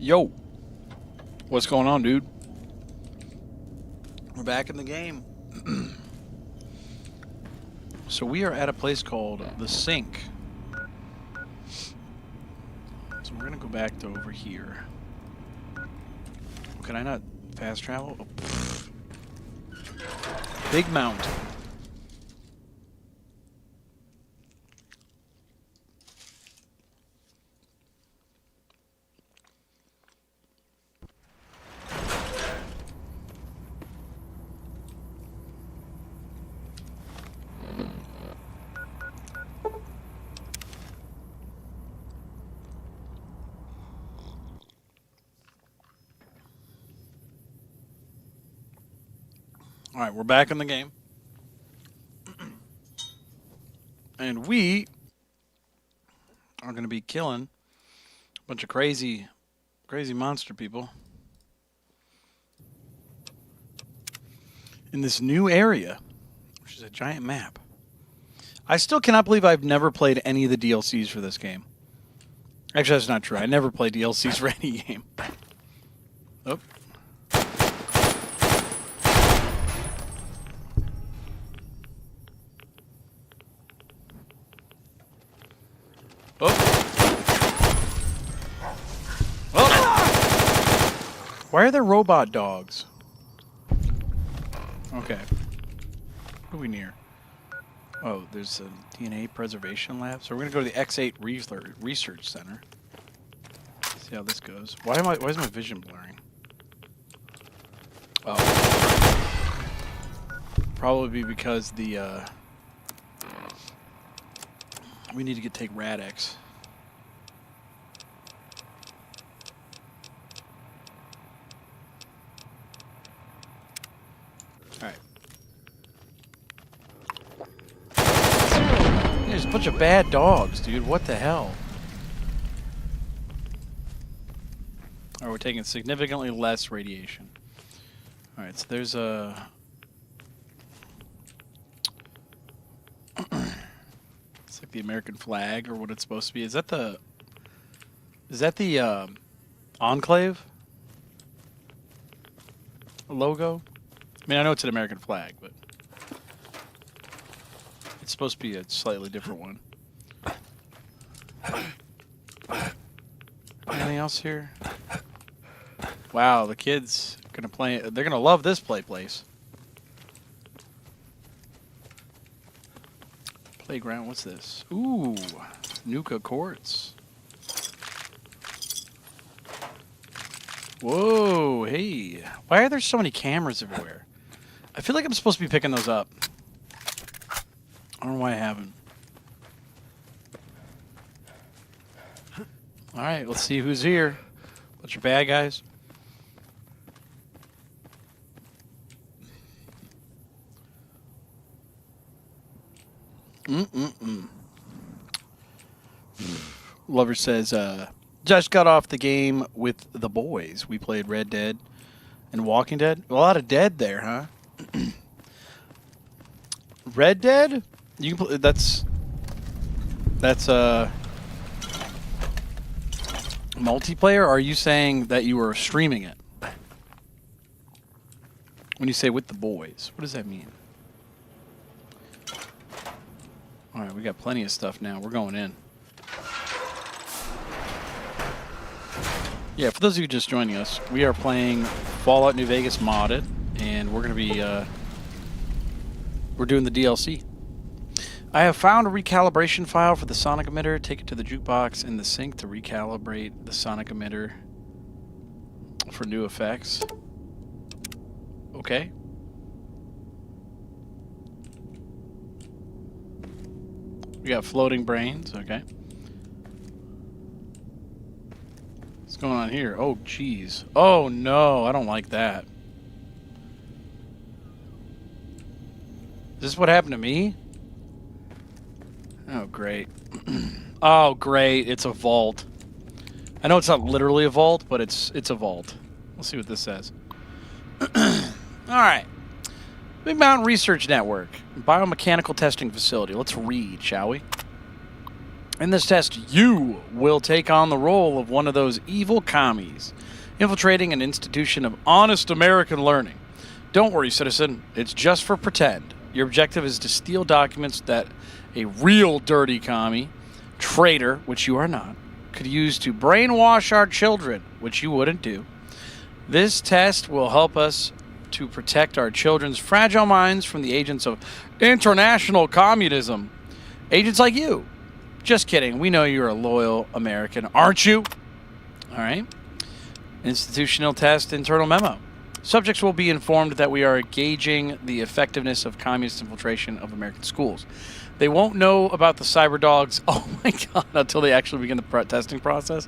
Yo, what's going on, dude? We're back in the game. So we are at a place called the Sink. So we're gonna go back to over here. Can I not fast travel? Oh, big mountain. All right, we're back in the game. And we are going to be killing a bunch of crazy monster people in this new area, which is a giant map. I still cannot believe I've never played any of the DLCs for this game. Actually, that's not true. I never play DLCs for any game. Oh. Oh. Oh. Why are there robot dogs? Okay. What are we near? Oh, there's a DNA preservation lab. So we're going to go to the X8 Research Center. See how this goes. Why is my vision blurring? Oh. Probably because the we need to take Rad-X. Alright. There's a bunch of bad dogs, dude. What the hell? Alright, we're taking significantly less radiation. Alright, so there's a... It's like the American flag, or what it's supposed to be. Is that the Enclave logo? I mean, I know it's an American flag, but it's supposed to be a slightly different one. Anything else here? Wow, the kids are gonna play. They're gonna love this place. Playground, what's this? Ooh, Nuka Quartz. Whoa, hey. Why are there so many cameras everywhere? I feel like I'm supposed to be picking those up. I don't know why I haven't. Alright, let's see who's here. Bunch of bad guys. Lover says, just got off the game with the boys. We played Red Dead and Walking Dead. A lot of dead there, huh? Red Dead? You can play, that's multiplayer, or are you saying that you were streaming it? When you say with the boys, what does that mean? Alright, we got plenty of stuff now. We're going in. Yeah, for those of you just joining us, we are playing Fallout New Vegas Modded, and we're going to be, we're doing the DLC. I have found a recalibration file for the sonic emitter. Take it to the jukebox in the sink to recalibrate the sonic emitter for new effects. Okay. We got floating brains, okay. What's going on here? Oh, jeez. Oh, no, I don't like that. Is this what happened to me? Oh, great. Oh, great. It's a vault. I know it's not literally a vault, but it's a vault. Let's see what this says. All right. Big Mountain Research Network. Biomechanical testing facility. Let's read, shall we? In this test, you will take on the role of one of those evil commies, infiltrating an institution of honest American learning. Don't worry, citizen. It's just for pretend. Your objective is to steal documents that a real dirty commie, traitor, which you are not, could use to brainwash our children, which you wouldn't do. This test will help us to protect our children's fragile minds from the agents of international communism. Agents like you. Just kidding. We know you're a loyal American, aren't you? All right. Institutional test, internal memo. Subjects will be informed that we are gauging the effectiveness of communist infiltration of American schools. They won't know about the cyber dogs, oh my God, until they actually begin the testing process.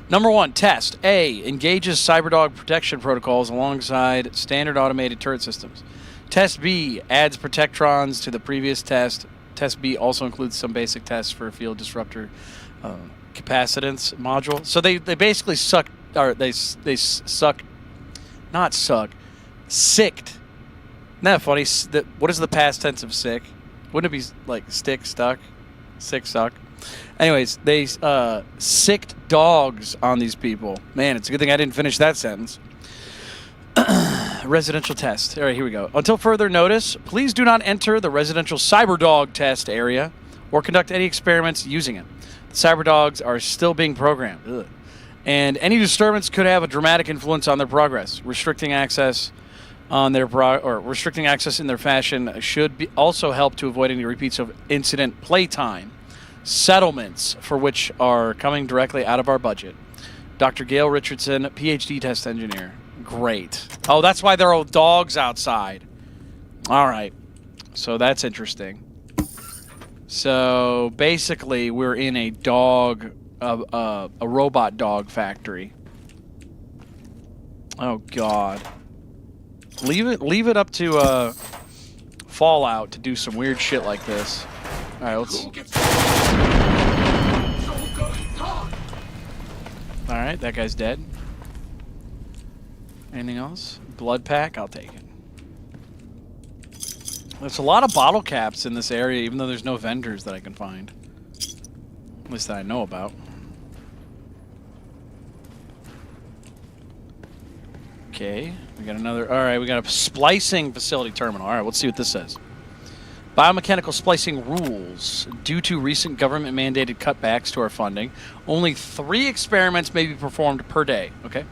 Number 1, test. A, engages cyberdog protection protocols alongside standard automated turret systems. Test B, adds protectrons to the previous test. Test B also includes some basic tests for a field disruptor capacitance module. So they basically suck, or they suck, not suck, sicked. Isn't that funny? What is the past tense of sick? Wouldn't it be like stick, stuck, sick, suck? Anyways, they sicked dogs on these people. Man, it's a good thing I didn't finish that sentence. Residential test. All right, here we go. Until further notice, please do not enter the residential cyberdog test area or conduct any experiments using it. The cyberdogs are still being programmed. Ugh. And any disturbance could have a dramatic influence on their progress. Restricting access on their restricting access in their fashion should also help to avoid any repeats of incident playtime. Settlements for which are coming directly out of our budget. Dr. Gail Richardson, PhD test engineer. Great. Oh, that's why there are dogs outside. All right. So that's interesting. So basically, we're in a robot dog factory. Oh God. Leave it up to Fallout to do some weird shit like this. All right, let's. All right, that guy's dead. Anything else? Blood pack? I'll take it. There's a lot of bottle caps in this area, even though there's no vendors that I can find. At least that I know about. Okay, we got another. All right, we got a splicing facility terminal. All right, let's see what this says. Biomechanical splicing rules. Due to recent government-mandated cutbacks to our funding, only 3 experiments may be performed per day. Okay.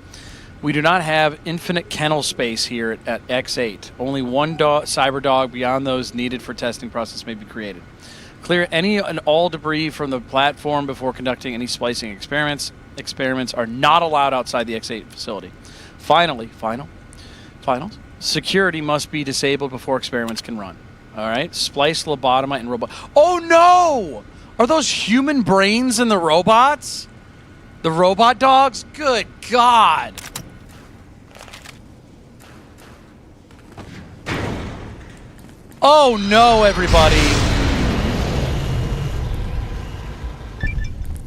We do not have infinite kennel space here at X8. Only one cyber dog beyond those needed for testing process may be created. Clear any and all debris from the platform before conducting any splicing experiments. Experiments are not allowed outside the X8 facility. Final. Security must be disabled before experiments can run. All right. Splice, lobotomite, and robot. Oh no! Are those human brains in the robots? The robot dogs? Good God! Oh no, everybody!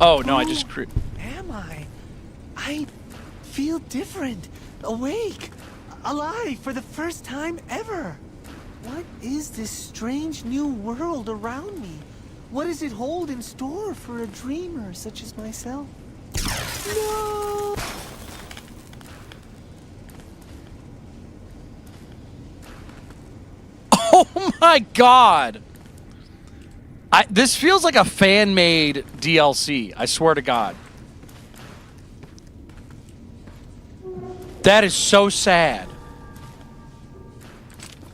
Oh no, I just Am I? I feel different, awake, alive for the first time ever. What is this strange new world around me? What does it hold in store for a dreamer such as myself? No! Oh my God! This feels like a fan-made DLC, I swear to God. That is so sad.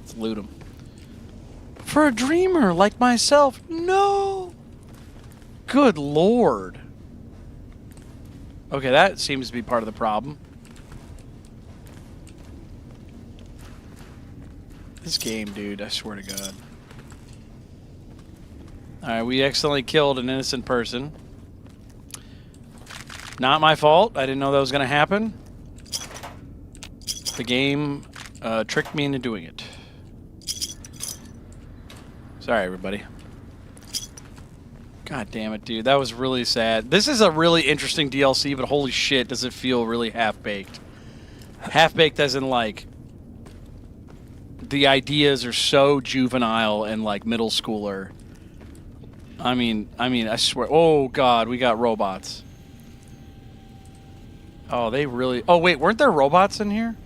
Let's loot him. For a dreamer like myself, no! Good Lord. Okay, that seems to be part of the problem. This game, dude, I swear to God. Alright, we accidentally killed an innocent person. Not my fault. I didn't know that was going to happen. The game tricked me into doing it. Sorry, everybody. God damn it, dude. That was really sad. This is a really interesting DLC, but holy shit, does it feel really half-baked. Half-baked as in, like, the ideas are so juvenile and, like, middle schooler. I mean, I swear. Oh, God, we got robots. Oh, they really... Oh, wait, weren't there robots in here?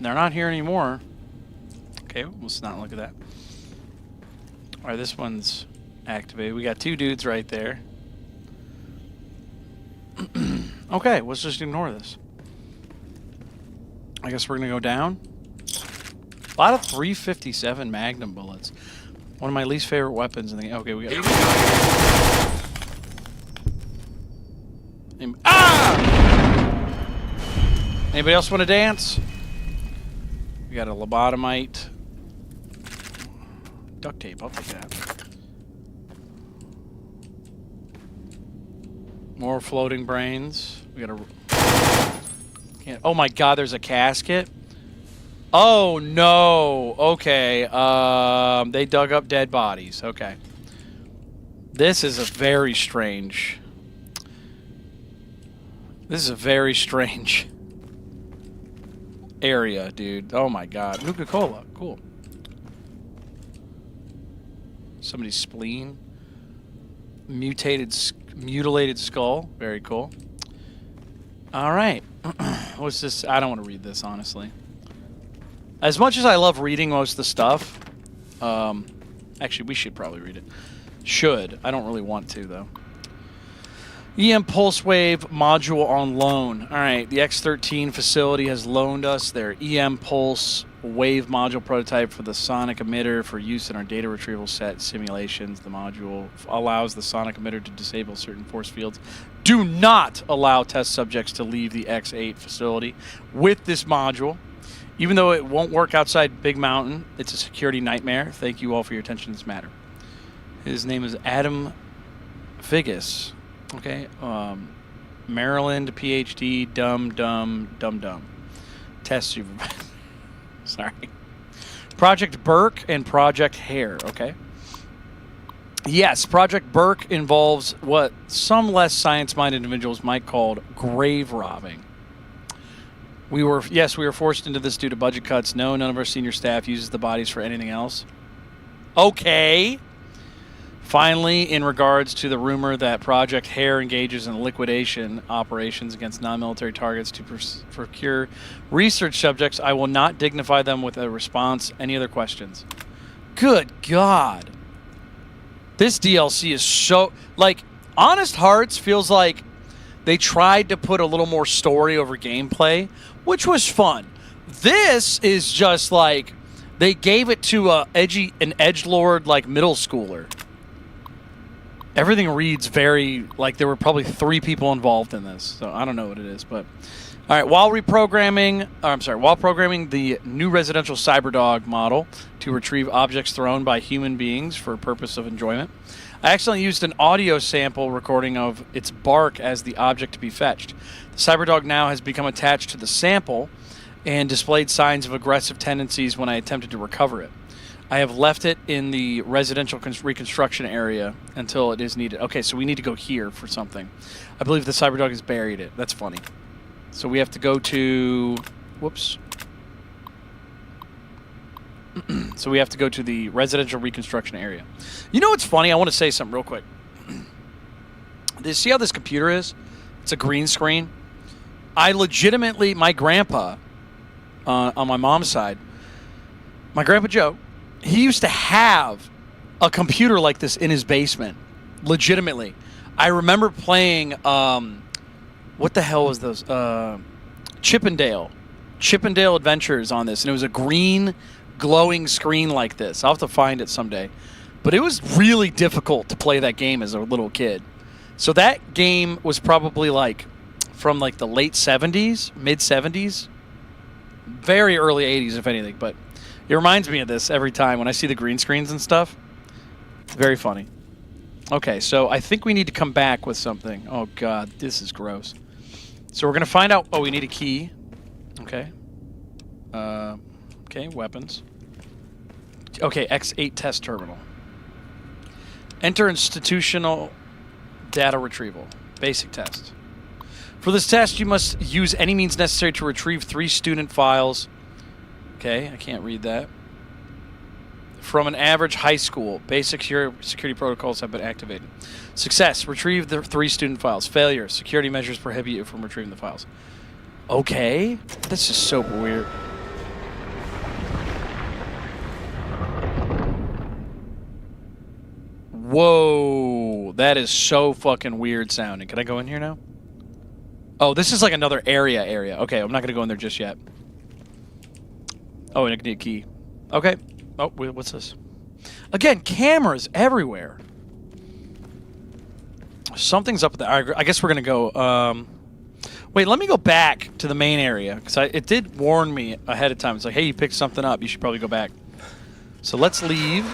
They're not here anymore. Okay, let's not look at that. All right, this one's activated. We got 2 dudes right there. Okay, let's just ignore this. I guess we're going to go down. A lot of 357 Magnum bullets. One of my least favorite weapons in the game. Okay, we got... Ah! Anybody else want to dance? We got a lobotomite. Duct tape, I'll take that. More floating brains. We got a... Oh my God, there's a casket. Oh no. Okay. They dug up dead bodies. Okay. This is a very strange. This is a very strange area, dude. Oh my God. Nuka-Cola. Cool. Somebody's spleen. Mutilated skull. Very cool. All right. What's this? I don't want to read this, honestly. As much as I love reading most of the stuff, actually, we should probably read it. Should. I don't really want to, though. EM Pulse Wave module on loan. All right, the X13 facility has loaned us their EM Pulse Wave module prototype for the sonic emitter for use in our data retrieval set simulations. The module allows the sonic emitter to disable certain force fields. Do not allow test subjects to leave the X8 facility with this module. Even though it won't work outside Big Mountain, it's a security nightmare. Thank you all for your attention to this matter. His name is Adam Figgis. Okay. Maryland, PhD, dumb. Test supervisor. Sorry. Project Burke and Project Hare. Okay. Yes, Project Burke involves what some less science-minded individuals might call grave robbing. We were forced into this due to budget cuts. No, none of our senior staff uses the bodies for anything else. Okay. Finally, in regards to the rumor that Project Hare engages in liquidation operations against non-military targets to procure research subjects, I will not dignify them with a response. Any other questions? Good God. This DLC is so... Like, Honest Hearts feels like they tried to put a little more story over gameplay, which was fun. This is just like they gave it to an edgelord like middle schooler. Everything reads very like there were probably 3 people involved in this, so I don't know what it is, but all right. While programming the new residential Cyberdog model to retrieve objects thrown by human beings for purpose of enjoyment, I accidentally used an audio sample recording of its bark as the object to be fetched. The Cyberdog now has become attached to the sample and displayed signs of aggressive tendencies when I attempted to recover it. I have left it in the residential reconstruction area until it is needed. Okay, so we need to go here for something. I believe the Cyberdog has buried it. That's funny. So we have to go to... Whoops. So we have to go to the residential reconstruction area. You know what's funny? I want to say something real quick. See how this computer is? It's a green screen. I legitimately... My grandpa, on my mom's side, my grandpa Joe, he used to have a computer like this in his basement. Legitimately. I remember playing, what the hell was those? Chippendale Adventures on this. And it was a green glowing screen like this. I'll have to find it someday. But it was really difficult to play that game as a little kid. So that game was probably like from like the late 70s, mid 70s, very early 80s, if anything. But it reminds me of this every time when I see the green screens and stuff. It's very funny. Okay, so I think we need to come back with something. Oh, God, this is gross. So we're going to find out... Oh, we need a key. Okay. Okay, weapons. Okay, X8 test terminal. Enter institutional data retrieval. Basic test. For this test, you must use any means necessary to retrieve 3 student files. Okay, I can't read that. from an average high school. Basic security protocols have been activated. Success. Retrieve the 3 student files. Failure. Security measures prohibit you from retrieving the files. Okay. This is so weird. Whoa. That is so fucking weird sounding. Can I go in here now? Oh, this is like another area. Okay, I'm not going to go in there just yet. Oh, and I need a key. Okay. Oh, what's this? Again, cameras everywhere. Something's up there. I guess we're going to go... Wait, let me go back to the main area. Because it did warn me ahead of time. It's like, hey, you picked something up. You should probably go back. So let's leave.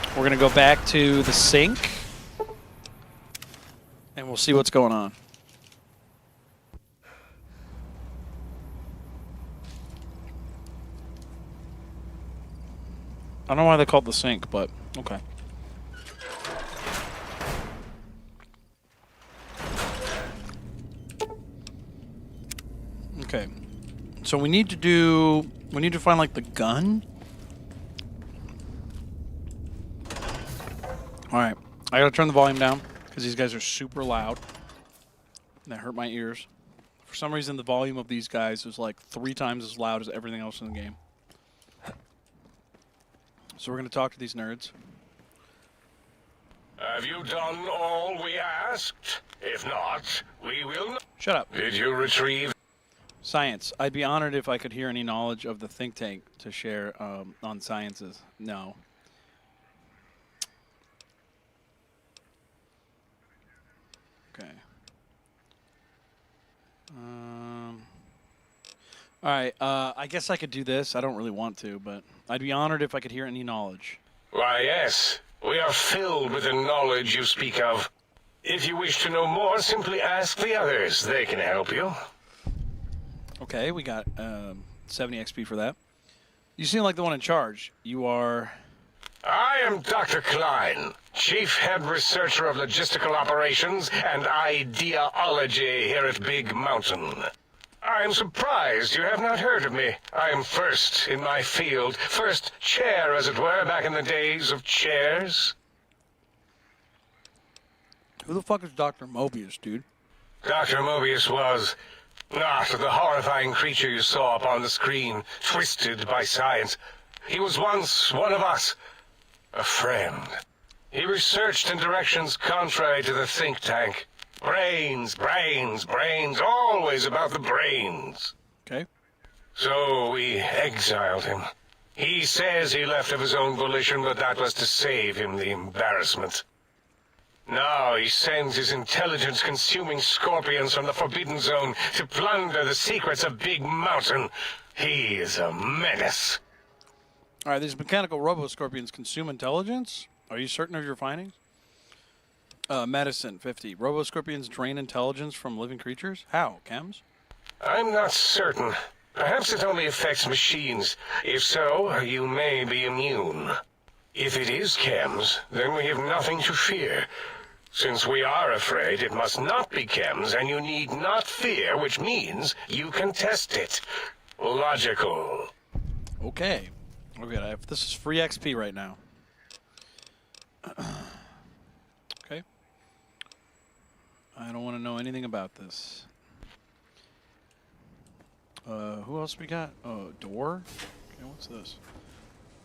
We're going to go back to the sink. And we'll see what's going on. I don't know why they called the sink, but okay. Okay. So we need to find like the gun. All right. I got to turn the volume down because these guys are super loud. That hurt my ears. For some reason, the volume of these guys is like 3 times as loud as everything else in the game. So we're going to talk to these nerds. Have you done all we asked? If not, we will not. Shut up. Did you retrieve? Science. I'd be honored if I could hear any knowledge of the think tank to share on sciences. No. Okay. All right. I guess I could do this. I don't really want to, but I'd be honored if I could hear any knowledge. Why, yes. We are filled with the knowledge you speak of. If you wish to know more, simply ask the others. They can help you. Okay, we got 70 XP for that. You seem like the one in charge. You are... I am Dr. Klein, Chief Head Researcher of Logistical Operations and Ideology here at Big Mountain. I am surprised you have not heard of me. I am first in my field, first chair, as it were, back in the days of chairs. Who the fuck is Dr. Mobius, dude? Dr. Mobius was not the horrifying creature you saw upon the screen, twisted by science. He was once one of us, a friend. He researched in directions contrary to the think tank. Brains, brains, brains, always about the brains. Okay. So we exiled him. He says he left of his own volition, but that was to save him the embarrassment. Now he sends his intelligence-consuming scorpions from the Forbidden Zone to plunder the secrets of Big Mountain. He is a menace. All right, these mechanical robo-scorpions consume intelligence? Are you certain of your findings? Medicine, 50. Robo-scorpions drain intelligence from living creatures? How, Chems? I'm not certain. Perhaps it only affects machines. If so, you may be immune. If it is chems, then we have nothing to fear. Since we are afraid, it must not be chems, and you need not fear, which means you can test it. Logical. Okay. Okay, this is free XP right now. Okay. I don't want to know anything about this. Who else we got? Oh, door? Okay, what's this?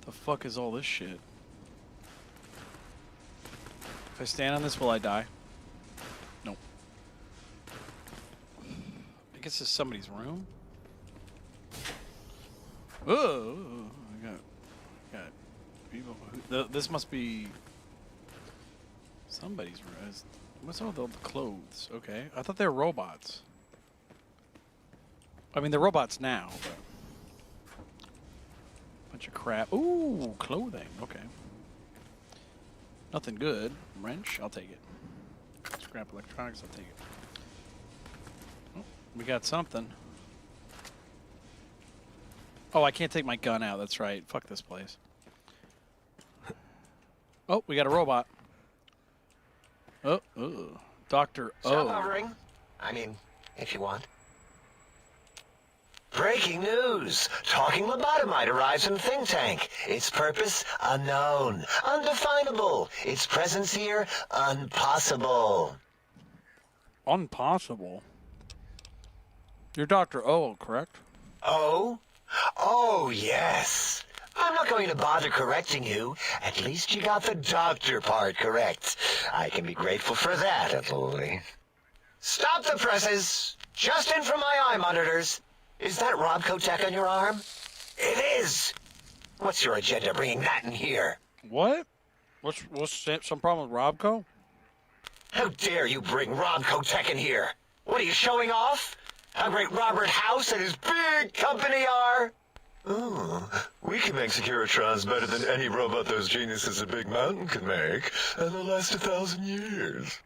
The fuck is all this shit? If I stand on this, will I die? Nope. I guess it's somebody's room. Oh, I got people. This must be somebody's room. What's all the clothes? Okay, I thought they were robots. I mean, they're robots now, but bunch of crap. Ooh, clothing. Okay. Nothing good. Wrench, I'll take it. Scrap electronics, I'll take it. Oh, we got something. Oh, I can't take my gun out. That's right. Fuck this place. Oh, we got a robot. Oh, Dr. O. Stop hovering. I mean, if you want. Breaking news. Talking lobotomite arrives in think tank. Its purpose, unknown. Undefinable. Its presence here, impossible. Impossible. You're Dr. O, correct? Oh? Oh, yes. I'm not going to bother correcting you. At least you got the doctor part correct. I can be grateful for that, at least. Stop the presses. Just in from my eye monitors. Is that Robco tech on your arm? It is. What's your agenda bringing that in here? What? What's some problem with Robco? How dare you bring Robco tech in here? What are you showing off? How great Robert House and his big company are? Oh, we can make Securitrons better than any robot those geniuses at Big Mountain can make, and they'll last 1,000 years.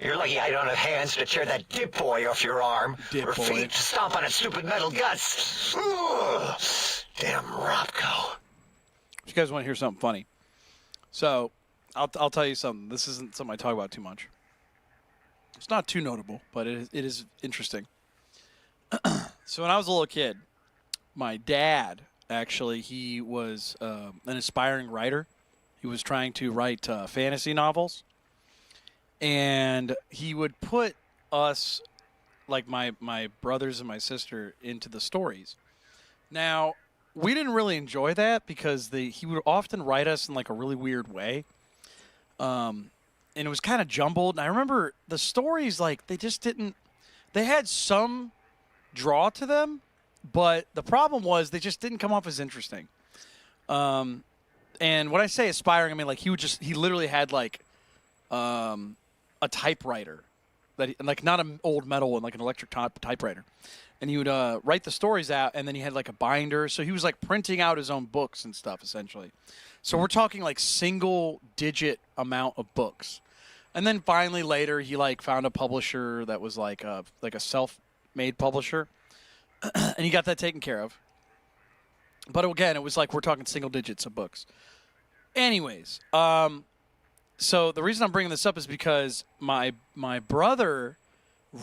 You're lucky I don't have hands to tear that dip boy off your arm, Dip or boy. feet to stomp on its stupid metal guts. Ugh. Damn Robco. If you guys want to hear something funny, so I'll tell you something. This isn't something I talk about too much. It's not too notable, but it is interesting. So when I was a little kid, my dad, actually, he was an aspiring writer. He was trying to write fantasy novels. And he would put us, like my brothers and my sister, into the stories. Now, we didn't really enjoy that because he would often write us in like a really weird way. And it was kind of jumbled. And I remember the stories, like, they had some draw to them, but the problem was they just didn't come off as interesting. And when I say aspiring, I mean, like, he literally had, like, a typewriter, like not an old metal one, like an electric typewriter. And he would write the stories out, and then he had, like, a binder. So he was, like, printing out his own books and stuff, essentially. So we're talking, like, single-digit amount of books. And then finally later he, like, found a publisher that was like a self-made publisher. And he got that taken care of. But again, it was like we're talking single digits of books. Anyways, so the reason I'm bringing this up is because my brother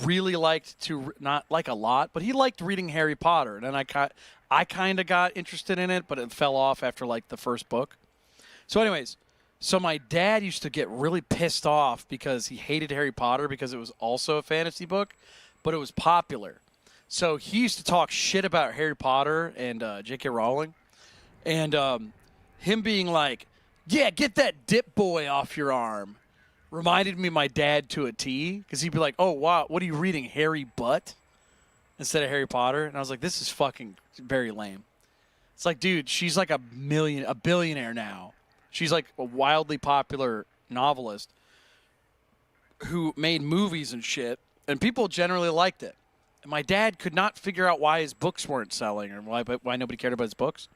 really liked to, not like a lot, but he liked reading Harry Potter. And then I kind of got interested in it, but it fell off after, like, the first book. So anyways, so my dad used to get really pissed off because he hated Harry Potter because it was also a fantasy book, but it was popular. So he used to talk shit about Harry Potter and J.K. Rowling. And him being like, yeah, get that dip boy off your arm, reminded me of my dad to a T. Because he'd be like, oh, wow, what are you reading, Harry Butt? Instead of Harry Potter. And I was like, this is fucking very lame. It's like, dude, she's like a billionaire now. She's like a wildly popular novelist who made movies and shit, and people generally liked it. And my dad could not figure out why his books weren't selling or why nobody cared about his books.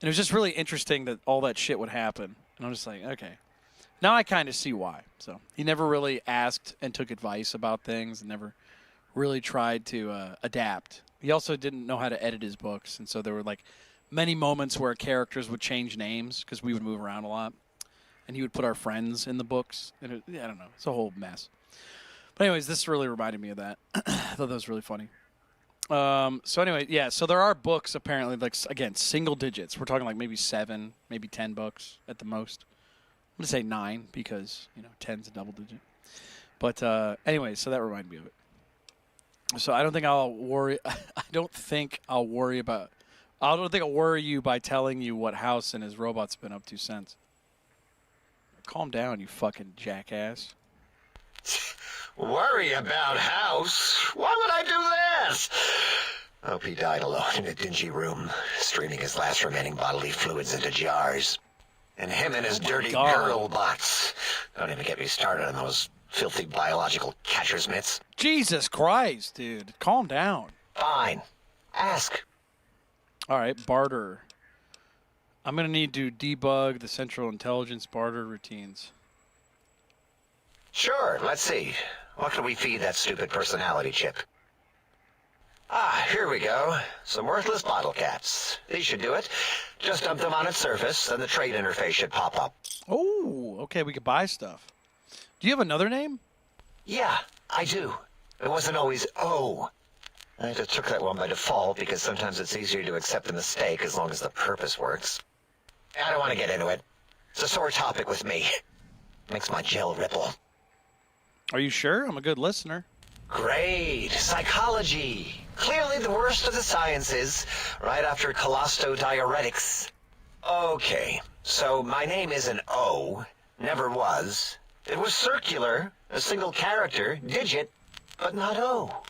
And it was just really interesting that all that shit would happen. And I'm just like, okay. Now I kind of see why. So he never really asked and took advice about things and never really tried to adapt. He also didn't know how to edit his books, and so there were, like, many moments where characters would change names because we would move around a lot. And he would put our friends in the books. And I don't know. It's a whole mess. But anyways, this really reminded me of that. I thought that was really funny. So anyway, yeah. So there are books, apparently, like, again, single digits. We're talking like maybe 7, maybe 10 books at the most. I'm going to say 9 because, 10's a double digit. But anyway, so that reminded me of it. So I don't think I'll worry. I don't think I'll worry you by telling you what House and his robot's been up to since. Calm down, you fucking jackass. Worry about House? Why would I do this? Hope he died alone in a dingy room, streaming his last remaining bodily fluids into jars. And him and his dirty God. girl bots. Don't even get me started on those filthy biological catcher's mitts. Jesus Christ, dude. Calm down. Fine. Ask. All right, barter. I'm going to need to debug the Central Intelligence barter routines. Sure, let's see. What can we feed that stupid personality chip? Ah, here we go. Some worthless bottle caps. These should do it. Just dump them on its surface, and the trade interface should pop up. Oh, okay, we could buy stuff. Do you have another name? Yeah, I do. It wasn't always O. I just took that one by default because sometimes it's easier to accept a mistake as long as the purpose works. I don't want to get into it. It's a sore topic with me. Makes my gel ripple. Are you sure? I'm a good listener. Great. Psychology. Clearly the worst of the sciences, right after colostodiuretics. Okay, so my name is an O. Never was. It was circular, a single character, digit, but not O.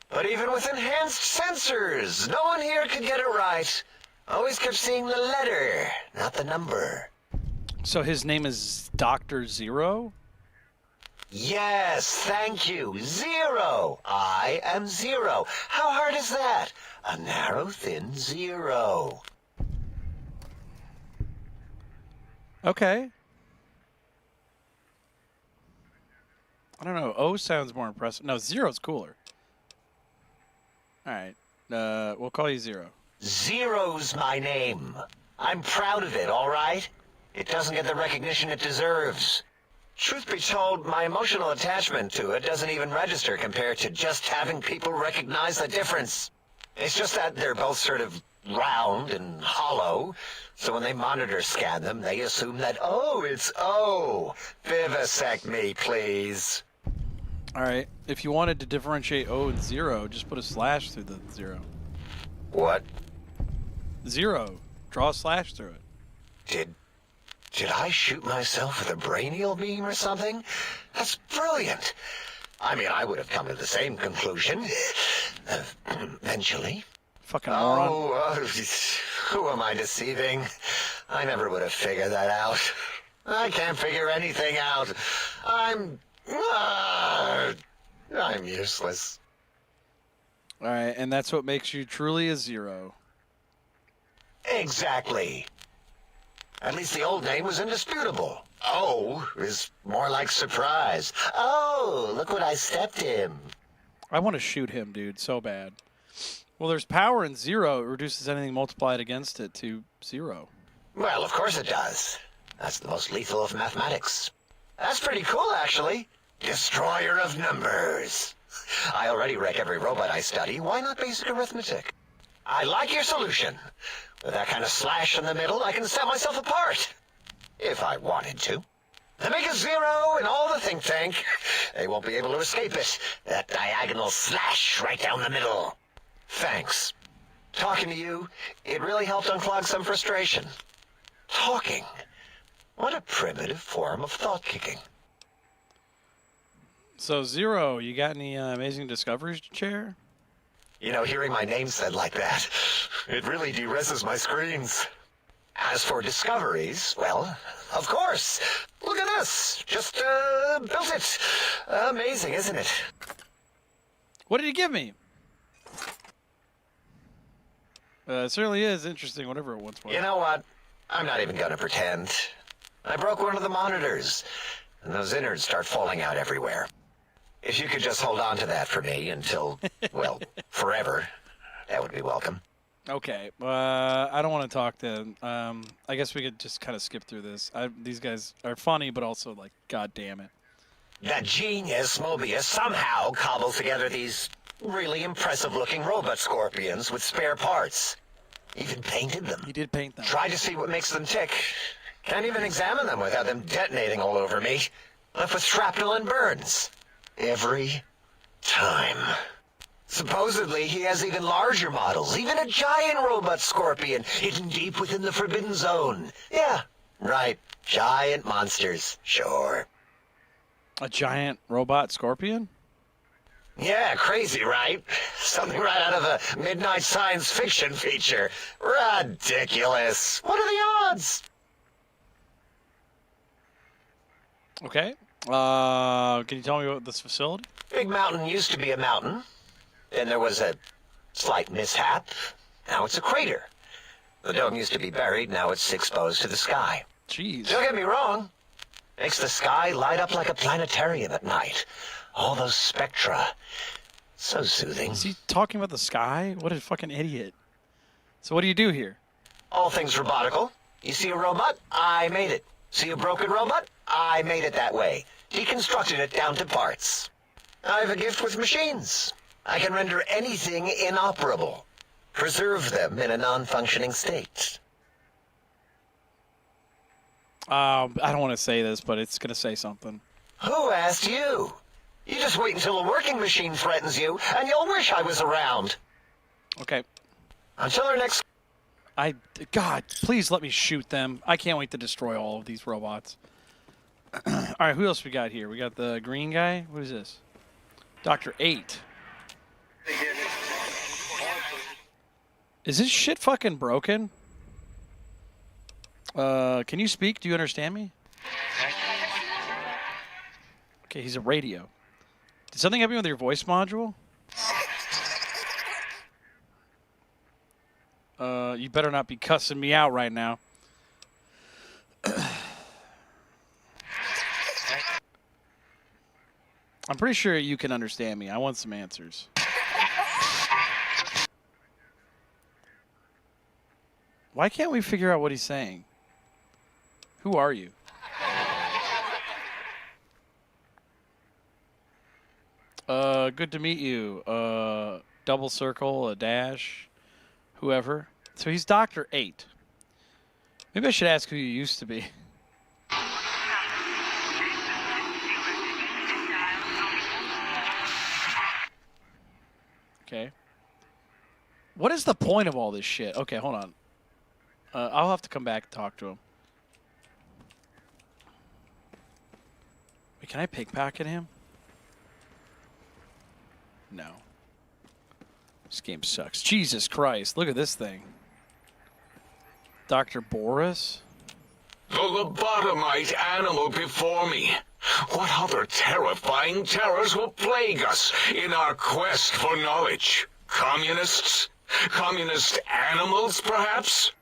But even with enhanced sensors, no one here could get it right. Always kept seeing the letter, not the number. So his name is Dr. Zero? Yes, thank you. Zero. I am Zero. How hard is that? A narrow, thin zero. Okay. I don't know. O sounds more impressive. No, Zero's cooler. All right. We'll call you Zero. Zero's my name. I'm proud of it, all right? It doesn't get the recognition it deserves. Truth be told, my emotional attachment to it doesn't even register compared to just having people recognize the difference. It's just that they're both sort of round and hollow, so when they monitor scan them, they assume that, oh, it's O. Vivisect me, please. All right. If you wanted to differentiate O and Zero, just put a slash through the zero. What? Zero. Draw a slash through it. Did I shoot myself with a brainial beam or something? That's brilliant. I mean, I would have come to the same conclusion. Eventually. Fucking moron. Oh, who am I deceiving? I never would have figured that out. I can't figure anything out. I'm useless. All right. And that's what makes you truly a Zero. Exactly. At least the old name was indisputable. O is more like surprise. Oh, look what I stepped in. I want to shoot him, dude, so bad. Well, there's power in Zero. It reduces anything multiplied against it to 0. Well, of course it does. That's the most lethal of mathematics. That's pretty cool, actually. Destroyer of numbers. I already wreck every robot I study. Why not basic arithmetic? I like your solution. With that kind of slash in the middle, I can set myself apart. If I wanted to. They make a 0 in all the think tank. They won't be able to escape it. That diagonal slash right down the middle. Thanks. Talking to you, it really helped unclog some frustration. Talking. What a primitive form of thought kicking. So, Zero, you got any amazing discoveries to share? You know, hearing my name said like that, it really de-reses my screens. As for discoveries, well, of course. Look at this. Just built it. Amazing, isn't it? What did he give me? It certainly is interesting, whatever it once was. You know what? I'm not even gonna pretend. I broke one of the monitors, and those innards start falling out everywhere. If you could just hold on to that for me until, well, forever, that would be welcome. Okay, I don't want to talk to him. I guess we could just kind of skip through this. These guys are funny, but also like, god damn it. That genius Mobius somehow cobbled together these really impressive-looking robot scorpions with spare parts. Even painted them. He did paint them. Tried to see what makes them tick. Can't even examine them without them detonating all over me. Left with shrapnel and burns. Every time. Supposedly, he has even larger models, even a giant robot scorpion hidden deep within the Forbidden Zone. Yeah, right. Giant monsters, sure. A giant robot scorpion? Yeah, crazy, right? Something right out of a midnight science fiction feature. Ridiculous. What are the odds? Okay. Can you tell me about this facility? Big Mountain used to be a mountain. Then there was a slight mishap. Now it's a crater. The dome used to be buried, now it's exposed to the sky. Jeez. Don't get me wrong. Makes the sky light up like a planetarium at night. All those spectra. So soothing. Is he talking about the sky? What a fucking idiot. So what do you do here? All things robotical. You see a robot? I made it. See a broken robot? I made it that way. Deconstructed it down to parts. I have a gift with machines. I can render anything inoperable. Preserve them in a non-functioning state. I don't want to say this, but it's going to say something. Who asked you? You just wait until a working machine threatens you, and you'll wish I was around. Okay. Until our next... God, please let me shoot them. I can't wait to destroy all of these robots. All right, who else we got here? We got the green guy. What is this? Dr. 8. Is this shit fucking broken? Can you speak? Do you understand me? Okay, he's a radio. Did something happen with your voice module? You better not be cussing me out right now. I'm pretty sure you can understand me. I want some answers. Why can't we figure out what he's saying? Who are you? Good to meet you. Double circle, a dash, whoever. So he's Dr. 8. Maybe I should ask who you used to be. Okay. What is the point of all this shit? Okay, hold on. I'll have to come back and talk to him. Wait, can I pickpocket him? No. This game sucks. Jesus Christ, look at this thing. Dr. Boris? The lobotomite animal before me. What other terrifying terrors will plague us in our quest for knowledge? Communists? Communist animals, perhaps?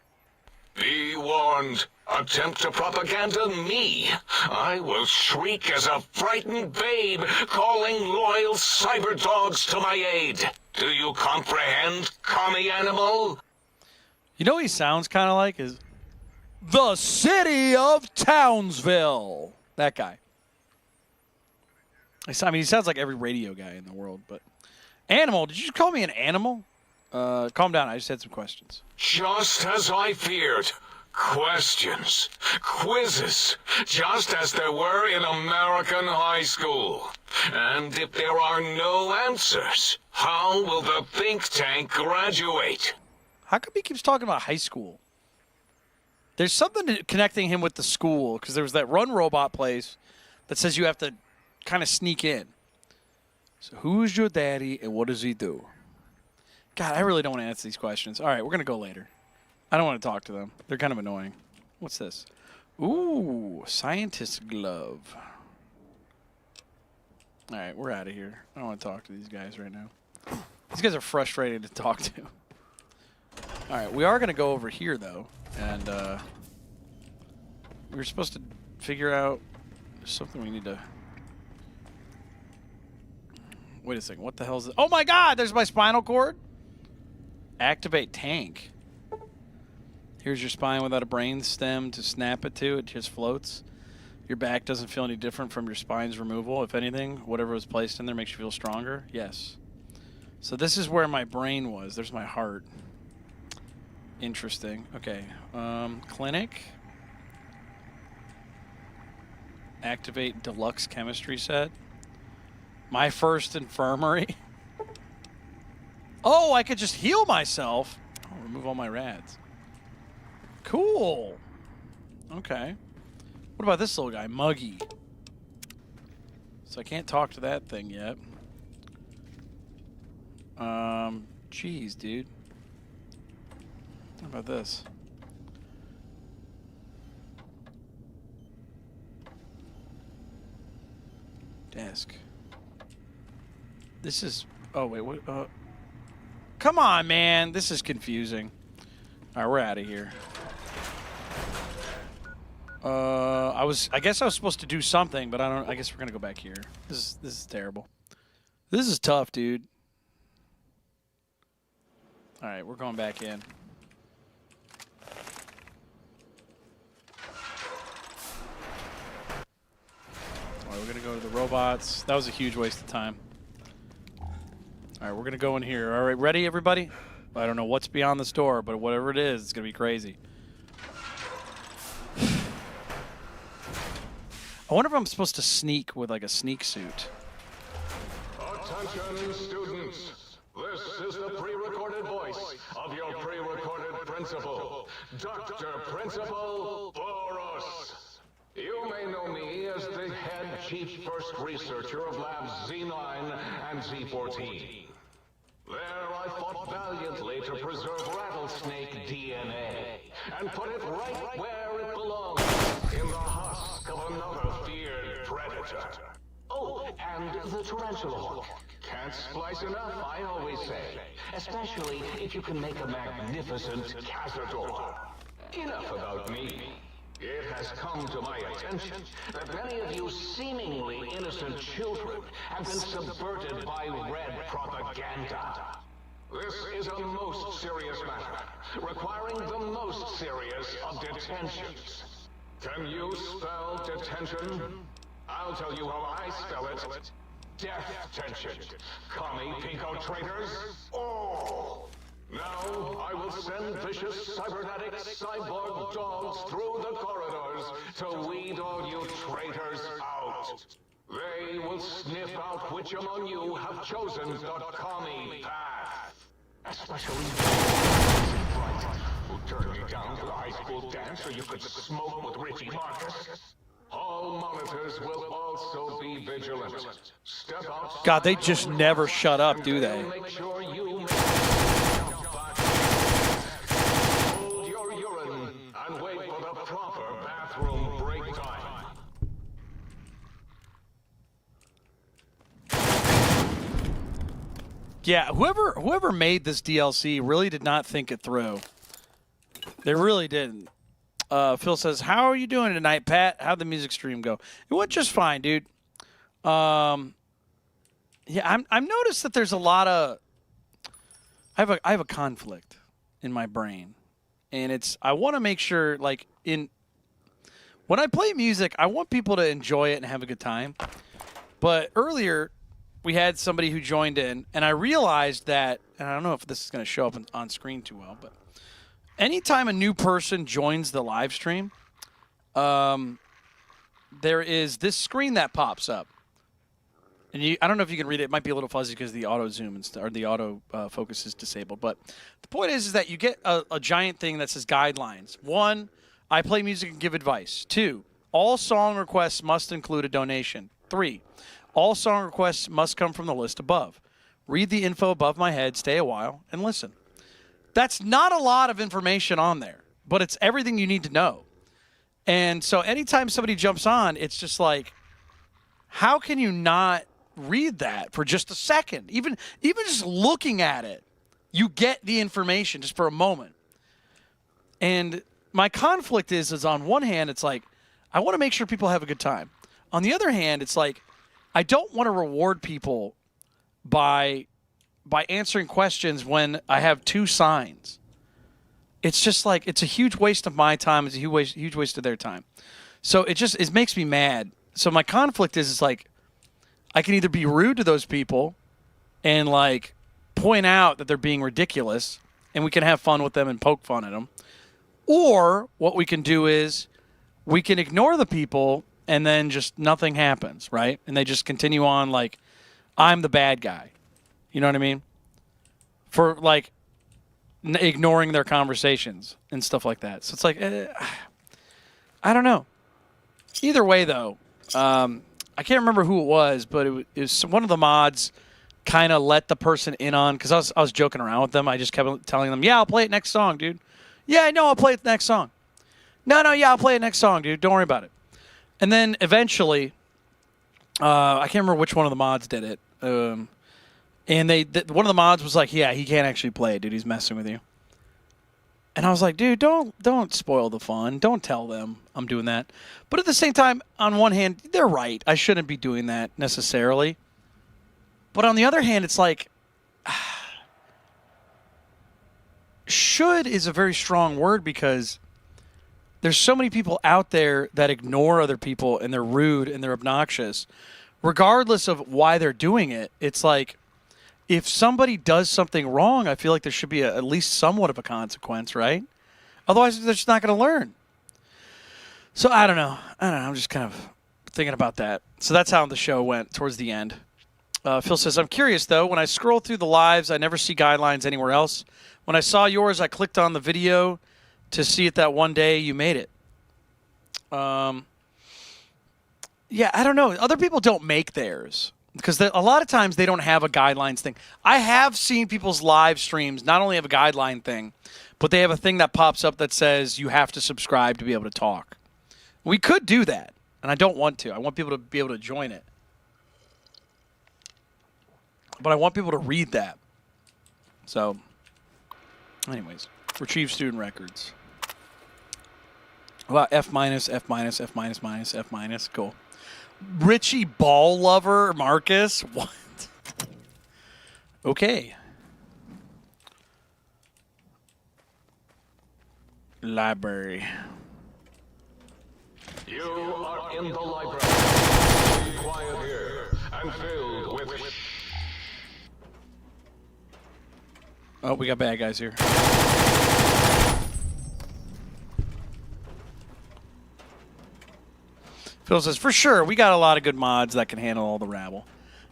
Be warned. Attempt to propaganda me. I will shriek as a frightened babe, calling loyal cyber dogs to my aid. Do you comprehend, commie animal? You know what he sounds kind of like? Is the city of Townsville. That guy. I mean, he sounds like every radio guy in the world, but... Animal? Did you just call me an animal? Calm down. I just had some questions. Just as I feared. Questions. Quizzes. Just as there were in American high school. And if there are no answers, how will the think tank graduate? How come he keeps talking about high school? There's something connecting him with the school, because there was that Run Robot place that says you have to kind of sneak in. So who's your daddy and what does he do? God, I really don't want to answer these questions. All right, we're going to go later. I don't want to talk to them. They're kind of annoying. What's this? Ooh, scientist glove. All right, we're out of here. I don't want to talk to these guys right now. These guys are frustrating to talk to. All right, we are going to go over here, though. And we were supposed to figure out something we need to... Wait a second. What the hell is it? Oh, my God! There's my spinal cord. Activate tank. Here's your spine without a brain stem to snap it to. It just floats. Your back doesn't feel any different from your spine's removal. If anything, whatever was placed in there makes you feel stronger. Yes. So this is where my brain was. There's my heart. Interesting. Okay. Clinic. Activate deluxe chemistry set. My first infirmary. Oh, I could just heal myself. Oh, remove all my rads. Cool. Okay. What about this little guy? Muggy. So I can't talk to that thing yet. Jeez, dude. How about this? Desk. This is... Oh, wait, what? Come on, man. This is confusing. All right, we're out of here. I guess I was supposed to do something, but I guess we're gonna go back here. This is terrible. This is tough, dude. All right, we're going back in. All right, we're gonna go to the robots. That was a huge waste of time. All right, we're going to go in here. All right, ready, everybody? I don't know what's beyond this door, but whatever it is, it's going to be crazy. I wonder if I'm supposed to sneak with like a sneak suit. Attention, students. This is the pre-recorded voice of your pre-recorded principal, Dr. Principal Boros. You may know me as the head chief first researcher of Labs Z9 and Z14. There I fought valiantly to preserve rattlesnake DNA and put it right where it belongs, in the husk of another feared predator. Oh, and the tarantula hawk. Can't splice enough, I always say. Especially if you can make a magnificent cazador. Enough about me. It has come to my attention that many of you seemingly innocent children have been subverted by red propaganda. This is a most serious matter, requiring the most serious of detentions. Can you spell detention? I'll tell you how I spell it. Death tension. Commie pinko traitors. Oh! Now I will send vicious cybernetic cyborg dogs through the corridors to weed all you traitors out. They will sniff out which among you have chosen the commie path. Especially who turned me down to the high school dance so you could smoke with Richie Marcus. All monitors will also be vigilant. Step out. God, they just never shut up, do they? Make sure you hold your urine and wait for the proper bathroom break time. Yeah, whoever made this DLC really did not think it through. They really didn't. Phil says, "How are you doing tonight, Pat? How'd the music stream go?" It went just fine, dude. Yeah, I've noticed that there's a lot of. I have a conflict in my brain, and I want to make sure, like, when I play music, I want people to enjoy it and have a good time. But earlier, we had somebody who joined in, and I realized that, and I don't know if this is going to show up on screen too well, but anytime a new person joins the live stream, there is this screen that pops up. And I don't know if you can read it. It might be a little fuzzy because the auto zoom or the auto focus is disabled. But the point is that you get a giant thing that says guidelines. 1, I play music and give advice. 2, all song requests must include a donation. 3, all song requests must come from the list above. Read the info above my head, stay a while, and listen. That's not a lot of information on there, but it's everything you need to know. And so anytime somebody jumps on, it's just like, how can you not read that for just a second? Even just looking at it, you get the information just for a moment. And my conflict is on one hand, it's like, I want to make sure people have a good time. On the other hand, it's like, I don't want to reward people by answering questions when I have 2 signs. It's just like, it's a huge waste of my time. It's a huge waste of their time. So it makes me mad. So my conflict is like, I can either be rude to those people and like point out that they're being ridiculous and we can have fun with them and poke fun at them. Or what we can do is we can ignore the people and then just nothing happens, right? And they just continue on like, I'm the bad guy. You know what I mean? For like ignoring their conversations and stuff like that. So it's like, I don't know. Either way, though, I can't remember who it was, but it was one of the mods kind of let the person in on, because I was joking around with them. I just kept telling them, yeah, I'll play it next song, dude. Yeah, I know, I'll play it next song. No, yeah, I'll play it next song, dude. Don't worry about it. And then eventually, I can't remember which one of the mods did it. And one of the mods was like, yeah, he can't actually play it, dude. He's messing with you. And I was like, dude, don't spoil the fun. Don't tell them I'm doing that. But at the same time, on one hand, they're right. I shouldn't be doing that necessarily. But on the other hand, it's like, should is a very strong word, because there's so many people out there that ignore other people and they're rude and they're obnoxious. Regardless of why they're doing it, it's like, if somebody does something wrong, I feel like there should be at least somewhat of a consequence, right? Otherwise, they're just not going to learn. So I don't know. I'm just kind of thinking about that. So that's how the show went towards the end. Phil says, I'm curious, though. When I scroll through the lives, I never see guidelines anywhere else. When I saw yours, I clicked on the video to see it that one day you made it. Yeah, I don't know. Other people don't make theirs because a lot of times they don't have a guidelines thing. I have seen people's live streams not only have a guideline thing, but they have a thing that pops up that says you have to subscribe to be able to talk. We could do that, and I don't want to. I want people to be able to join it. But I want people to read that. So, anyways, retrieve student records. Wow, F minus, F minus, F minus, minus, F minus. Cool. Richie Ball Lover Marcus? What? Okay. Library. You are in the library. Be quiet here and filled with... Oh, we got bad guys here. Phil says, for sure, we got a lot of good mods that can handle all the rabble.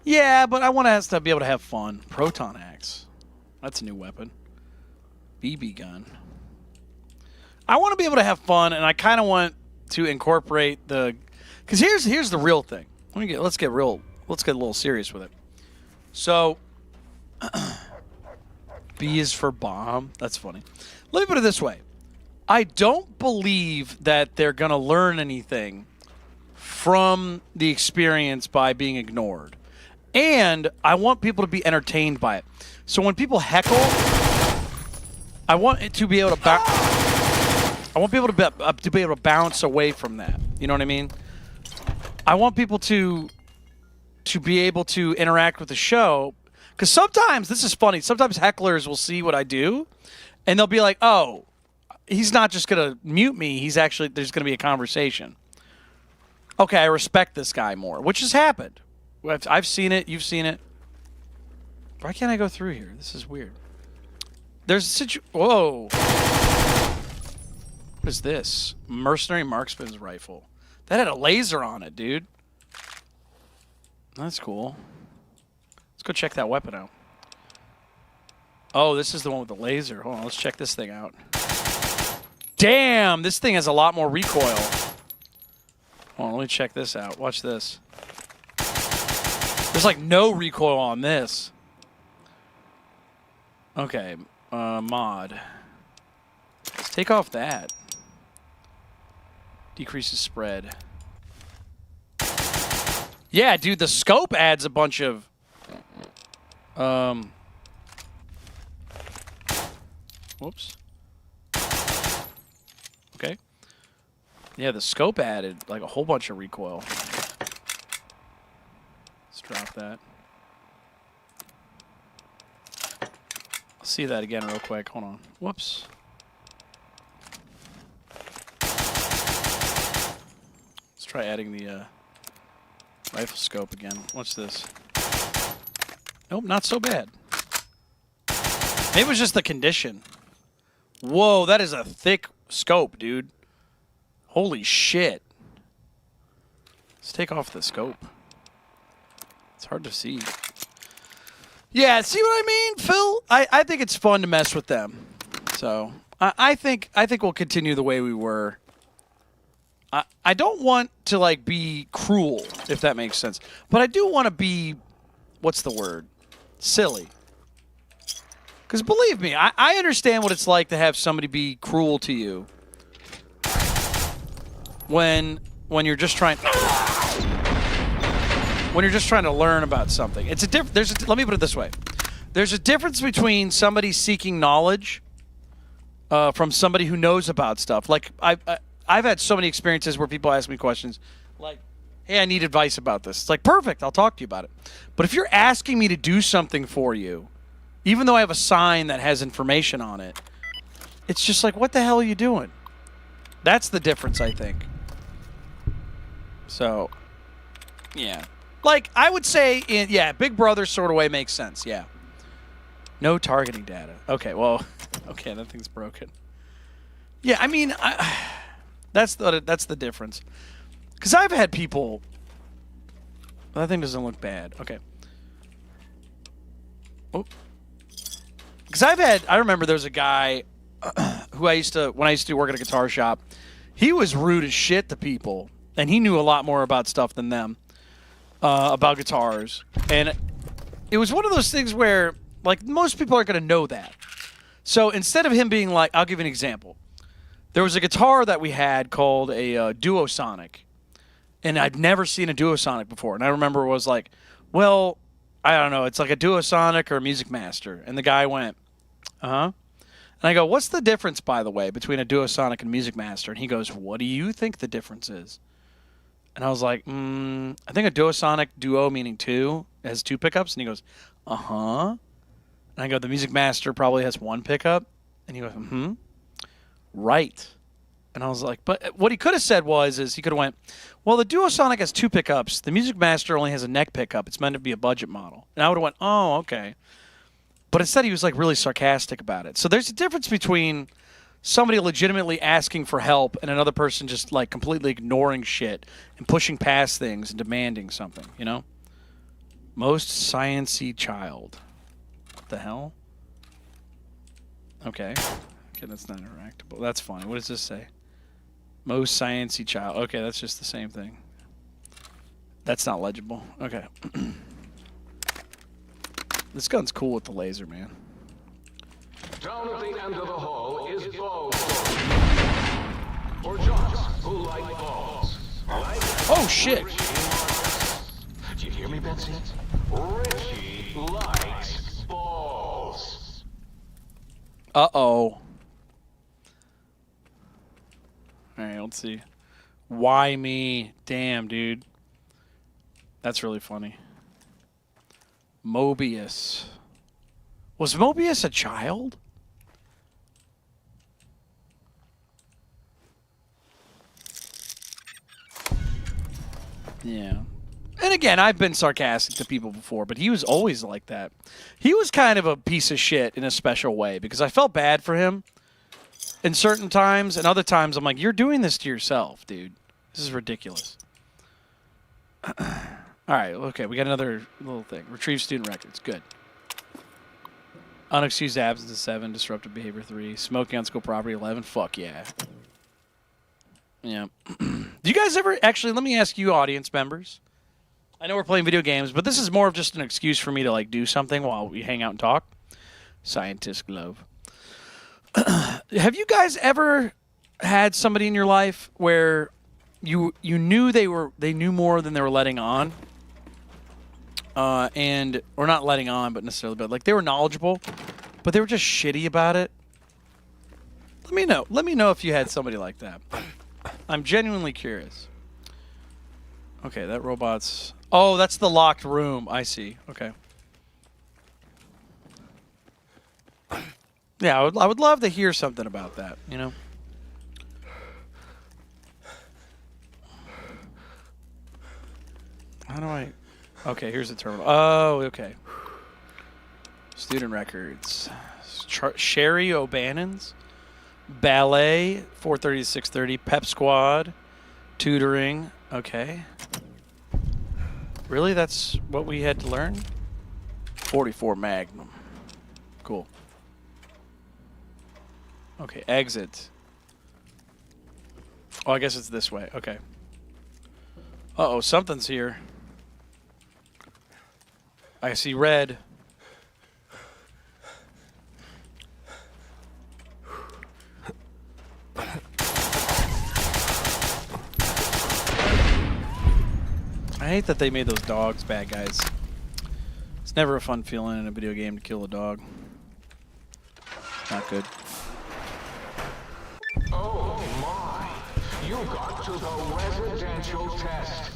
Yeah, but I want us to be able to have fun. Proton axe. That's a new weapon. BB gun. I want to be able to have fun, and I kind of want to incorporate the... Because here's the real thing. Let's get a little serious with it. So, B is for bomb. That's funny. Let me put it this way. I don't believe that they're going to learn anything from the experience by being ignored. And I want people to be entertained by it. So when people heckle, I want it to be able to I want people to be able to bounce away from that. You know what I mean? I want people to be able to interact with the show. Because sometimes, this is funny, sometimes hecklers will see what I do, and they'll be like, oh, he's not just going to mute me. There's going to be a conversation. Okay, I respect this guy more, which has happened. I've seen it. You've seen it. Why can't I go through here? This is weird. There's a situation. Whoa. What is this? Mercenary marksman's rifle. That had a laser on it, dude. That's cool. Let's go check that weapon out. Oh, this is the one with the laser. Hold on, let's check this thing out. Damn, this thing has a lot more recoil. Hold on, let me check this out. Watch this. There's like no recoil on this. Okay, mod. Let's take off that. Decreases spread. Yeah, dude, the scope adds a bunch of... Whoops. Okay. Yeah, the scope added like a whole bunch of recoil. Let's drop that. I'll see that again real quick. Hold on. Whoops. Let's try adding the rifle scope again. What's this? Nope, not so bad. Maybe it was just the condition. Whoa, that is a thick scope, dude. Holy shit. Let's take off the scope. It's hard to see. Yeah, see what I mean, Phil? I think it's fun to mess with them. So I think we'll continue the way we were. I don't want to like be cruel, if that makes sense. But I do want to be, what's the word? Silly. Because believe me, I understand what it's like to have somebody be cruel to you when you're just trying to learn about something. It's a let me put it this way. There's a difference between somebody seeking knowledge from somebody who knows about stuff. Like I've had so many experiences where people ask me questions like, hey, I need advice about this. It's like, perfect, I'll talk to you about it. But if you're asking me to do something for you, even though I have a sign that has information on it, it's just like, what the hell are you doing? That's the difference, I think. So, yeah. Like, I would say, yeah, Big Brother sort of way makes sense, yeah. No targeting data. Okay, well, okay, that thing's broken. Yeah, I mean, that's the difference. Because I've had people. That thing doesn't look bad. Okay. Oh. Because I remember there was a guy who when I used to work at a guitar shop, he was rude as shit to people, and he knew a lot more about stuff than them, about guitars. And it was one of those things where, like, most people aren't going to know that. So instead of him being like, I'll give you an example. There was a guitar that we had called a Duosonic, and I'd never seen a Duosonic before. And I remember it was like, well, I don't know, it's like a Duosonic or a Music Master. And the guy went, uh-huh. And I go, what's the difference, by the way, between a Duosonic and Music Master? And he goes, what do you think the difference is? And I was like, I think a Duosonic, duo meaning two, has two pickups. And he goes, uh-huh. And I go, the Music Master probably has one pickup. And he goes, mm-hmm. Right. And I was like, but what he could have said is he could have went, well, the Duosonic has two pickups. The Music Master only has a neck pickup. It's meant to be a budget model. And I would have went, oh, okay. But instead he was like really sarcastic about it. So there's a difference between somebody legitimately asking for help and another person just like completely ignoring shit and pushing past things and demanding something, you know? Most science-y child. What the hell? Okay. Okay, that's not interactable. That's funny. What does this say? Most science-y child. Okay, that's just the same thing. That's not legible. Okay. This gun's cool with the laser, man. Down at the end of the hall is balls. For jocks who like balls. Oh, shit. Do you hear me, Betsy? Richie likes balls. Uh-oh. Alright, let's see. Why me? Damn, dude. That's really funny. Mobius. Was Mobius a child? Yeah. And again, I've been sarcastic to people before, but he was always like that. He was kind of a piece of shit in a special way because I felt bad for him in certain times, and other times I'm like, you're doing this to yourself, dude. This is ridiculous. All right, okay, we got another little thing. Retrieve student records. Good. Unexcused absence is 7. Disruptive behavior 3. Smoking on school property 11. Fuck yeah. Yeah. Do you guys ever... Actually, let me ask you, audience members. I know we're playing video games, but this is more of just an excuse for me to, like, do something while we hang out and talk. Scientist glove. Have you guys ever had somebody in your life where you knew they knew more than they were letting on? Or not letting on, but necessarily, but like they were knowledgeable, but they were just shitty about it. Let me know. Let me know if you had somebody like that. I'm genuinely curious. Okay, that robot's... Oh, that's the locked room. I see. Okay. Yeah, I would love to hear something about that, you know? How do I... Okay, here's the terminal. Oh, okay. Student records. Sherry O'Bannon's. Ballet, 4:30 to 6:30. Pep Squad. Tutoring. Okay. Really? That's what we had to learn? 44 Magnum. Cool. Okay, exit. Oh, I guess it's this way. Okay. Uh-oh, something's here. I see red. I hate that they made those dogs bad guys. It's never a fun feeling in a video game to kill a dog. Not good. Oh my! You got to the residential test.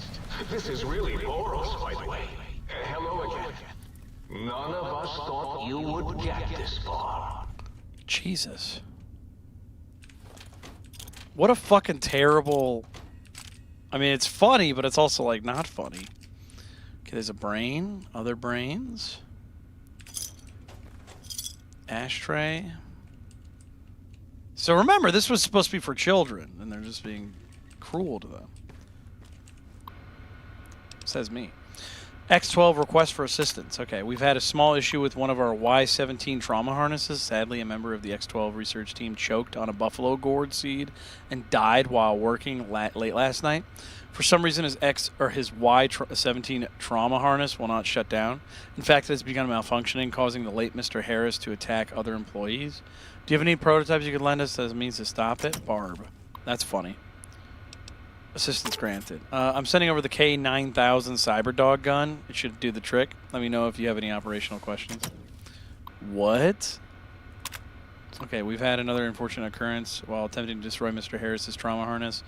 This is really Boros, by the way. Hello again. None of us thought you would get this far. Jesus. What a fucking terrible... I mean, it's funny, but it's also, like, not funny. Okay, there's a brain. Other brains. Ashtray. So remember, this was supposed to be for children, and they're just being cruel to them. Says me. X12 request for assistance. Okay, we've had a small issue with one of our Y17 trauma harnesses. Sadly, a member of the X12 research team choked on a buffalo gourd seed and died while working late last night. For some reason, his Y17 trauma harness will not shut down. In fact, it has begun malfunctioning, causing the late Mr. Harris to attack other employees. Do you have any prototypes you could lend us as a means to stop it? Barb. That's funny. Assistance granted. I'm sending over the K9000 Cyberdog gun. It should do the trick. Let me know if you have any operational questions. What? Okay, we've had another unfortunate occurrence while attempting to destroy Mr. Harris's trauma harness.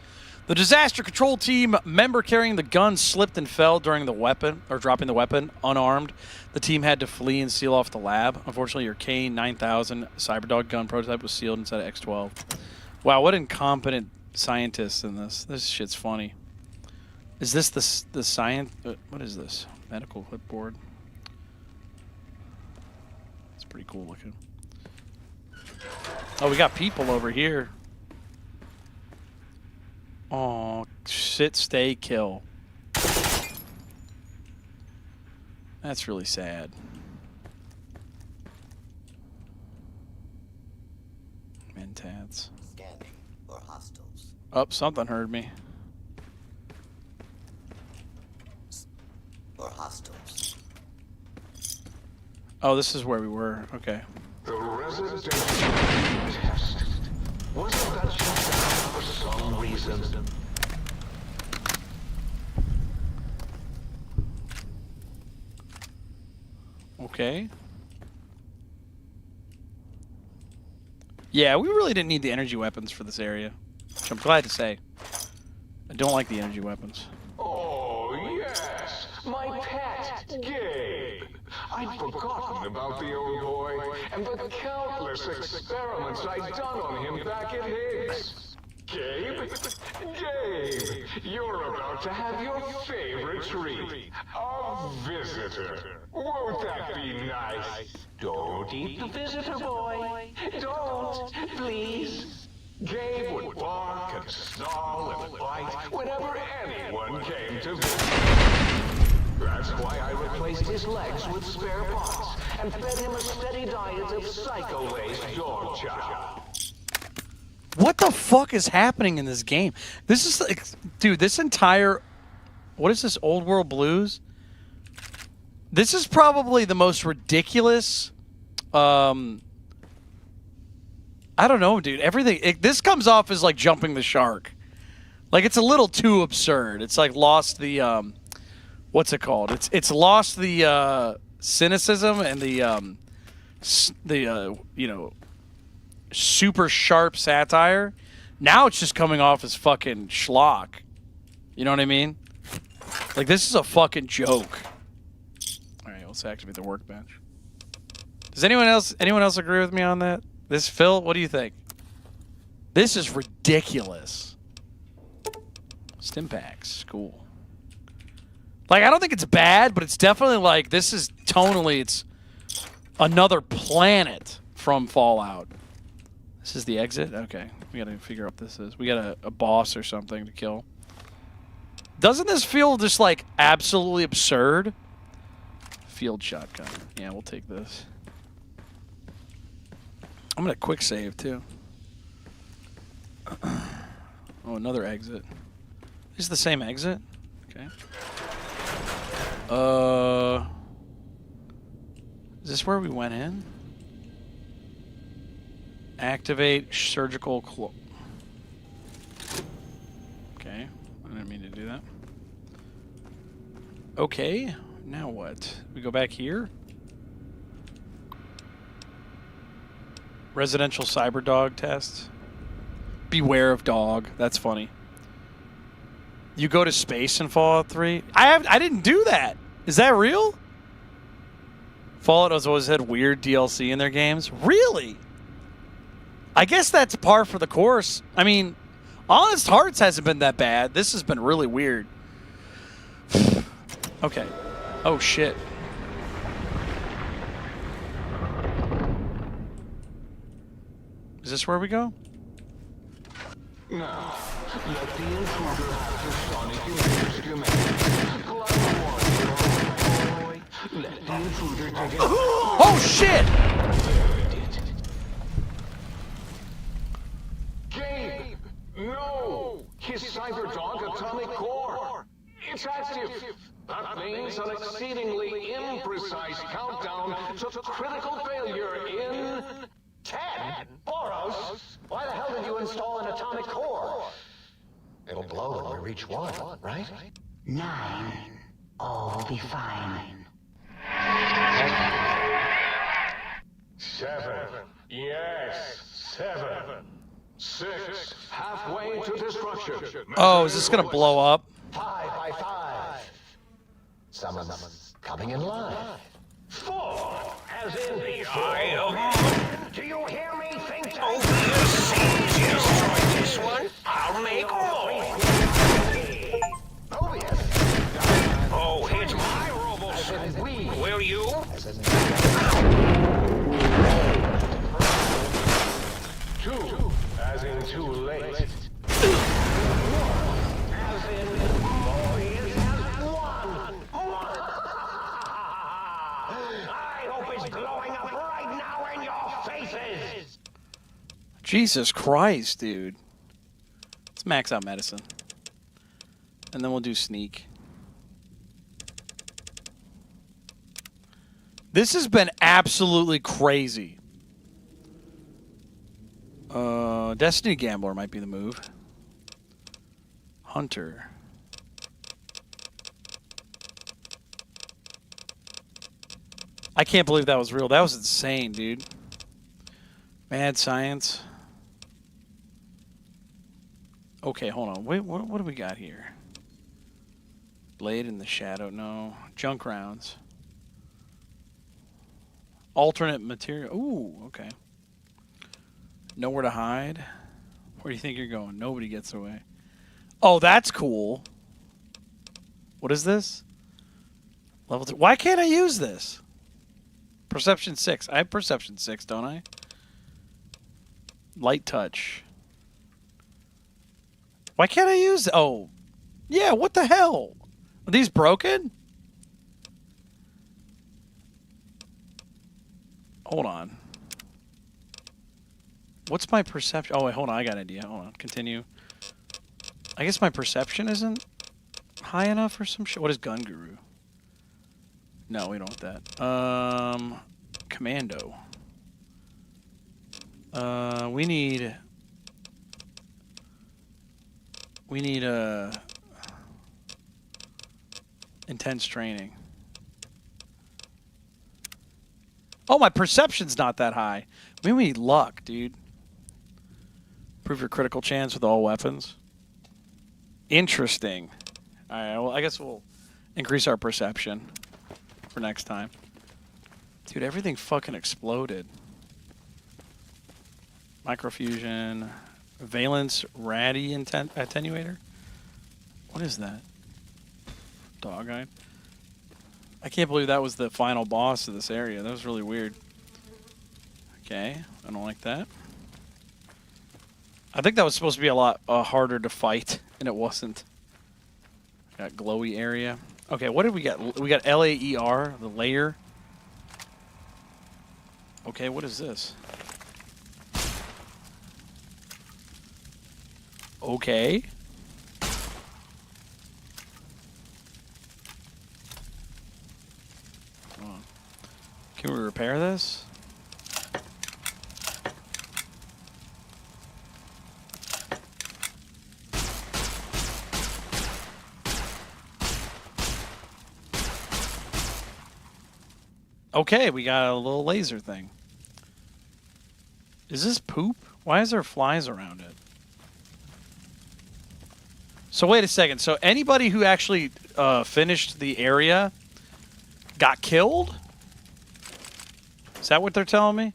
The disaster control team member carrying the gun slipped and fell during the weapon, or dropping the weapon, unarmed. The team had to flee and seal off the lab. Unfortunately, your K9000 Cyberdog gun prototype was sealed inside of X12. Wow, what incompetent scientists in this. This shit's funny. Is this the science? What is this? Medical clipboard. It's pretty cool looking. Oh, we got people over here. Oh, sit, stay, kill. That's really sad. Mentats. Scanning for hostiles. Oh, something heard me. For hostiles. Oh, this is where we were. Okay. The residential test. Wasn't that shut down for some reason? Okay. Yeah, we really didn't need the energy weapons for this area, which I'm glad to say. I don't like the energy weapons. Oh, yes! My pet, Gabe! I'd forgotten about the old boy and the countless experiments I'd done on him back at Higgs. Gabe? Gabe! You're about to have your favorite treat. A visitor. Won't that be nice? Don't eat the visitor, boy. Don't, please. Gabe would bark and snarl and bite whenever anyone came to visit. That's why I replaced his legs with spare parts and fed him a steady diet of psycho-laced dog chow. What the fuck is happening in this game? This is like, dude, this entire, what is this, Old World Blues? This is probably the most ridiculous, I don't know, dude. Everything, this comes off as like jumping the shark. Like, it's a little too absurd. It's like lost the, what's it called? It's lost the cynicism and the you know, super sharp satire. Now it's just coming off as fucking schlock. You know what I mean? Like, this is a fucking joke. All right, let's activate the workbench. Does anyone else agree with me on that? This, Phil, what do you think? This is ridiculous. Stimpaks, cool. Like, I don't think it's bad, but it's definitely like, this is tonally, it's another planet from Fallout. This is the exit? Okay. We gotta figure out what this is. We got a boss or something to kill. Doesn't this feel just like absolutely absurd? Field shotgun. Yeah, we'll take this. I'm gonna quick save too. Oh, another exit. Is the same exit? Okay. Is this where we went in? Activate surgical okay, I didn't mean to do that. Okay, now what? We go back here? Residential cyber dog test. Beware of dog. That's funny. You go to space in Fallout 3? I didn't do that. Is that real? Fallout has always had weird DLC in their games. Really? I guess that's par for the course. I mean, Honest Hearts hasn't been that bad. This has been really weird. Okay. Oh, shit. this where we go? Now, let the intruder have his sonic instrument. Cloud boy, let the intruder take it. Oh shit! Gabe! No! His Cyberdog atomic core! It's active! That means an exceedingly imprecise countdown to critical failure in... 10? Boros? Why the hell did you install an atomic core? It'll blow when we reach 1, right? 9. All will be fine. 7. Yes, 7. 6. Halfway to destruction. Oh, is this gonna blow up? 5 by 5. Someone's coming in line. 4, as in the eye of... Do you hear me, think tank? Oh, you destroy this one, I'll make more. Oh, yes. Oh, it's my robots. Will you? Two, as in too late. As in, more is as one. I hope it's blowing up right now in your faces. Jesus Christ, dude. Let's max out medicine. And then we'll do sneak. This has been absolutely crazy. Destiny Gambler might be the move. Hunter. I can't believe that was real. That was insane, dude. Mad science. Okay, hold on. Wait, what do we got here? Blade in the shadow. No. Junk rounds. Alternate material. Ooh, okay. Nowhere to hide. Where do you think you're going? Nobody gets away. Oh, that's cool. What is this? Level 2. Why can't I use this? Perception 6. I have Perception 6, don't I? Light touch. Why can't I use... Oh. Yeah, what the hell? Are these broken? Hold on. What's my perception? Oh, wait, hold on. I got an idea. Hold on. Continue. I guess my perception isn't high enough or some shit. What is Gun Guru? No, we don't want that. Commando. We need intense training. Oh, my perception's not that high. Maybe we need luck, dude. Improve your critical chance with all weapons. Interesting. All right, well, I guess we'll increase our perception for next time. Dude, everything fucking exploded. Microfusion. Valence Ratty Attenuator? What is that? Dog-eyed? I can't believe that was the final boss of this area. That was really weird. Okay, I don't like that. I think that was supposed to be a lot harder to fight, and it wasn't. Got glowy area. Okay, what did we get? We got LAER, the layer. Okay, what is this? Okay. Can we repair this? Okay, we got a little laser thing. Is this poop? Why is there flies around it? So wait a second. So anybody who actually finished the area got killed? Is that what they're telling me?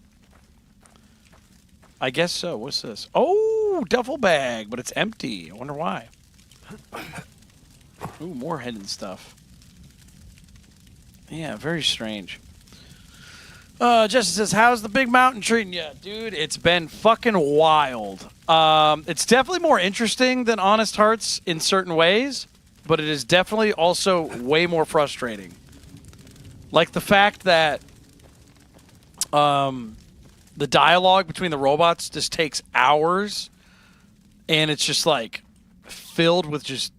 I guess so. What's this? Oh, duffel bag, but it's empty. I wonder why. Ooh, more hidden stuff. Yeah, very strange. Justin says, how's the big mountain treating you? Dude, it's been fucking wild. It's definitely more interesting than Honest Hearts in certain ways, but it is definitely also way more frustrating. Like the fact that the dialogue between the robots just takes hours, and it's just like filled with just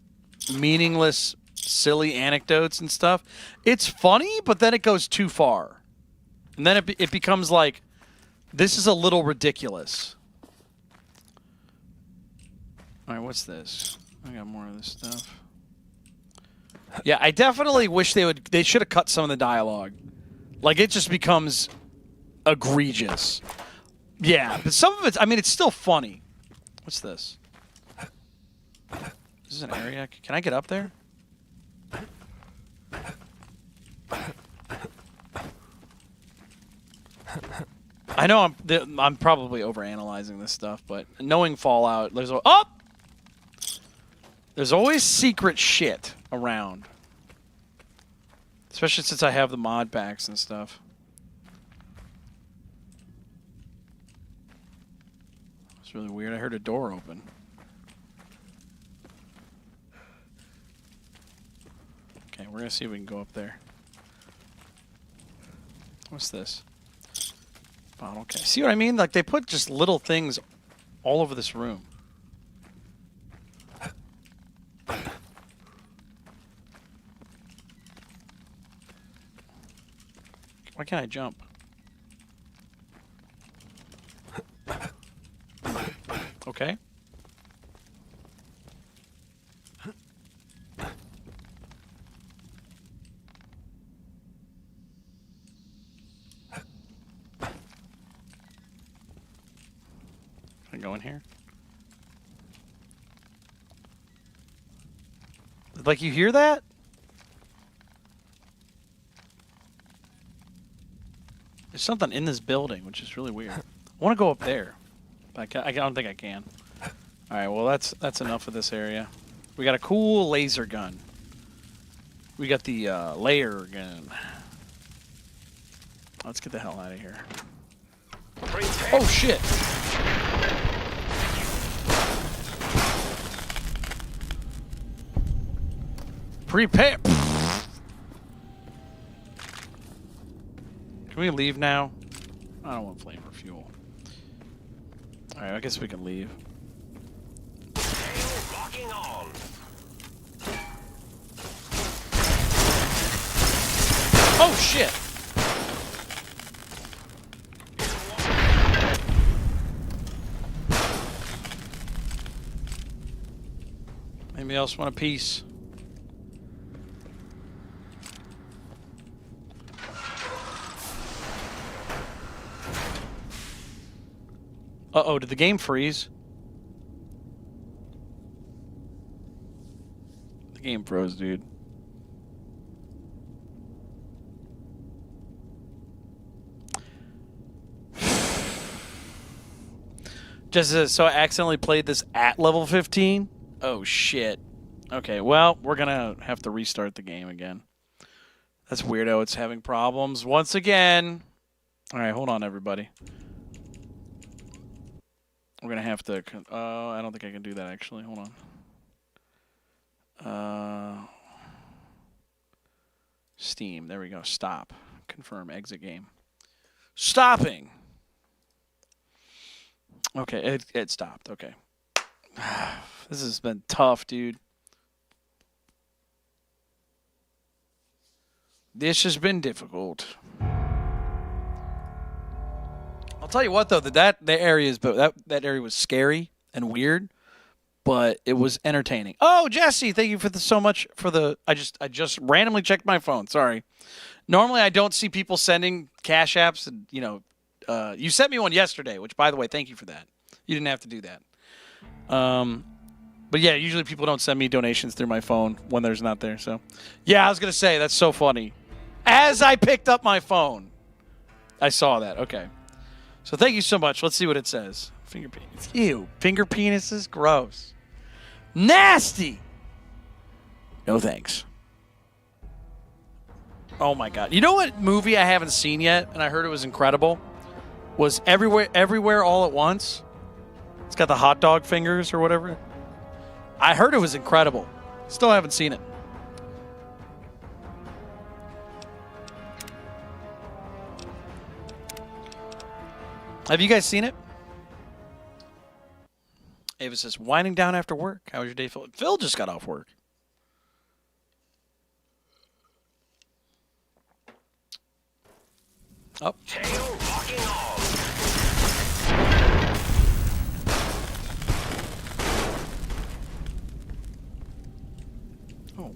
meaningless, silly anecdotes and stuff. It's funny, but then it goes too far. And then it becomes like, this is a little ridiculous. All right, what's this? I got more of this stuff. Yeah, I definitely wish they should have cut some of the dialogue. Like, it just becomes egregious. Yeah, but some of it's, I mean, it's still funny. What's this? This is an area. Can I get up there? I know I'm probably overanalyzing this stuff, but knowing Fallout, there's always secret shit around. Especially since I have the mod packs and stuff. It's really weird. I heard a door open. Okay, we're gonna see if we can go up there. What's this? Bottle cap. See what I mean? Like, they put just little things all over this room. Why can't I jump? Okay. Can I go in here? Like, you hear that? There's something in this building, which is really weird. I want to go up there, but I don't think I can. All right, well, that's enough of this area. We got a cool laser gun. We got the layer gun. Let's get the hell out of here. Oh, shit. Prepare. Can we leave now? I don't want flavor fuel. All right, I guess we can leave. Locking on. Oh shit! Anybody else want a piece? Uh-oh, did the game freeze? The game froze, dude. Just so I accidentally played this at level 15? Oh, shit. Okay, well, we're gonna have to restart the game again. That's weirdo. It's having problems once again. All right, hold on, everybody. We're gonna have to. I don't think I can do that actually. Hold on. Steam. There we go. Stop. Confirm. Exit game. Stopping. Okay, it stopped. Okay. This has been tough, dude. This has been difficult. I'll tell you what though, that area was scary and weird, but it was entertaining. Oh, Jesse, thank you for so much for the. I just randomly checked my phone. Sorry. Normally I don't see people sending cash apps, and you sent me one yesterday, which by the way, thank you for that. You didn't have to do that. But yeah, usually people don't send me donations through my phone when there's not there. So yeah, I was gonna say that's so funny. As I picked up my phone, I saw that. Okay. So thank you so much. Let's see what it says. Finger penis. Ew. Finger penises? Gross. Nasty! No thanks. Oh my god! You know what movie I haven't seen yet, and I heard it was incredible? Was Everywhere All at Once. It's got the hot dog fingers or whatever. I heard it was incredible. Still haven't seen it. Have you guys seen it? Ava says, winding down after work. How was your day, Phil? Phil just got off work. Oh. Oh.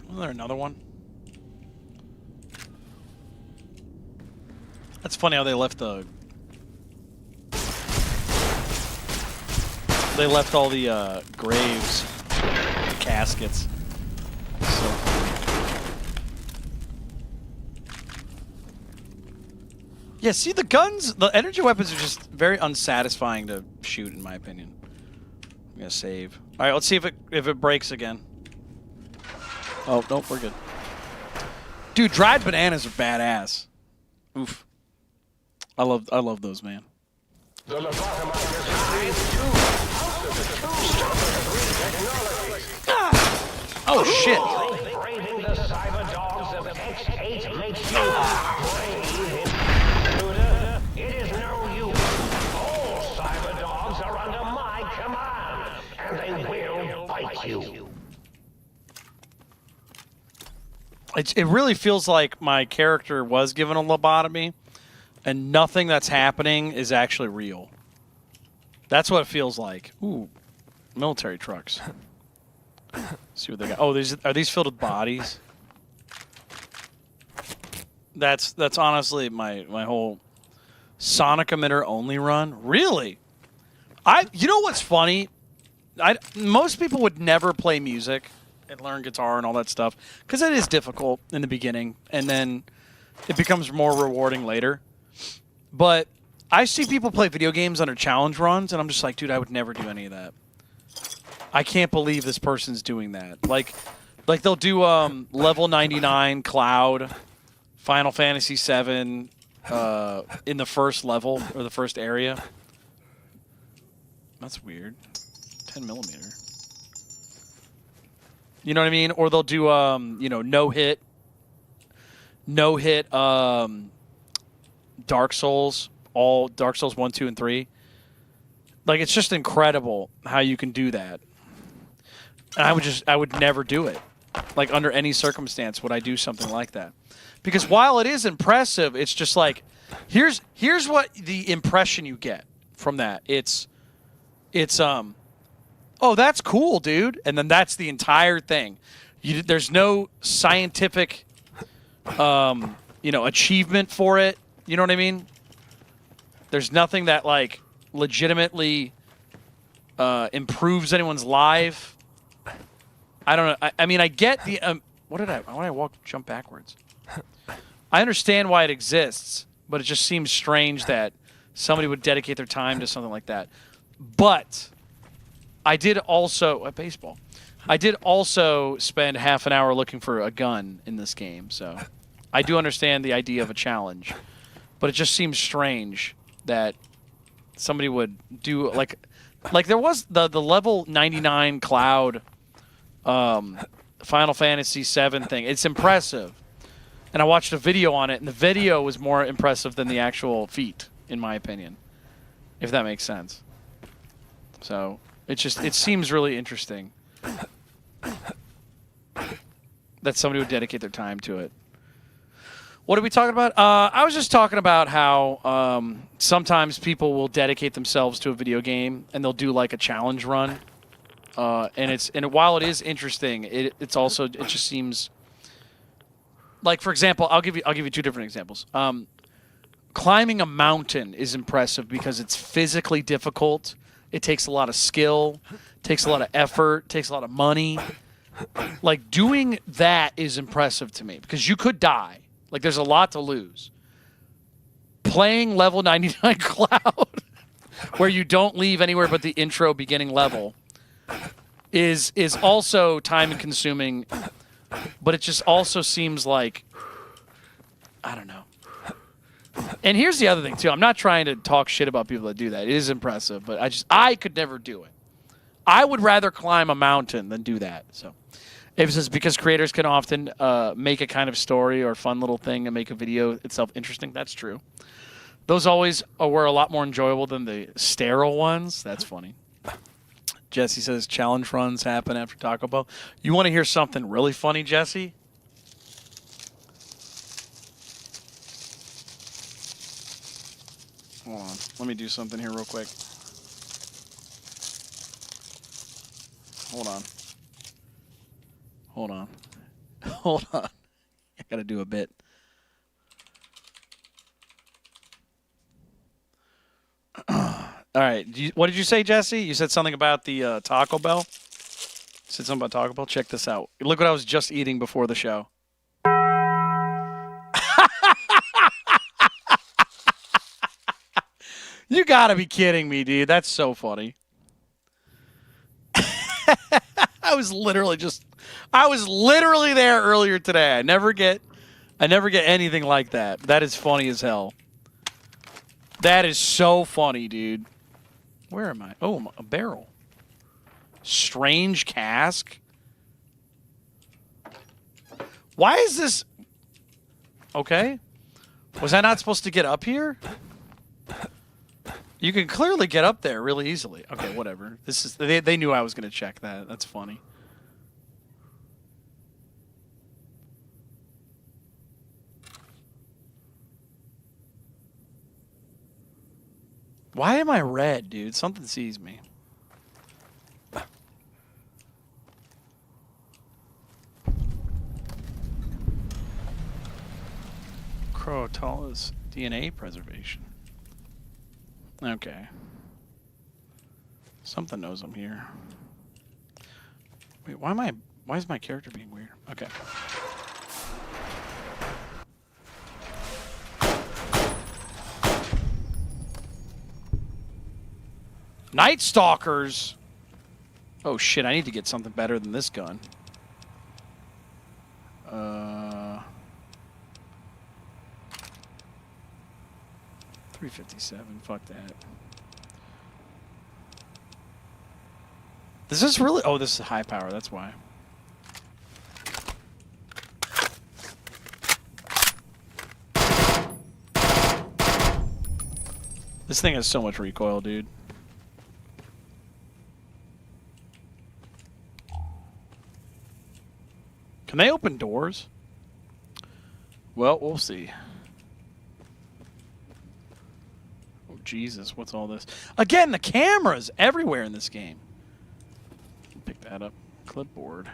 Wasn't there another one? That's funny how they left the... They left all the graves, the caskets. So funny. Yeah, see the guns, the energy weapons are just very unsatisfying to shoot, in my opinion. I'm gonna save. All right, let's see if it breaks again. Oh nope, we're good. Dude, dried bananas are badass. Oof. I love those, man. The lobotomizers is too. Oh shit! Braving the cyber dogs of X8 makes you brave. Intruder, it is no use. All cyber dogs are under my command, and they will bite you. It really feels like my character was given a lobotomy, and nothing that's happening is actually real. That's what it feels like. Ooh, military trucks. See what they got. Oh, are these filled with bodies? That's honestly my whole sonic emitter only run. Really? You know what's funny? Most people would never play music and learn guitar and all that stuff because it is difficult in the beginning, and then it becomes more rewarding later. But I see people play video games under challenge runs, and I'm just like, dude, I would never do any of that. I can't believe this person's doing that. Like they'll do level 99 Cloud, Final Fantasy 7 in the first level or the first area. That's weird. 10 millimeter. You know what I mean? Or they'll do no hit Dark Souls, all Dark Souls 1, 2, and 3. Like, it's just incredible how you can do that. And I would never do it. Like, under any circumstance would I do something like that. Because while it is impressive, it's just like, here's what the impression you get from that. It's oh, that's cool, dude. And then that's the entire thing. There's no scientific, achievement for it. You know what I mean? There's nothing that, like, legitimately improves anyone's life. I don't know. I mean, I get the... why did I jump backwards? I understand why it exists, but it just seems strange that somebody would dedicate their time to something like that. But I did also... baseball. I did also spend half an hour looking for a gun in this game, so I do understand the idea of a challenge. But it just seems strange that somebody would do... Like there was the level 99 Cloud... Final Fantasy 7 thing. It's impressive. And I watched a video on it, and the video was more impressive than the actual feat, in my opinion. If that makes sense. So, it seems really interesting that somebody would dedicate their time to it. What are we talking about? I was just talking about how sometimes people will dedicate themselves to a video game, and they'll do like a challenge run. And while it is interesting, it just seems like, for example, I'll give you two different examples. Climbing a mountain is impressive because it's physically difficult. It takes a lot of skill, takes a lot of effort, takes a lot of money. Like, doing that is impressive to me because you could die. Like, there's a lot to lose. Playing level 99 Cloud, where you don't leave anywhere but the intro beginning level, is also time consuming, but it just also seems like, I don't know. And here's the other thing too. I'm not trying to talk shit about people that do that. It is impressive, but I could never do it. I would rather climb a mountain than do that. So, if it's because creators can often make a kind of story or fun little thing and make a video itself interesting, that's true. Those always were a lot more enjoyable than the sterile ones. That's funny. Jesse says challenge runs happen after Taco Bell. You want to hear something really funny, Jesse? Hold on. Let me do something here real quick. Hold on. Hold on. Hold on. I got to do a bit. All right. What did you say, Jesse? You said something about the Taco Bell? You said something about Taco Bell? Check this out. Look what I was just eating before the show. You gotta be kidding me, dude. That's so funny. I was literally there earlier today. I never get anything like that. That is funny as hell. That is so funny, dude. Where am I? Oh, a barrel. Strange cask. Why is this? Okay. Was I not supposed to get up here? You can clearly get up there really easily. Okay, whatever. This is they knew I was going to check that. That's funny. Why am I red, dude? Something sees me. Crotalus DNA preservation. Okay. Something knows I'm here. Wait, why is my character being weird? Okay. Night Stalkers. Oh shit, I need to get something better than this gun. 357, fuck that. This is really, oh, this is high power, that's why. This thing has so much recoil, dude. Can they open doors? Well, we'll see. Oh, Jesus, what's all this? Again, the cameras everywhere in this game. Pick that up. Clipboard.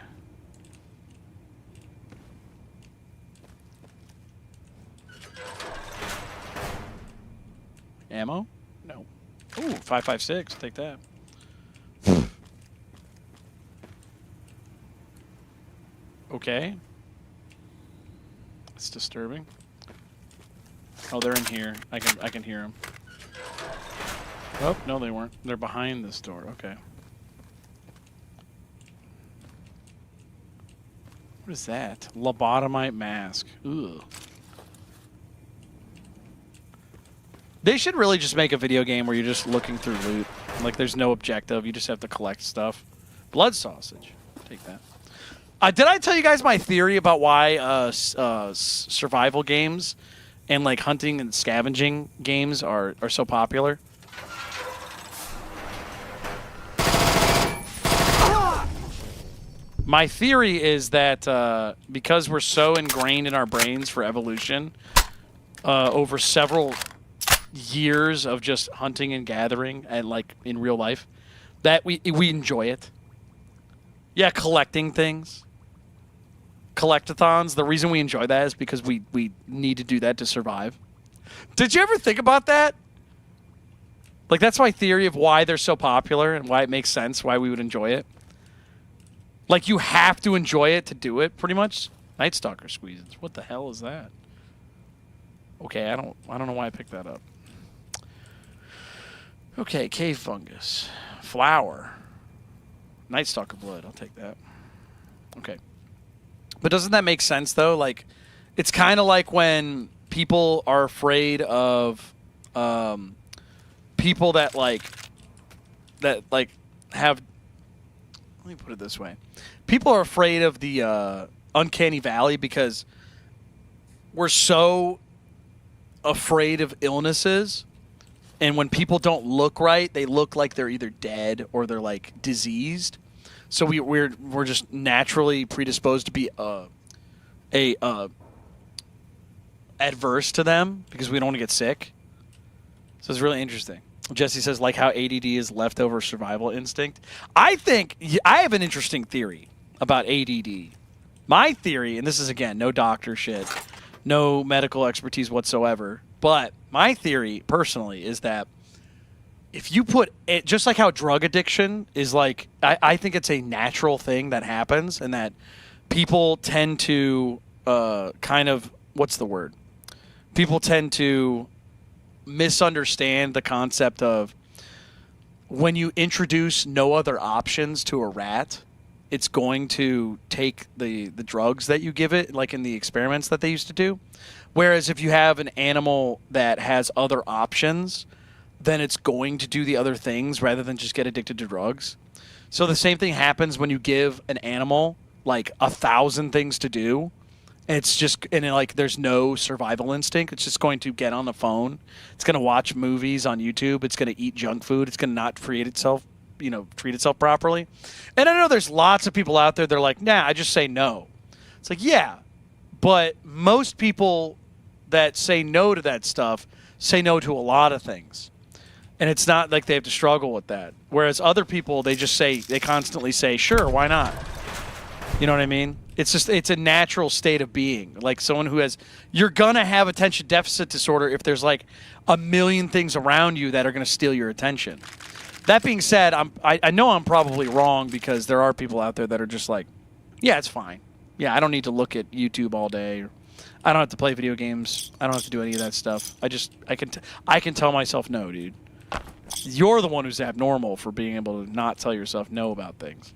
Ammo? No. Ooh, 5.56. Take that. Okay. It's disturbing. Oh, they're in here. I can hear them. Oh, no, they weren't. They're behind this door. Okay. What is that? Lobotomite mask. Ugh. They should really just make a video game where you're just looking through loot. Like, there's no objective. You just have to collect stuff. Blood sausage. Take that. Did I tell you guys my theory about why survival games and like hunting and scavenging games are so popular? My theory is that because we're so ingrained in our brains for evolution over several years of just hunting and gathering and like in real life, that we enjoy it. Yeah, collecting things. Collectathons, the reason we enjoy that is because we need to do that to survive. Did you ever think about that? Like, that's my theory of why they're so popular and why it makes sense, why we would enjoy it. Like, you have to enjoy it to do it, pretty much. Night Stalker squeezes. What the hell is that? Okay, I don't know why I picked that up. Okay, cave fungus. Flower. Night Stalker blood, I'll take that. Okay. But doesn't that make sense though? Like, it's kind of like when people are afraid of people that have. Let me put it this way: people are afraid of the uncanny valley because we're so afraid of illnesses, and when people don't look right, they look like they're either dead or they're like diseased. So we're just naturally predisposed to be adverse to them because we don't want to get sick. So it's really interesting. Jesse says, like how ADD is leftover survival instinct. I think I have an interesting theory about ADD. My theory, and this is again no doctor shit, no medical expertise whatsoever, but my theory personally is that if you put it, just like how drug addiction is like, I think it's a natural thing that happens, and that people tend to kind of, what's the word? People tend to misunderstand the concept of when you introduce no other options to a rat, it's going to take the drugs that you give it, like in the experiments that they used to do. Whereas if you have an animal that has other options, then it's going to do the other things rather than just get addicted to drugs. So the same thing happens when you give an animal like 1,000 things to do, and it's just, and it, like, there's no survival instinct. It's just going to get on the phone. It's going to watch movies on YouTube. It's going to eat junk food. It's going to not treat itself properly. And I know there's lots of people out there that are like, nah, I just say no. It's like, yeah, but most people that say no to that stuff say no to a lot of things. And it's not like they have to struggle with that. Whereas other people, they constantly say, sure, why not? You know what I mean? It's a natural state of being. Like someone who you're going to have attention deficit disorder if there's like a million things around you that are going to steal your attention. That being said, I know I'm probably wrong because there are people out there that are just like, yeah, it's fine. Yeah, I don't need to look at YouTube all day. I don't have to play video games. I don't have to do any of that stuff. I can tell myself no, dude. You're the one who's abnormal for being able to not tell yourself no about things.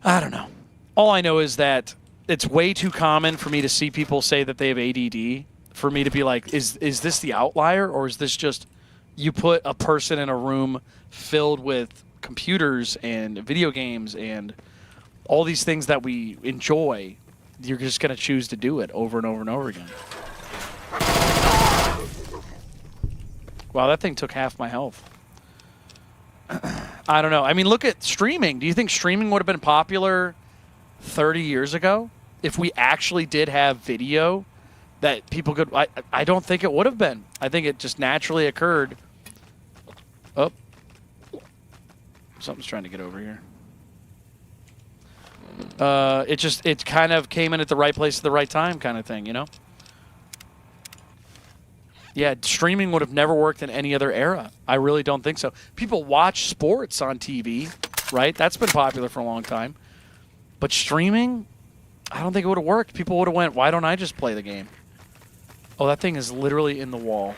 I don't know. All I know is that it's way too common for me to see people say that they have ADD for me to be like, is this the outlier, or is this just you put a person in a room filled with computers and video games and all these things that we enjoy, you're just going to choose to do it over and over and over again. Wow, that thing took half my health. I don't know. I mean, look at streaming. Do you think streaming would have been popular 30 years ago if we actually did have video that people could... I don't think it would have been. I think it just naturally occurred. Oh. Something's trying to get over here. It kind of came in at the right place at the right time kind of thing, you know? Yeah, streaming would have never worked in any other era. I really don't think so. People watch sports on TV, right? That's been popular for a long time. But streaming, I don't think it would have worked. People would have went, why don't I just play the game? Oh, that thing is literally in the wall.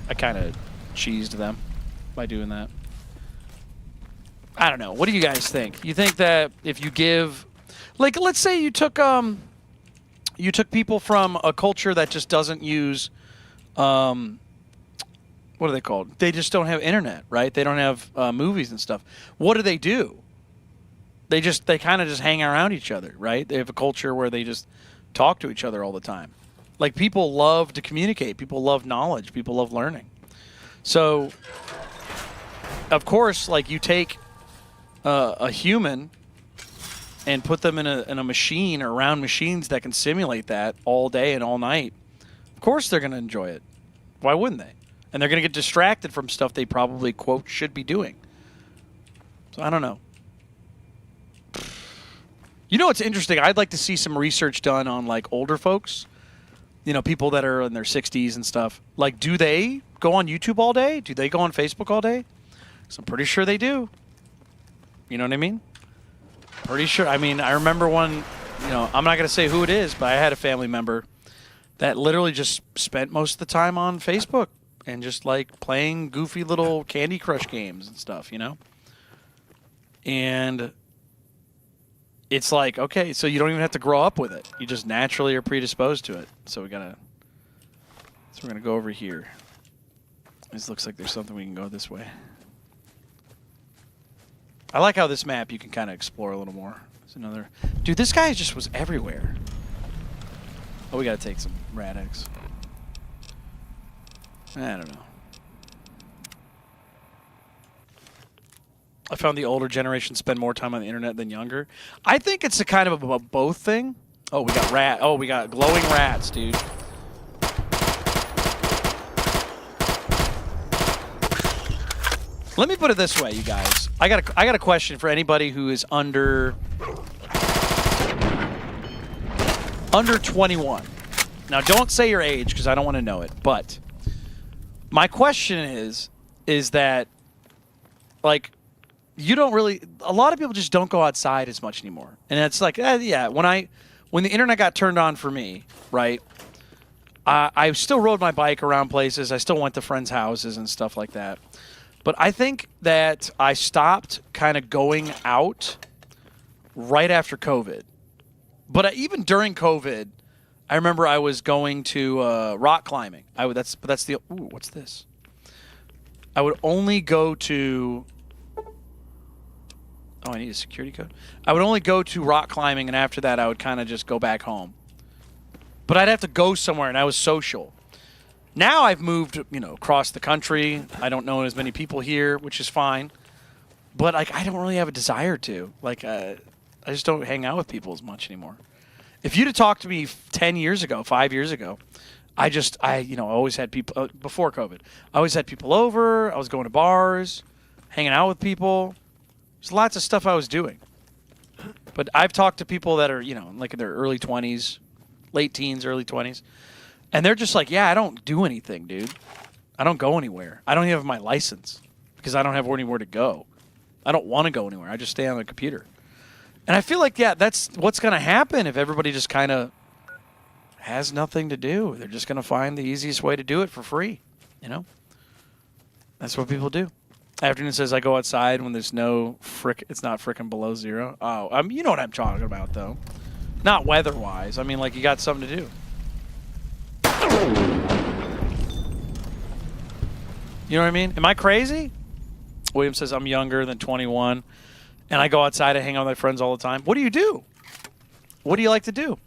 I kind of cheesed them by doing that. I don't know. What do you guys think? You think that if you give, like, let's say you took people from a culture that just doesn't use, what are they called? They just don't have internet, right? They don't have movies and stuff. What do? They kind of just hang around each other, right? They have a culture where they just talk to each other all the time. Like, people love to communicate. People love knowledge. People love learning. So, of course, like, you take a human and put them in a machine or around machines that can simulate that all day and all night. Of course they're going to enjoy it. Why wouldn't they? And they're going to get distracted from stuff they probably, quote, should be doing. So I don't know. You know what's interesting? I'd like to see some research done on, like, older folks. You know, people that are in their 60s and stuff. Like, do they go on YouTube all day? Do they go on Facebook all day? Because I'm pretty sure they do. You know what I mean? Pretty sure. I mean, I remember one, you know, I'm not going to say who it is, but I had a family member that literally just spent most of the time on Facebook and just like playing goofy little Candy Crush games and stuff, you know? And it's like, okay, so you don't even have to grow up with it. You just naturally are predisposed to it. So we're going to go over here. This looks like there's something we can go this way. I like how this map you can kind of explore a little more. There's another... Dude, this guy just was everywhere. Oh, we got to take some Rad-X. I don't know. I found the older generation spend more time on the internet than younger. I think it's a kind of a both thing. Oh, we got rat. Oh, we got glowing rats, dude. Let me put it this way, you guys. I got a question for anybody who is under 21. Now, don't say your age because I don't want to know it. But my question is that, like, you don't really. A lot of people just don't go outside as much anymore, and it's like, yeah. When the internet got turned on for me, right? I still rode my bike around places. I still went to friends' houses and stuff like that. But I think that I stopped kind of going out right after COVID. But even during COVID, I remember I was going to rock climbing. What's this? I would only go to. Oh, I need a security code. I would only go to rock climbing, and after that, I would kind of just go back home. But I'd have to go somewhere, and I was social. Now I've moved, across the country. I don't know as many people here, which is fine. But like, I don't really have a desire to. Like, I just don't hang out with people as much anymore. If you'd have talked to me 10 years ago, 5 years ago, I always had people before COVID. I always had people over. I was going to bars, hanging out with people. There's lots of stuff I was doing. But I've talked to people that are, like in their early 20s, late teens, early 20s. And they're just like, yeah, I don't do anything, dude. I don't go anywhere. I don't even have my license because I don't have anywhere to go. I don't want to go anywhere. I just stay on the computer. And I feel like, yeah, that's what's going to happen if everybody just kind of has nothing to do. They're just going to find the easiest way to do it for free, That's what people do. Afternoon says I go outside when there's no it's not frickin' below zero. Oh, you know what I'm talking about, though. Not weather-wise. I mean, like, you got something to do. You know what I mean? Am I crazy? William says I'm younger than 21, and I go outside and hang out with my friends all the time. What do you do? What do you like to do?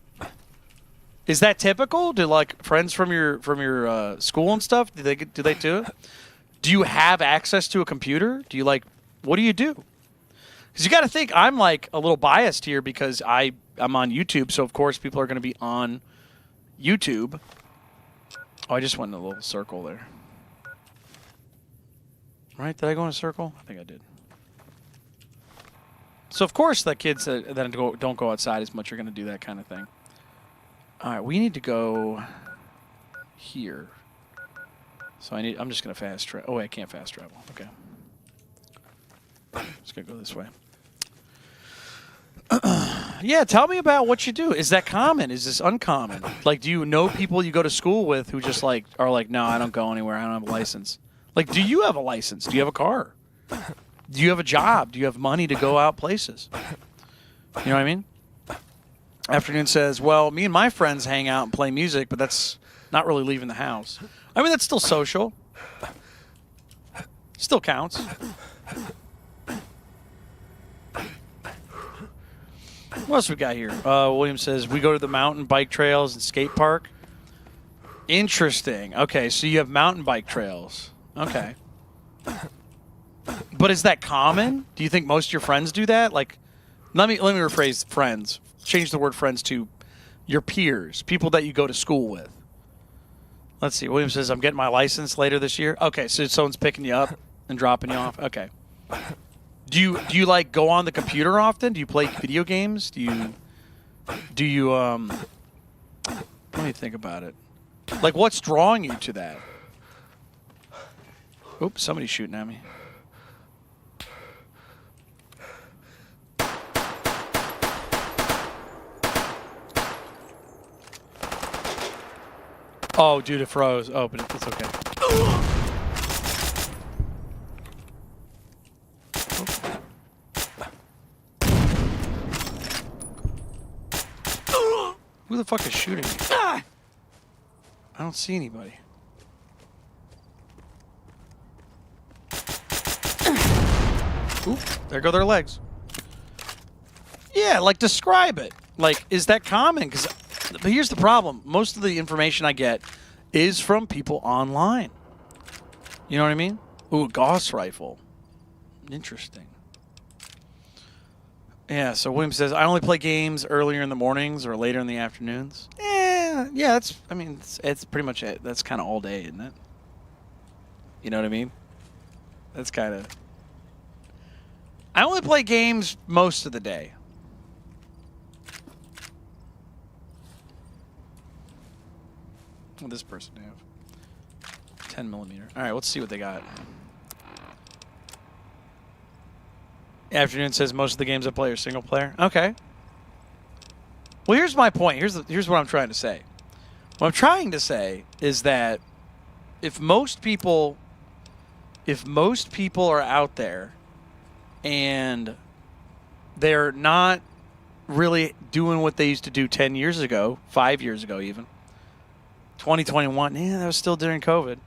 Is that typical? Do like friends from your school and stuff? Do they do it? Do you have access to a computer? Do you what do you do? Because you got to think I'm like a little biased here because I'm on YouTube, so of course people are going to be on YouTube. Oh, I just went in a little circle there. Right? Did I go in a circle? I think I did. So, of course, the kids that don't go outside as much are going to do that kind of thing. All right, we need to go here. So I'm just going to fast travel. Oh, wait, I can't fast travel. Okay. Just going to go this way. Yeah, tell me about what you do. Is that common? Is this uncommon? Like, do you know people you go to school with who just are like, no, I don't go anywhere. I don't have a license. Like, do you have a license? Do you have a car? Do you have a job? Do you have money to go out places? You know what I mean? Afternoon says, well, me and my friends hang out and play music, but that's not really leaving the house. I mean, that's still social. Still counts. What else we got here? William says, we go to the mountain bike trails and skate park. Interesting. Okay, so you have mountain bike trails. Okay. But is that common? Do you think most of your friends do that? Like, let me rephrase friends. Change the word friends to your peers, people that you go to school with. Let's see. William says, I'm getting my license later this year. Okay, so someone's picking you up and dropping you off. Okay. Do you like go on the computer often? Do you play video games? Do you let me think about it. Like, what's drawing you to that? Oops, somebody's shooting at me. Oh, dude, it froze. Oh, but it's okay. Who the fuck is shooting me? I don't see anybody. Oop, there go their legs. Yeah, like, describe it. Like, is that common? But here's the problem. Most of the information I get is from people online. You know what I mean? Ooh, Gauss rifle. Interesting. Yeah, so William says, I only play games earlier in the mornings or later in the afternoons. Yeah, that's, I mean, it's pretty much it. That's kind of all day, isn't it? You know what I mean? That's kind of... I only play games most of the day. What does this person have? 10 millimeter. All right, let's see what they got. Afternoon says most of the games I play are single player. Okay. Well, here's my point. Here's what I'm trying to say. What I'm trying to say is that if most people are out there and they're not really doing what they used to do 10 years ago, 5 years ago even, 2021, yeah, that was still during COVID.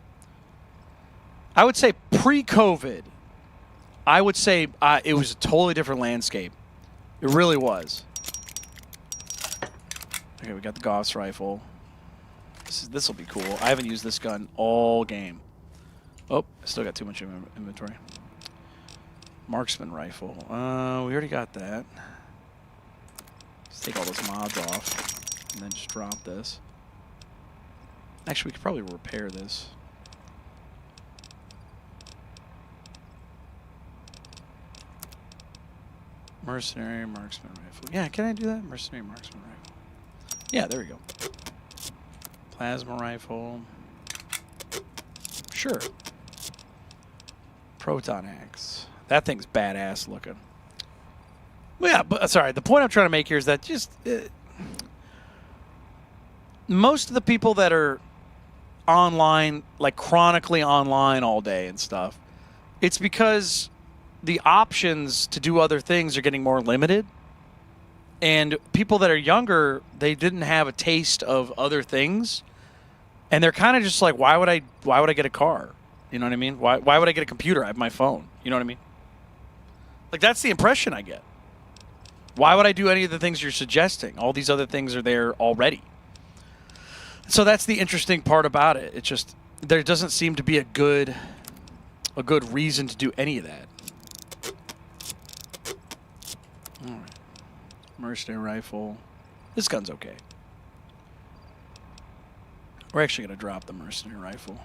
I would say pre-COVID, I would say it was a totally different landscape. It really was. Okay, we got the Gauss rifle. This will be cool. I haven't used this gun all game. Oh, I still got too much inventory. Marksman rifle. We already got that. Let's take all those mods off and then just drop this. Actually, we could probably repair this. Mercenary marksman rifle. Yeah, can I do that? Mercenary marksman rifle. Yeah, there we go. Plasma rifle. Sure. Proton axe. That thing's badass looking. Well, yeah, but sorry. The point I'm trying to make here is that just most of the people that are online, like chronically online all day and stuff, it's because the options to do other things are getting more limited. And people that are younger, they didn't have a taste of other things. And they're kind of just like, why would I get a car? You know what I mean? Why would I get a computer? I have my phone. You know what I mean? Like, that's the impression I get. Why would I do any of the things you're suggesting? All these other things are there already. So that's the interesting part about it. It's just there doesn't seem to be a good reason to do any of that. All right. Mercenary rifle. This gun's okay. We're actually going to drop the mercenary rifle.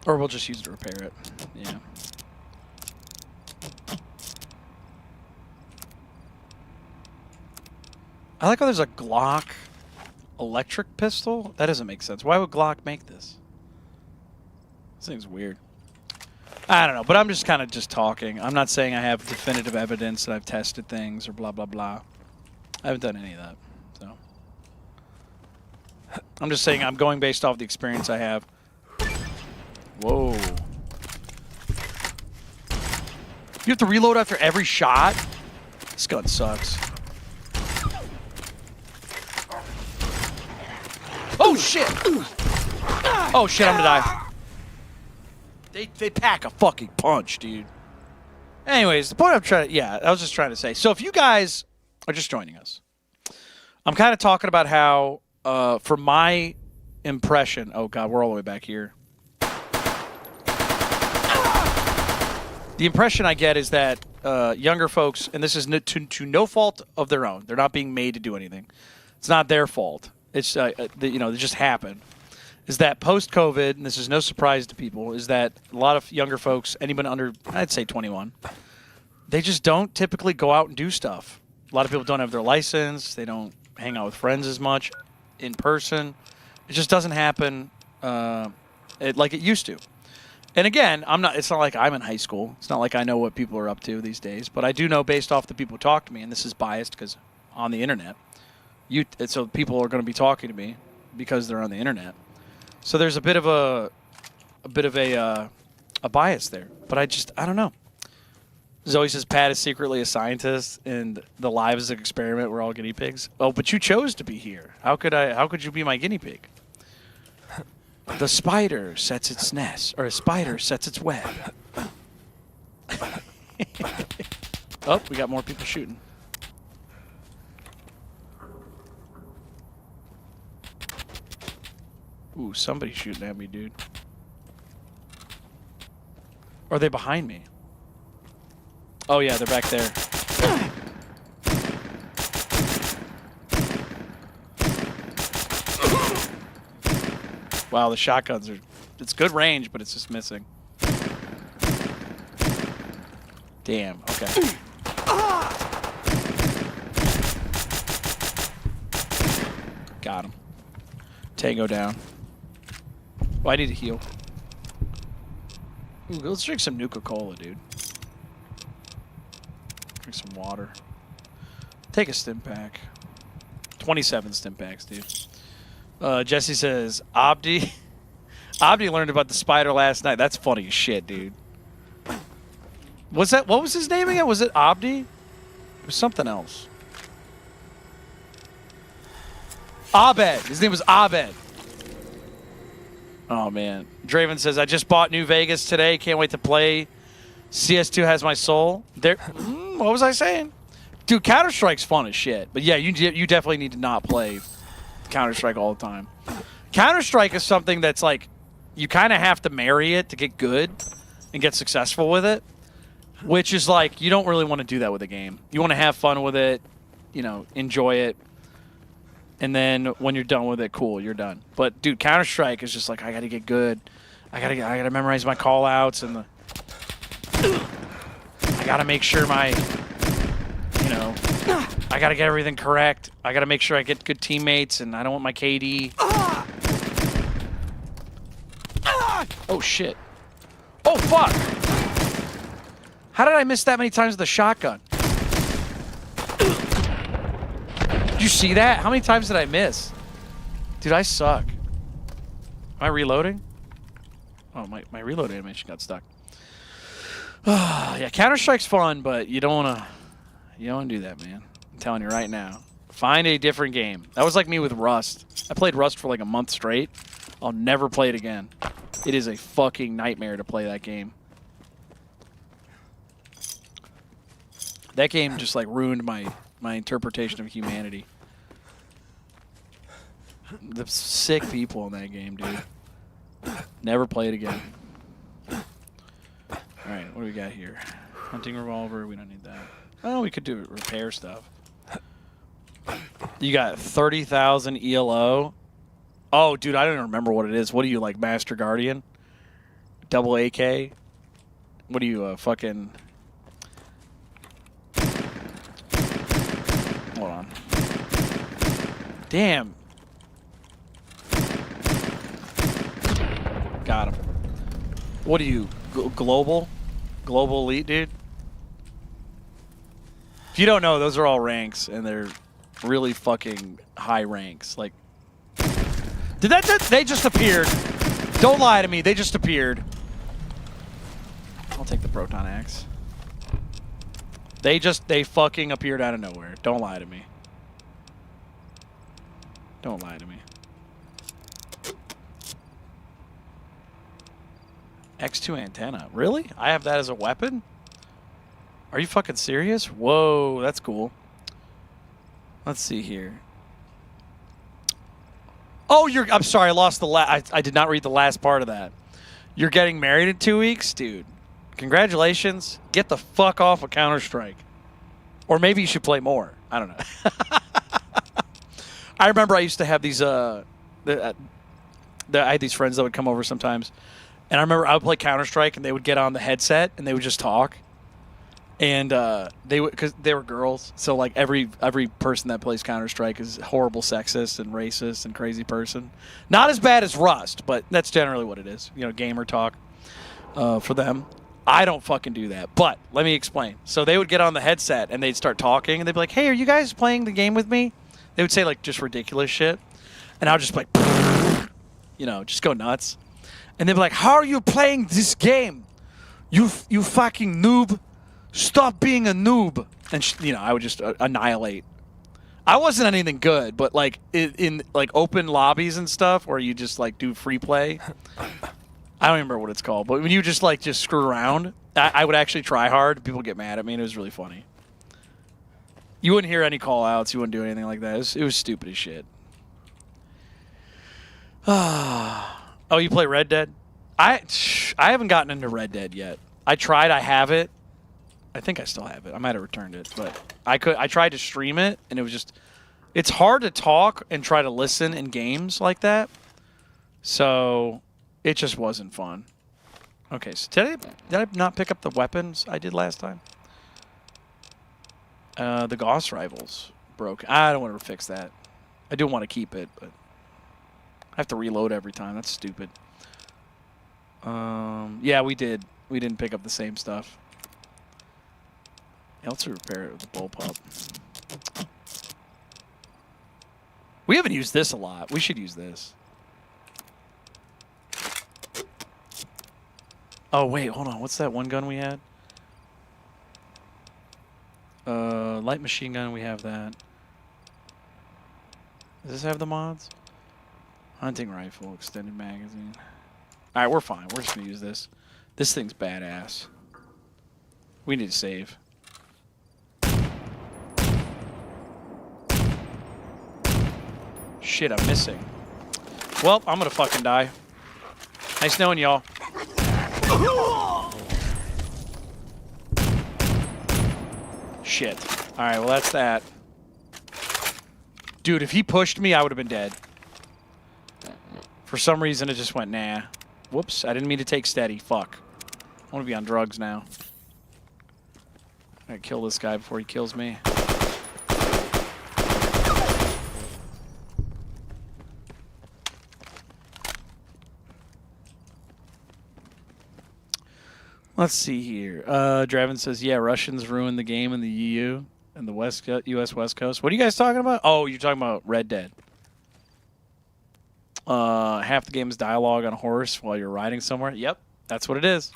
Or we'll just use it to repair it. Yeah. I like how there's a Glock electric pistol. That doesn't make sense. Why would Glock make this? This thing's weird. I don't know, but I'm just kind of just talking. I'm not saying I have definitive evidence that I've tested things or blah, blah, blah. I haven't done any of that. So I'm just saying I'm going based off the experience I have. Whoa. You have to reload after every shot? This gun sucks. Oh, shit! Oh, shit, I'm gonna die. They pack a fucking punch, dude. Anyways, the point I'm trying to... Yeah, I was just trying to say. So if you guys are just joining us, I'm kind of talking about how, for my impression... Oh, God, we're all the way back here. The impression I get is that younger folks, and this is to no fault of their own. They're not being made to do anything. It's not their fault. It's, it just happened. Is that post-COVID, and this is no surprise to people, is that a lot of younger folks, anyone under, I'd say 21, they just don't typically go out and do stuff. A lot of people don't have their license. They don't hang out with friends as much in person. It just doesn't happen like it used to. And again, it's not like I'm in high school. It's not like I know what people are up to these days. But I do know based off the people who talk to me, and this is biased because on the internet, so people are going to be talking to me. because they're on the internet. So there's a bit of a bias there. But I don't know. Zoe says Pat is secretly a scientist and the live is an experiment. We're all guinea pigs. Oh, but you chose to be here. How could you be my guinea pig? The spider sets its nest, or a spider sets its web. Oh, we got more people shooting. Ooh, somebody's shooting at me, dude. Or are they behind me? Oh, yeah, they're back there. Wow, the shotguns are... It's good range, but it's just missing. Damn, okay. Got him. Tango down. Oh, I need to heal. Ooh, let's drink some Nuka-Cola, dude. Drink some water. Take a stim pack. 27 stim packs, dude. Jesse says, Abdi learned about the spider last night. That's funny as shit, dude. What was his name again? Was it Abdi? It was something else. Abed. His name was Abed. Oh, man. Draven says, I just bought New Vegas today. Can't wait to play. CS2 has my soul. There. What was I saying? Dude, Counter-Strike's fun as shit. But yeah, you definitely need to not play Counter-Strike all the time. Counter-Strike is something that's like, you kind of have to marry it to get good and get successful with it. Which is like, you don't really want to do that with a game. You want to have fun with it, you know, enjoy it. And then when you're done with it, cool, you're done. But dude, Counter-Strike is just like, I got to get good. I gotta memorize my call-outs and I gotta make sure I gotta get everything correct. I gotta make sure I get good teammates, and I don't want my KD. Oh shit! Oh fuck! How did I miss that many times with the shotgun? Did you see that? How many times did I miss? Dude, I suck. Am I reloading? Oh, my reload animation got stuck. Yeah, Counter-Strike's fun, but you don't wanna do that, man. I'm telling you right now. Find a different game. That was like me with Rust. I played Rust for like a month straight. I'll never play it again. It is a fucking nightmare to play that game. That game just like ruined my interpretation of humanity. The sick people in that game, dude. Never play it again. Alright, what do we got here? Hunting revolver, we don't need that. Oh, we could do repair stuff. You got 30,000 ELO. Oh, dude, I don't even remember what it is. What are you, like, Master Guardian? Double AK? What are you, fucking... Hold on. Damn. Got him. What are you, global? Global elite, dude? If you don't know, those are all ranks, and they're really fucking high ranks. Like, they just appeared. Don't lie to me, they just appeared. I'll take the proton axe. They fucking appeared out of nowhere. Don't lie to me. Don't lie to me. X2 antenna. Really? I have that as a weapon? Are you fucking serious? Whoa, that's cool. Let's see here. Oh, I'm sorry, I lost I did not read the last part of that. You're getting married in 2 weeks? Dude, congratulations. Get the fuck off of Counter-Strike. Or maybe you should play more. I don't know. I remember I used to have these, I had these friends that would come over sometimes. And I remember I would play Counter-Strike, and they would get on the headset, and they would just talk. And because they were girls, so like every person that plays Counter-Strike is horrible sexist and racist and crazy person. Not as bad as Rust, but that's generally what it is. You know, gamer talk for them. I don't fucking do that. But let me explain. So they would get on the headset, and they'd start talking, and they'd be like, hey, are you guys playing the game with me? They would say like just ridiculous shit. and I'll just be like, you know, just go nuts. And they'd be like, "How are you playing this game? You fucking noob! Stop being a noob!" And you know, I would just annihilate. I wasn't anything good, but like in like open lobbies and stuff where you just like do free play. I don't remember what it's called, but when you just screw around, I would actually try hard. People get mad at me, and it was really funny. You wouldn't hear any call outs. You wouldn't do anything like that. It was stupid as shit. Oh, you play Red Dead? I haven't gotten into Red Dead yet. I tried. I have it. I think I still have it. I might have returned it, but I tried to stream it, and it was just... It's hard to talk and try to listen in games like that. So it just wasn't fun. Okay, so did I not pick up the weapons I did last time? The Gauss rifles broke. I don't want to fix that. I do want to keep it, but I have to reload every time. That's stupid. Yeah, we did. We didn't pick up the same stuff. Yeah, let's repair it with the bullpup. We haven't used this a lot. We should use this. Oh, wait, hold on. What's that one gun we had? Light machine gun, we have that. Does this have the mods? Hunting rifle, extended magazine. Alright, we're fine. We're just going to use this. This thing's badass. We need to save. Shit, I'm missing. Well, I'm gonna fucking die. Nice knowing y'all. Shit. Alright, well that's that. Dude, if he pushed me, I would have been dead. For some reason, it just went, nah. Whoops, I didn't mean to take steady. Fuck. I want to be on drugs now. I gotta kill this guy before he kills me. Let's see here. Draven says, yeah, Russians ruined the game in the EU and the U.S. West Coast. What are you guys talking about? Oh, you're talking about Red Dead. Half the game is dialogue on a horse while you're riding somewhere. Yep, that's what it is.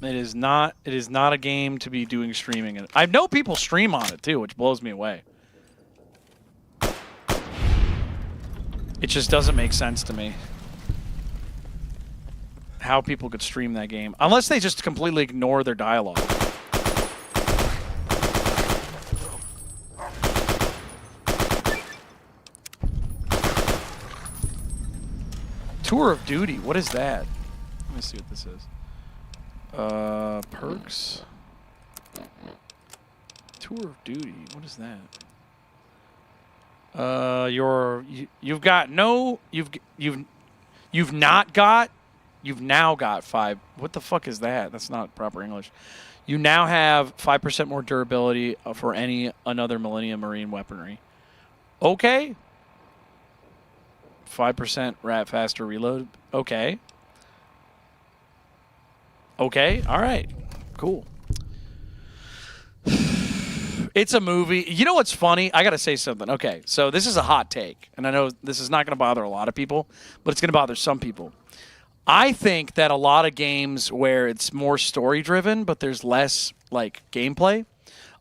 It is not a game to be doing streaming. I know people stream on it too, which blows me away. It just doesn't make sense to me how people could stream that game. Unless they just completely ignore their dialogue. Tour of Duty. What is that? Let me see what this is. Perks. Tour of Duty. What is that? You've now got 5. What the fuck is that? That's not proper English. You now have 5% more durability for another Millennium Marine weaponry. Okay. 5% faster reload. Okay. Okay. All right. Cool. It's a movie. You know what's funny? I got to say something. Okay, so this is a hot take, and I know this is not going to bother a lot of people, but it's going to bother some people. I think that a lot of games where it's more story-driven, but there's less, like, gameplay.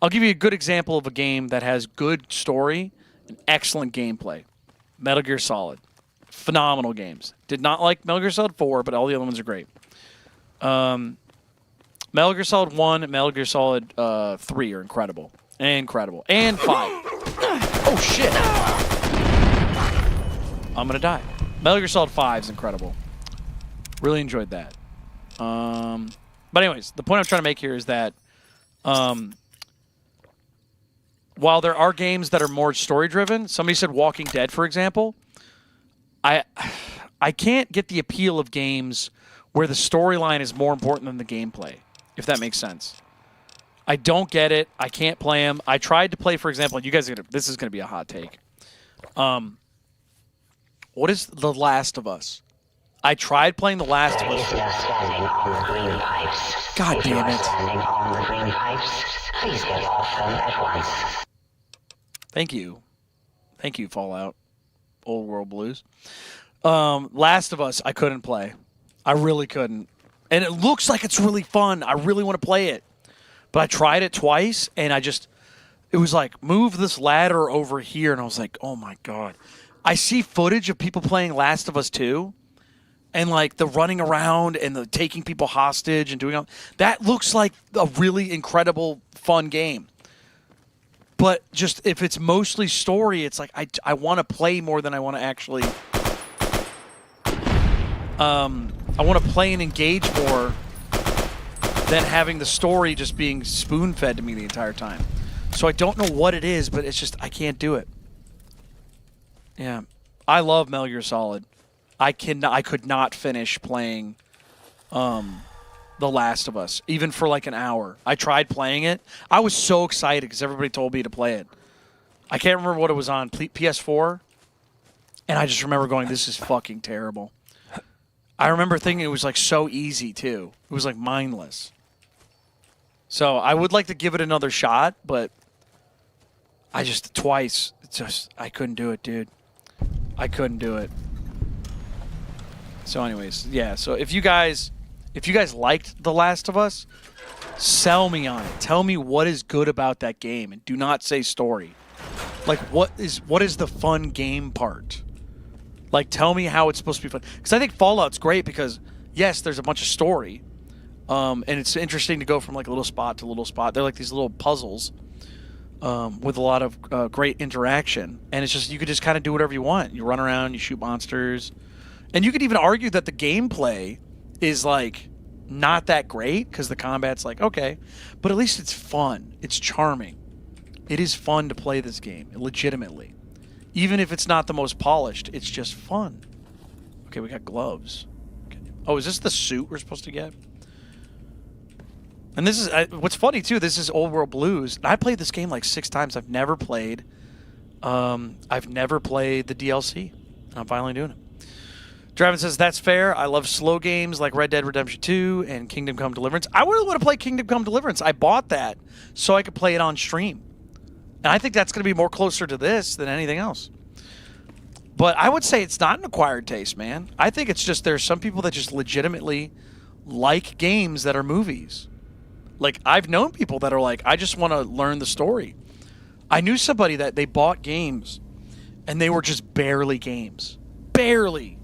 I'll give you a good example of a game that has good story and excellent gameplay. Metal Gear Solid. Phenomenal games. Did not like Metal Gear Solid 4, but all the other ones are great. Metal Gear Solid 1 and Metal Gear Solid 3 are incredible. Incredible. And 5. Oh, shit. I'm going to die. Metal Gear Solid 5 is incredible. Really enjoyed that. But anyways, the point I'm trying to make here is that while there are games that are more story-driven, somebody said Walking Dead, for example, I can't get the appeal of games where the storyline is more important than the gameplay, if that makes sense. I don't get it. I can't play them. I tried to play, for example, you guys, this is going to be a hot take. What is The Last of Us? I tried playing The Last of Us. If you're standing on the green pipes. God damn it. Standing on the green pipes. Please get off them at once. Thank you. Thank you, Fallout. Old World Blues. Last of Us, I couldn't play. I really couldn't. And it looks like it's really fun. I really want to play it. But I tried it twice, and it was like, move this ladder over here. And I was like, oh my God. I see footage of people playing Last of Us 2, and like the running around and the taking people hostage and doing all that looks like a really incredible, fun game. But just if it's mostly story, it's like I want to play more than I want to actually. I want to play and engage more than having the story just being spoon-fed to me the entire time. So I don't know what it is, but it's just I can't do it. Yeah, I love Metal Gear Solid. I could not finish playing The Last of Us, even for like an hour. I tried playing it. I was so excited because everybody told me to play it. I can't remember what it was on, PS4, and I just remember going, this is fucking terrible. I remember thinking it was like so easy too. It was like mindless. So I would like to give it another shot, but I just twice, I couldn't do it, dude. I couldn't do it. So anyways, yeah, so if you guys liked The Last of Us, sell me on it. Tell me what is good about that game, and do not say story. Like, what is the fun game part? Like, tell me how it's supposed to be fun. Because I think Fallout's great because, yes, there's a bunch of story, and it's interesting to go from like little spot to little spot. They're like these little puzzles with a lot of great interaction, and it's just you could just kind of do whatever you want. You run around, you shoot monsters. And you could even argue that the gameplay is, like, not that great because the combat's like, okay. But at least it's fun. It's charming. It is fun to play this game, legitimately. Even if it's not the most polished, it's just fun. Okay, we got gloves. Okay. Oh, is this the suit we're supposed to get? And this is, what's funny, too, this is Old World Blues. I played this game like 6 times. I've never played the DLC. And I'm finally doing it. Draven says, that's fair. I love slow games like Red Dead Redemption 2 and Kingdom Come Deliverance. I really want to play Kingdom Come Deliverance. I bought that so I could play it on stream. And I think that's going to be more closer to this than anything else. But I would say it's not an acquired taste, man. I think it's just there's some people that just legitimately like games that are movies. Like, I've known people that are like, I just want to learn the story. I knew somebody that they bought games, and they were just barely games. Barely.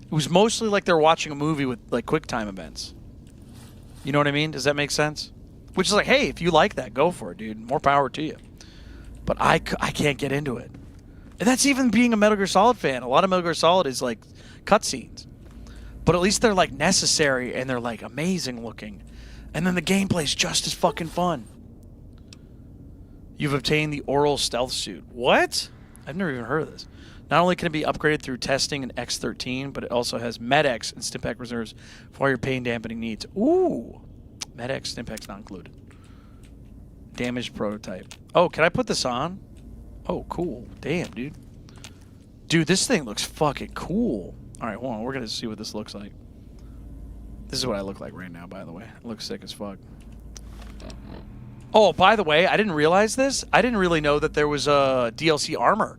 It was mostly like they're watching a movie with like QuickTime events. You know what I mean? Does that make sense? Which is like, hey, if you like that, go for it, dude. More power to you. But I can't get into it. And that's even being a Metal Gear Solid fan. A lot of Metal Gear Solid is like cutscenes. But at least they're like necessary and they're like amazing looking. And then the gameplay's just as fucking fun. You've obtained the oral stealth suit. What? I've never even heard of this. Not only can it be upgraded through testing in X13, but it also has Med-X and Stimpack reserves for all your pain dampening needs. Ooh. Med-X, Stimpack's not included. Damaged prototype. Oh, can I put this on? Oh, cool. Damn, dude. Dude, this thing looks fucking cool. All right, hold on. We're going to see what this looks like. This is what I look like right now, by the way. It looks sick as fuck. Oh, by the way, I didn't realize this. I didn't really know that there was a DLC armor.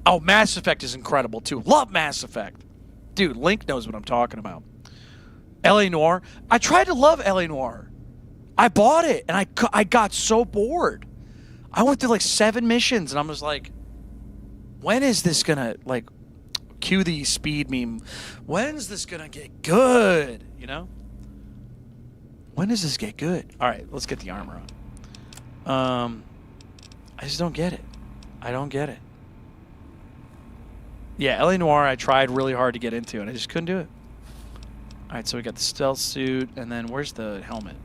Oh, Mass Effect is incredible, too. Love Mass Effect. Dude, Link knows what I'm talking about. L.A. Noire. I tried to love L.A. Noire. I bought it, and I got so bored. I went through like 7 missions, and I'm just like, when is this going to, like, cue the speed meme. When's this going to get good? You know? When does this get good? All right, let's get the armor on. I just don't get it. I don't get it. Yeah, L.A. Noire I tried really hard to get into, and I just couldn't do it. All right, so we got the stealth suit, and then where's the helmet?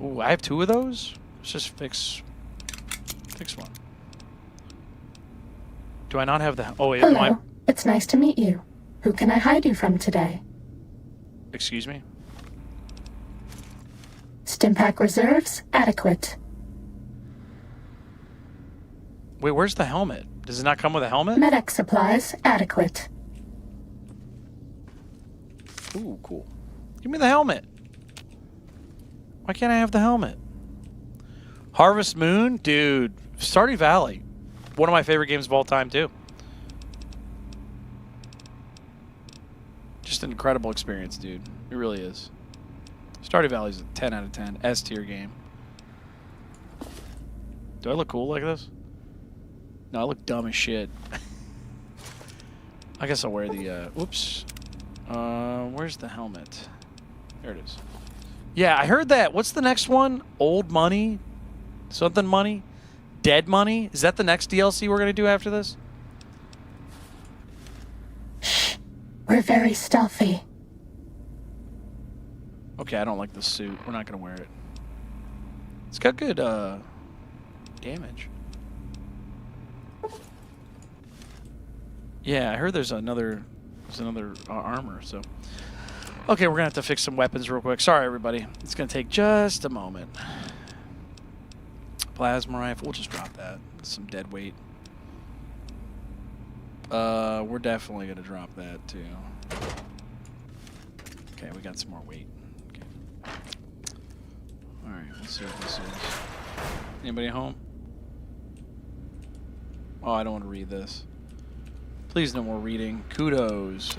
Ooh, I have 2 of those? Let's just fix one. Do I not have the... Oh, wait. Hello. No, It's nice to meet you. Who can I hide you from today? Excuse me? Stimpack reserves adequate. Wait, where's the helmet? Does it not come with a helmet? Medic supplies adequate. Ooh, cool. Give me the helmet. Why can't I have the helmet? Harvest Moon? Dude, Stardew Valley. One of my favorite games of all time, too. Just an incredible experience, dude. It really is. Stardew Valley is a 10 out of 10. S tier game. Do I look cool like this? No, I look dumb as shit. I guess I'll wear the, whoops. Where's the helmet? There it is. Yeah, I heard that. What's the next one? Old Money? Something Money? Dead Money? Is that the next DLC we're going to do after this? We're very stealthy. Okay, I don't like this suit. We're not going to wear it. It's got good, damage. Yeah, I heard there's another armor, so. Okay, we're going to have to fix some weapons real quick. Sorry, everybody. It's going to take just a moment. Plasma rifle. We'll just drop that. Some dead weight. We're definitely going to drop that, too. Okay, we got some more weight. Okay. Alright, let's see what this is. Anybody home? Oh, I don't want to read this. Please no more reading. Kudos.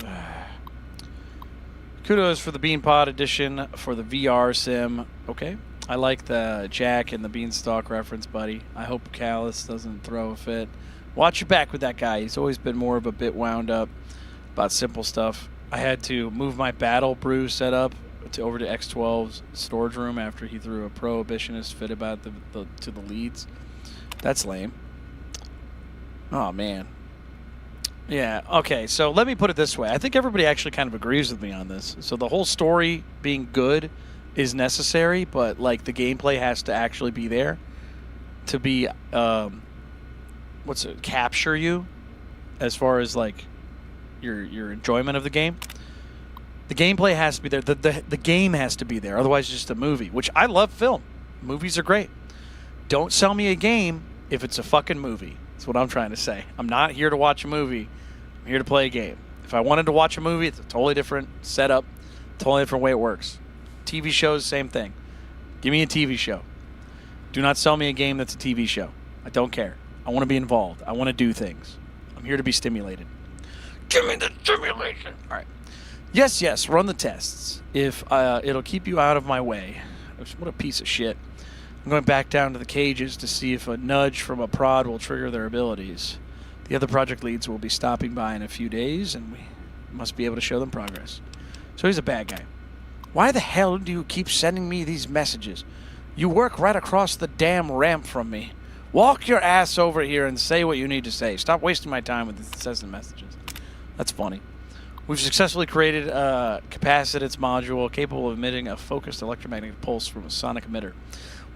Kudos for the Beanpot edition for the VR sim. Okay. I like the Jack and the Beanstalk reference, buddy. I hope Callus doesn't throw a fit. Watch your back with that guy. He's always been more of a bit wound up about simple stuff. I had to move my Battle Brew setup over to X12's storage room after he threw a prohibitionist fit about to the leads. That's lame. Oh, man. Yeah, okay, so let me put it this way. I think everybody actually kind of agrees with me on this. So the whole story being good is necessary, but, like, the gameplay has to actually be there to be, capture you as far as, like, your enjoyment of the game. The gameplay has to be there. The game has to be there. Otherwise, it's just a movie, which I love film. Movies are great. Don't sell me a game if it's a fucking movie. That's what I'm trying to say. I'm not here to watch a movie. I'm here to play a game. If I wanted to watch a movie, it's a totally different setup, totally different way it works. TV shows, same thing. Give me a TV show. Do not sell me a game that's a TV show. I don't care. I want to be involved. I want to do things. I'm here to be stimulated. Give me the stimulation. All right. Yes, run the tests. If it'll keep you out of my way. What a piece of shit. I'm going back down to the cages to see if a nudge from a prod will trigger their abilities. The other project leads will be stopping by in a few days, and we must be able to show them progress. So he's a bad guy. Why the hell do you keep sending me these messages? You work right across the damn ramp from me. Walk your ass over here and say what you need to say. Stop wasting my time with these incessant messages. That's funny. We've successfully created a capacitance module capable of emitting a focused electromagnetic pulse from a sonic emitter.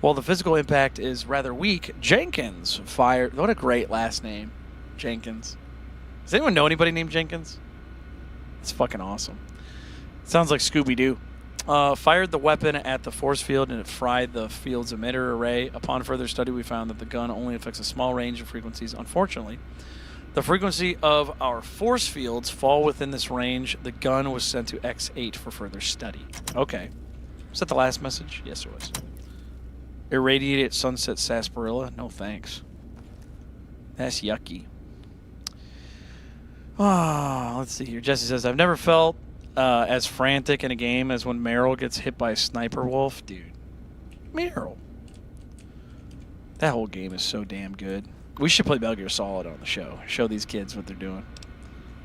While the physical impact is rather weak, Jenkins fired... What a great last name. Jenkins. Does anyone know anybody named Jenkins? It's fucking awesome. Sounds like Scooby-Doo. Fired the weapon at the force field and it fried the field's emitter array. Upon further study, we found that the gun only affects a small range of frequencies. Unfortunately, the frequency of our force fields fall within this range. The gun was sent to X8 for further study. Okay. Was that the last message? Yes, it was. Irradiated sunset sarsaparilla? No thanks. That's yucky. Oh, let's see here. Jesse says, I've never felt as frantic in a game as when Meryl gets hit by a sniper wolf. Dude. Meryl. That whole game is so damn good. We should play Metal Gear Solid on the show. Show these kids what they're doing.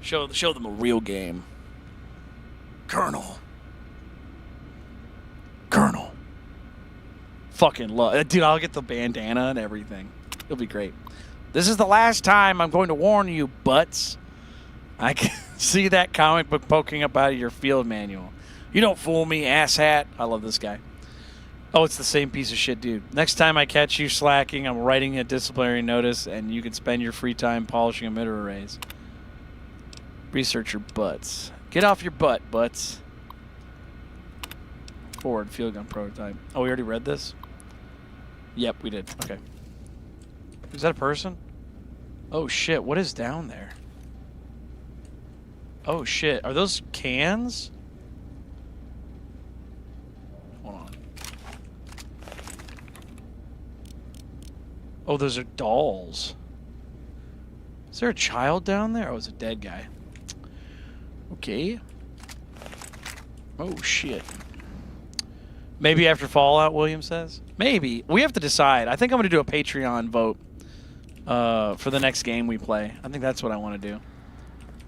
Show them a real game. Colonel. Fucking love. Dude, I'll get the bandana and everything. It'll be great. This is the last time I'm going to warn you, butts. I can see that comic book poking up out of your field manual. You don't fool me, asshat. I love this guy. Oh, it's the same piece of shit, dude. Next time I catch you slacking, I'm writing a disciplinary notice, and you can spend your free time polishing emitter arrays. Research your butts. Get off your butt, butts. Forward field gun prototype. Oh, we already read this? Yep, we did. Okay. Is that a person? Oh shit, what is down there? Oh shit, are those cans? Hold on. Oh, those are dolls. Is there a child down there? Oh, it's a dead guy. Okay. Oh shit. Maybe after Fallout, William says? Maybe. We have to decide. I think I'm going to do a Patreon vote for the next game we play. I think that's what I want to do.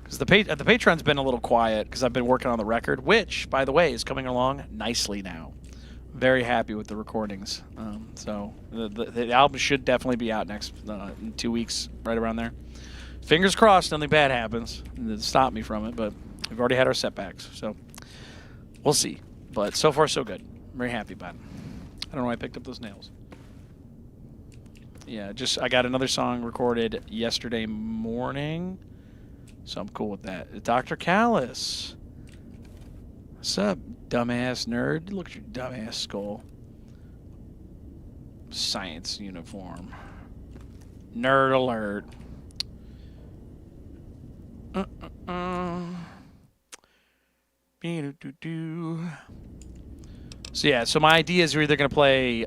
Because the Patreon's been a little quiet because I've been working on the record, which, by the way, is coming along nicely now. Very happy with the recordings. So the album should definitely be out next in 2 weeks, right around there. Fingers crossed, nothing bad happens to stop me from it, but we've already had our setbacks, so we'll see. But so far, so good. I'm very happy about it. I don't know why I picked up those nails. Yeah, I got another song recorded yesterday morning, so I'm cool with that. Dr. Callus. What's up, dumbass nerd? Look at your dumbass skull. Science uniform. Nerd alert. So yeah, so my idea is we're either gonna play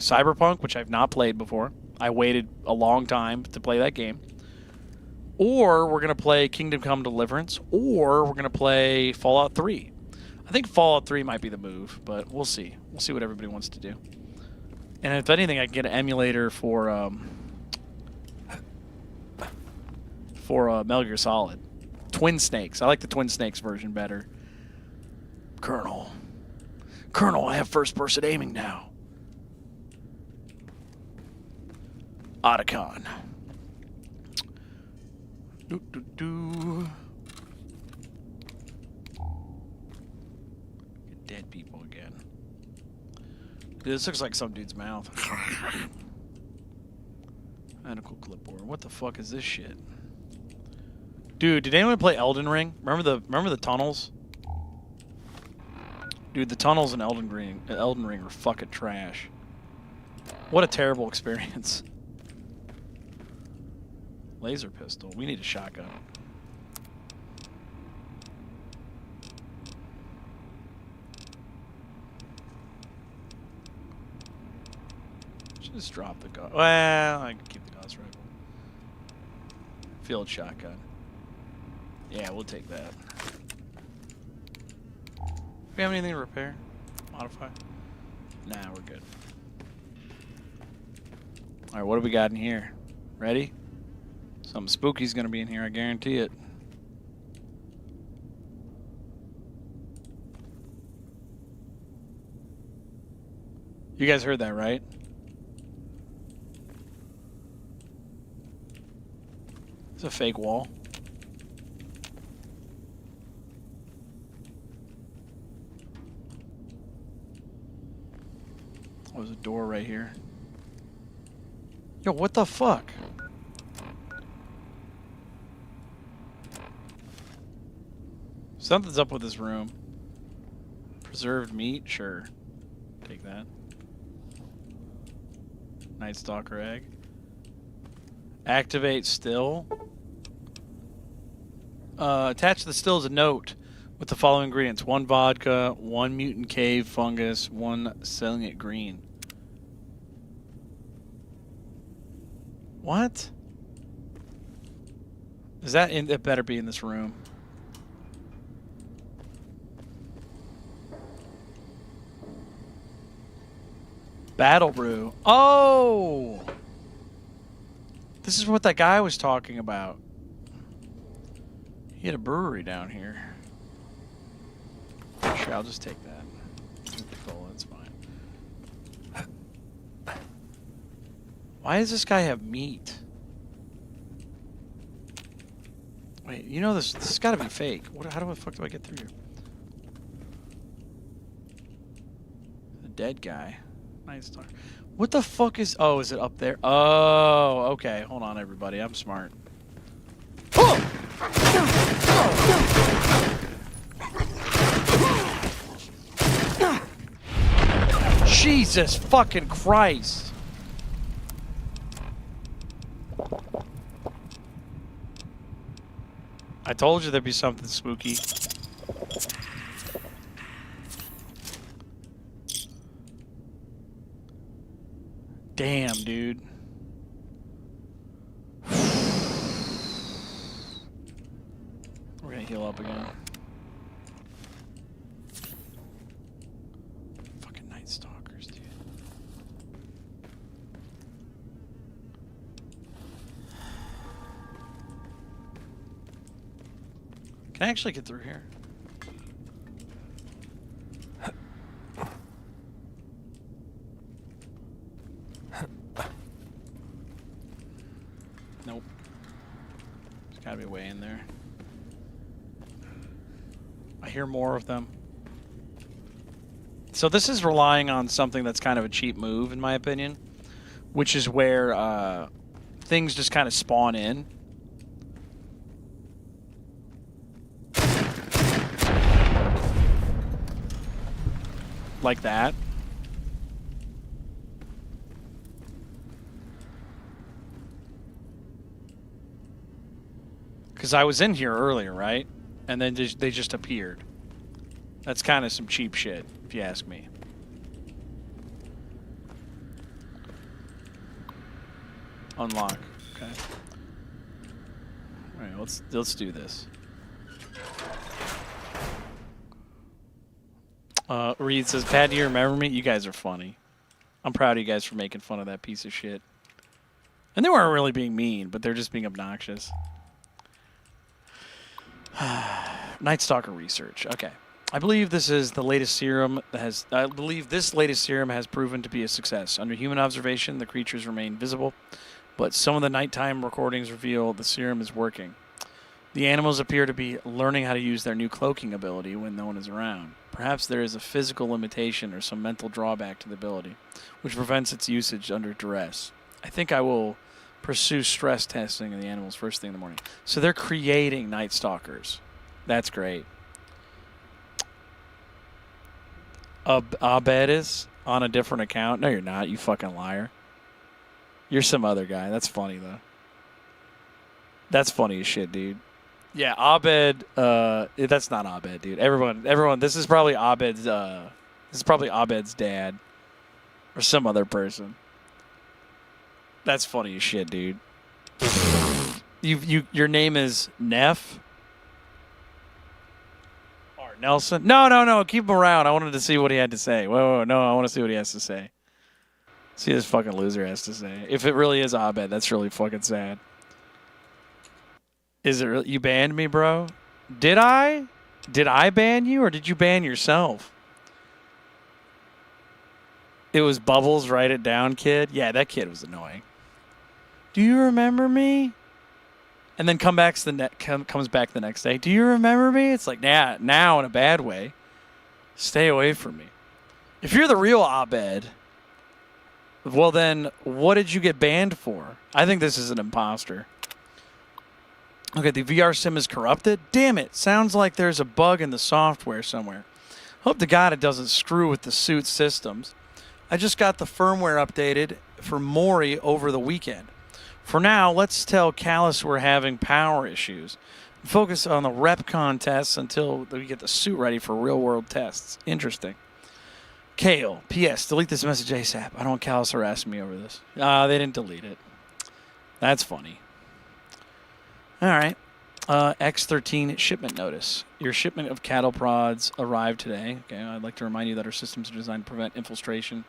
Cyberpunk, which I've not played before. I waited a long time to play that game. Or we're gonna play Kingdom Come Deliverance, or we're gonna play Fallout 3. I think Fallout 3 might be the move, but we'll see. We'll see what everybody wants to do. And if anything, I can get an emulator for Metal Gear Solid. Twin Snakes. I like the Twin Snakes version better. Colonel, I have first-person aiming now. Otacon. Dead people again. Dude, this looks like some dude's mouth. Medical clipboard. What the fuck is this shit? Dude, did anyone play Elden Ring? Remember the tunnels? Dude, the tunnels in Elden Ring are fucking trash. What a terrible experience. Laser pistol. We need a shotgun. Should just drop the gun. Well, I can keep the Gauss rifle. Field shotgun. Yeah, we'll take that. Do we have anything to repair? Modify? Nah, we're good. Alright, what do we got in here? Ready? Something spooky's gonna be in here, I guarantee it. You guys heard that, right? It's a fake wall. Oh, there's a door right here. Yo, what the fuck? Something's up with this room. Preserved meat? Sure. Take that. Night Stalker egg. Activate still. Attach to the still is a note with the following ingredients. 1 vodka, 1 mutant cave fungus, 1 salient green. What? Is that in? It better be in this room. Battle brew. Oh! This is what that guy was talking about. He had a brewery down here. Sure, I'll just take that. Cool, that's fine. Why does this guy have meat? Wait, you know this has got to be fake. How the fuck do I get through here? The dead guy. Nice star. What the fuck is... Oh, is it up there? Oh, okay. Hold on, everybody. I'm smart. Oh! Jesus fucking Christ. I told you there'd be something spooky. Damn, dude. We're gonna heal up again. Fucking Night Stalkers, dude. Can I actually get through here? Nope. There's gotta be a way in there. I hear more of them. So this is relying on something that's kind of a cheap move, in my opinion, which is where things just kind of spawn in. Like that. Because I was in here earlier, right? And then they just appeared. That's kind of some cheap shit, if you ask me. Unlock. Okay. All right, let's do this. Reed says, "Pat, do you remember me? You guys are funny. I'm proud of you guys for making fun of that piece of shit." And they weren't really being mean, but they're just being obnoxious. Night Stalker research. Okay. I believe this is the latest serum that has. I believe this latest serum has proven to be a success. Under human observation, the creatures remain visible, but some of the nighttime recordings reveal the serum is working. The animals appear to be learning how to use their new cloaking ability when no one is around. Perhaps there is a physical limitation or some mental drawback to the ability, which prevents its usage under duress. I think I will pursue stress testing of the animals first thing in the morning. So they're creating Night Stalkers. That's great. Abed is on a different account. No, you're not, you fucking liar. You're some other guy. That's funny, though. That's funny as shit, dude. Yeah, Abed. That's not Abed, dude. Everyone. This is probably Abed's. This is probably Abed's dad, or some other person. That's funny as shit, dude. Your name is Neff or Nelson? No. Keep him around. I wanted to see what he had to say. Whoa, no. I want to see what he has to say. See what this fucking loser has to say. If it really is Abed, that's really fucking sad. Is it really? You banned me, bro? Did I? Did I ban you, or did you ban yourself? It was Bubbles, write it down, kid. Yeah, that kid was annoying. Do you remember me? And then comes back the next day. Do you remember me? It's like, nah, now in a bad way. Stay away from me. If you're the real Abed, well then, what did you get banned for? I think this is an imposter. Okay, the VR sim is corrupted? Damn it. Sounds like there's a bug in the software somewhere. Hope to God it doesn't screw with the suit systems. I just got the firmware updated for Mori over the weekend. For now, let's tell Callus we're having power issues. Focus on the rep contests until we get the suit ready for real-world tests. Interesting. Kale, P.S. Delete this message ASAP. I don't want Callus harassing me over this. They didn't delete it. That's funny. All right. X13 shipment notice. Your shipment of cattle prods arrived today. Okay, I'd like to remind you that our systems are designed to prevent infiltration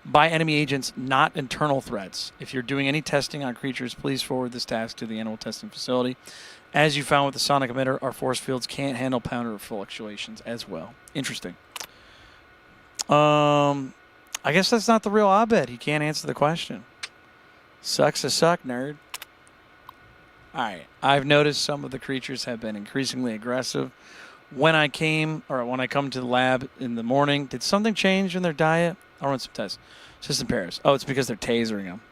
by enemy agents, not internal threats. If you're doing any testing on creatures, please forward this task to the animal testing facility. As you found with the sonic emitter, our force fields can't handle pounder fluctuations as well. Interesting. I guess that's not the real Abed. He can't answer the question. Sucks to suck, nerd. All right. I've noticed some of the creatures have been increasingly aggressive. When I come to the lab in the morning, did something change in their diet? I'll run some tests. System pairs. Oh, it's because they're tasering them.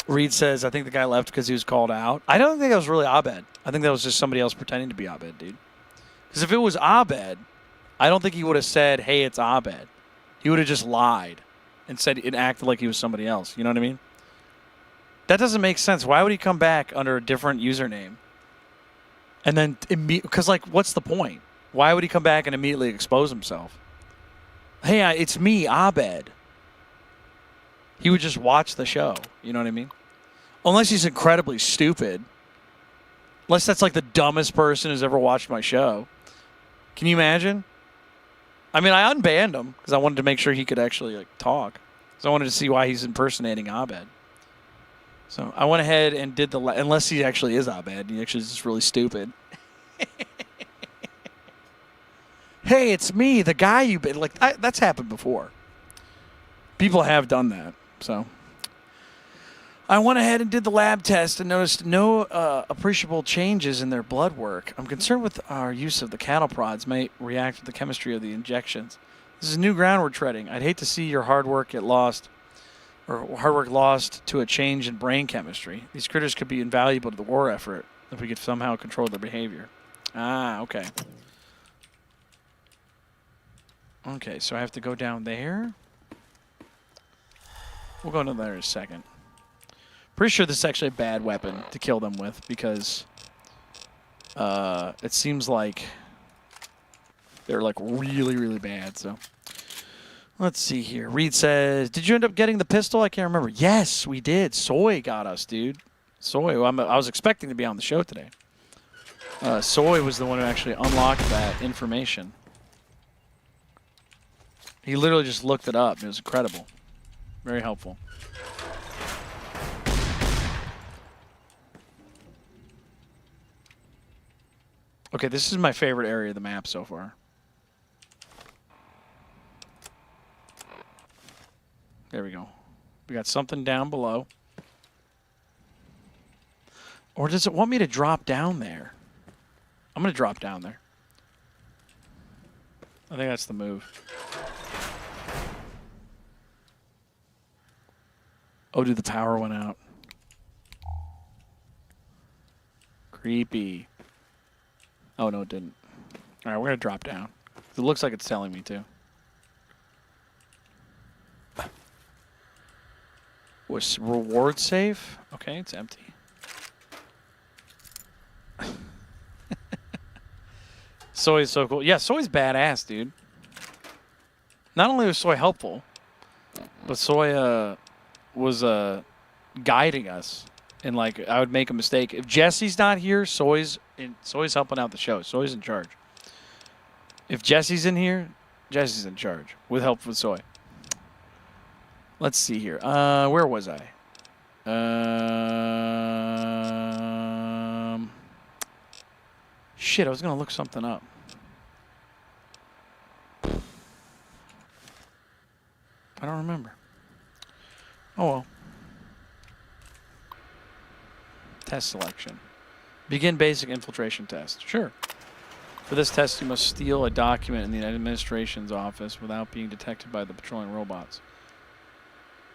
Reed says, I think the guy left because he was called out. I don't think that was really Abed. I think that was just somebody else pretending to be Abed, dude. Because if it was Abed, I don't think he would have said, hey, it's Abed. He would have just lied and acted like he was somebody else. You know what I mean? That doesn't make sense. Why would he come back under a different username? And then, because, like, what's the point? Why would he come back and immediately expose himself? Hey, it's me, Abed. He would just watch the show. You know what I mean? Unless he's incredibly stupid. Unless that's, like, the dumbest person who's ever watched my show. Can you imagine? I mean, I unbanned him because I wanted to make sure he could actually, like, talk. So I wanted to see why he's impersonating Abed. So I went ahead and did unless he actually is Abed. He actually is just really stupid. Hey, it's me, the guy you been like. That's happened before. People have done that. So I went ahead and did the lab test and noticed no appreciable changes in their blood work. I'm concerned with our use of the cattle prods might react with the chemistry of the injections. This is new ground we're treading. I'd hate to see your hard work get lost. Or hard work lost to a change in brain chemistry. These critters could be invaluable to the war effort if we could somehow control their behavior. Ah, okay. Okay, so I have to go down there. We'll go down there in a second. Pretty sure this is actually a bad weapon to kill them with because it seems like they're like really, really bad, so... Let's see here. Reed says, did you end up getting the pistol? I can't remember. Yes, we did. Soy got us, dude. Soy. I was expecting to be on the show today. Soy was the one who actually unlocked that information. He literally just looked it up. It was incredible. Very helpful. Okay, this is my favorite area of the map so far. There we go. We got something down below. Or does it want me to drop down there? I'm going to drop down there. I think that's the move. Oh, dude, the power went out. Creepy. Oh, no, it didn't. All right, we're going to drop down. It looks like it's telling me to. Was reward safe? Okay, it's empty. Soy is so cool. Yeah, Soy's badass, dude. Not only was Soy helpful, but Soy was guiding us. And like, I would make a mistake. If Jesse's not here, Soy's helping out the show. Soy's in charge. If Jesse's in here, Jesse's in charge with help from Soy. Let's see here. Where was I? Shit, I was going to look something up. I don't remember. Oh, well. Test selection. Begin basic infiltration test. Sure. For this test, you must steal a document in the administration's office without being detected by the patrolling robots.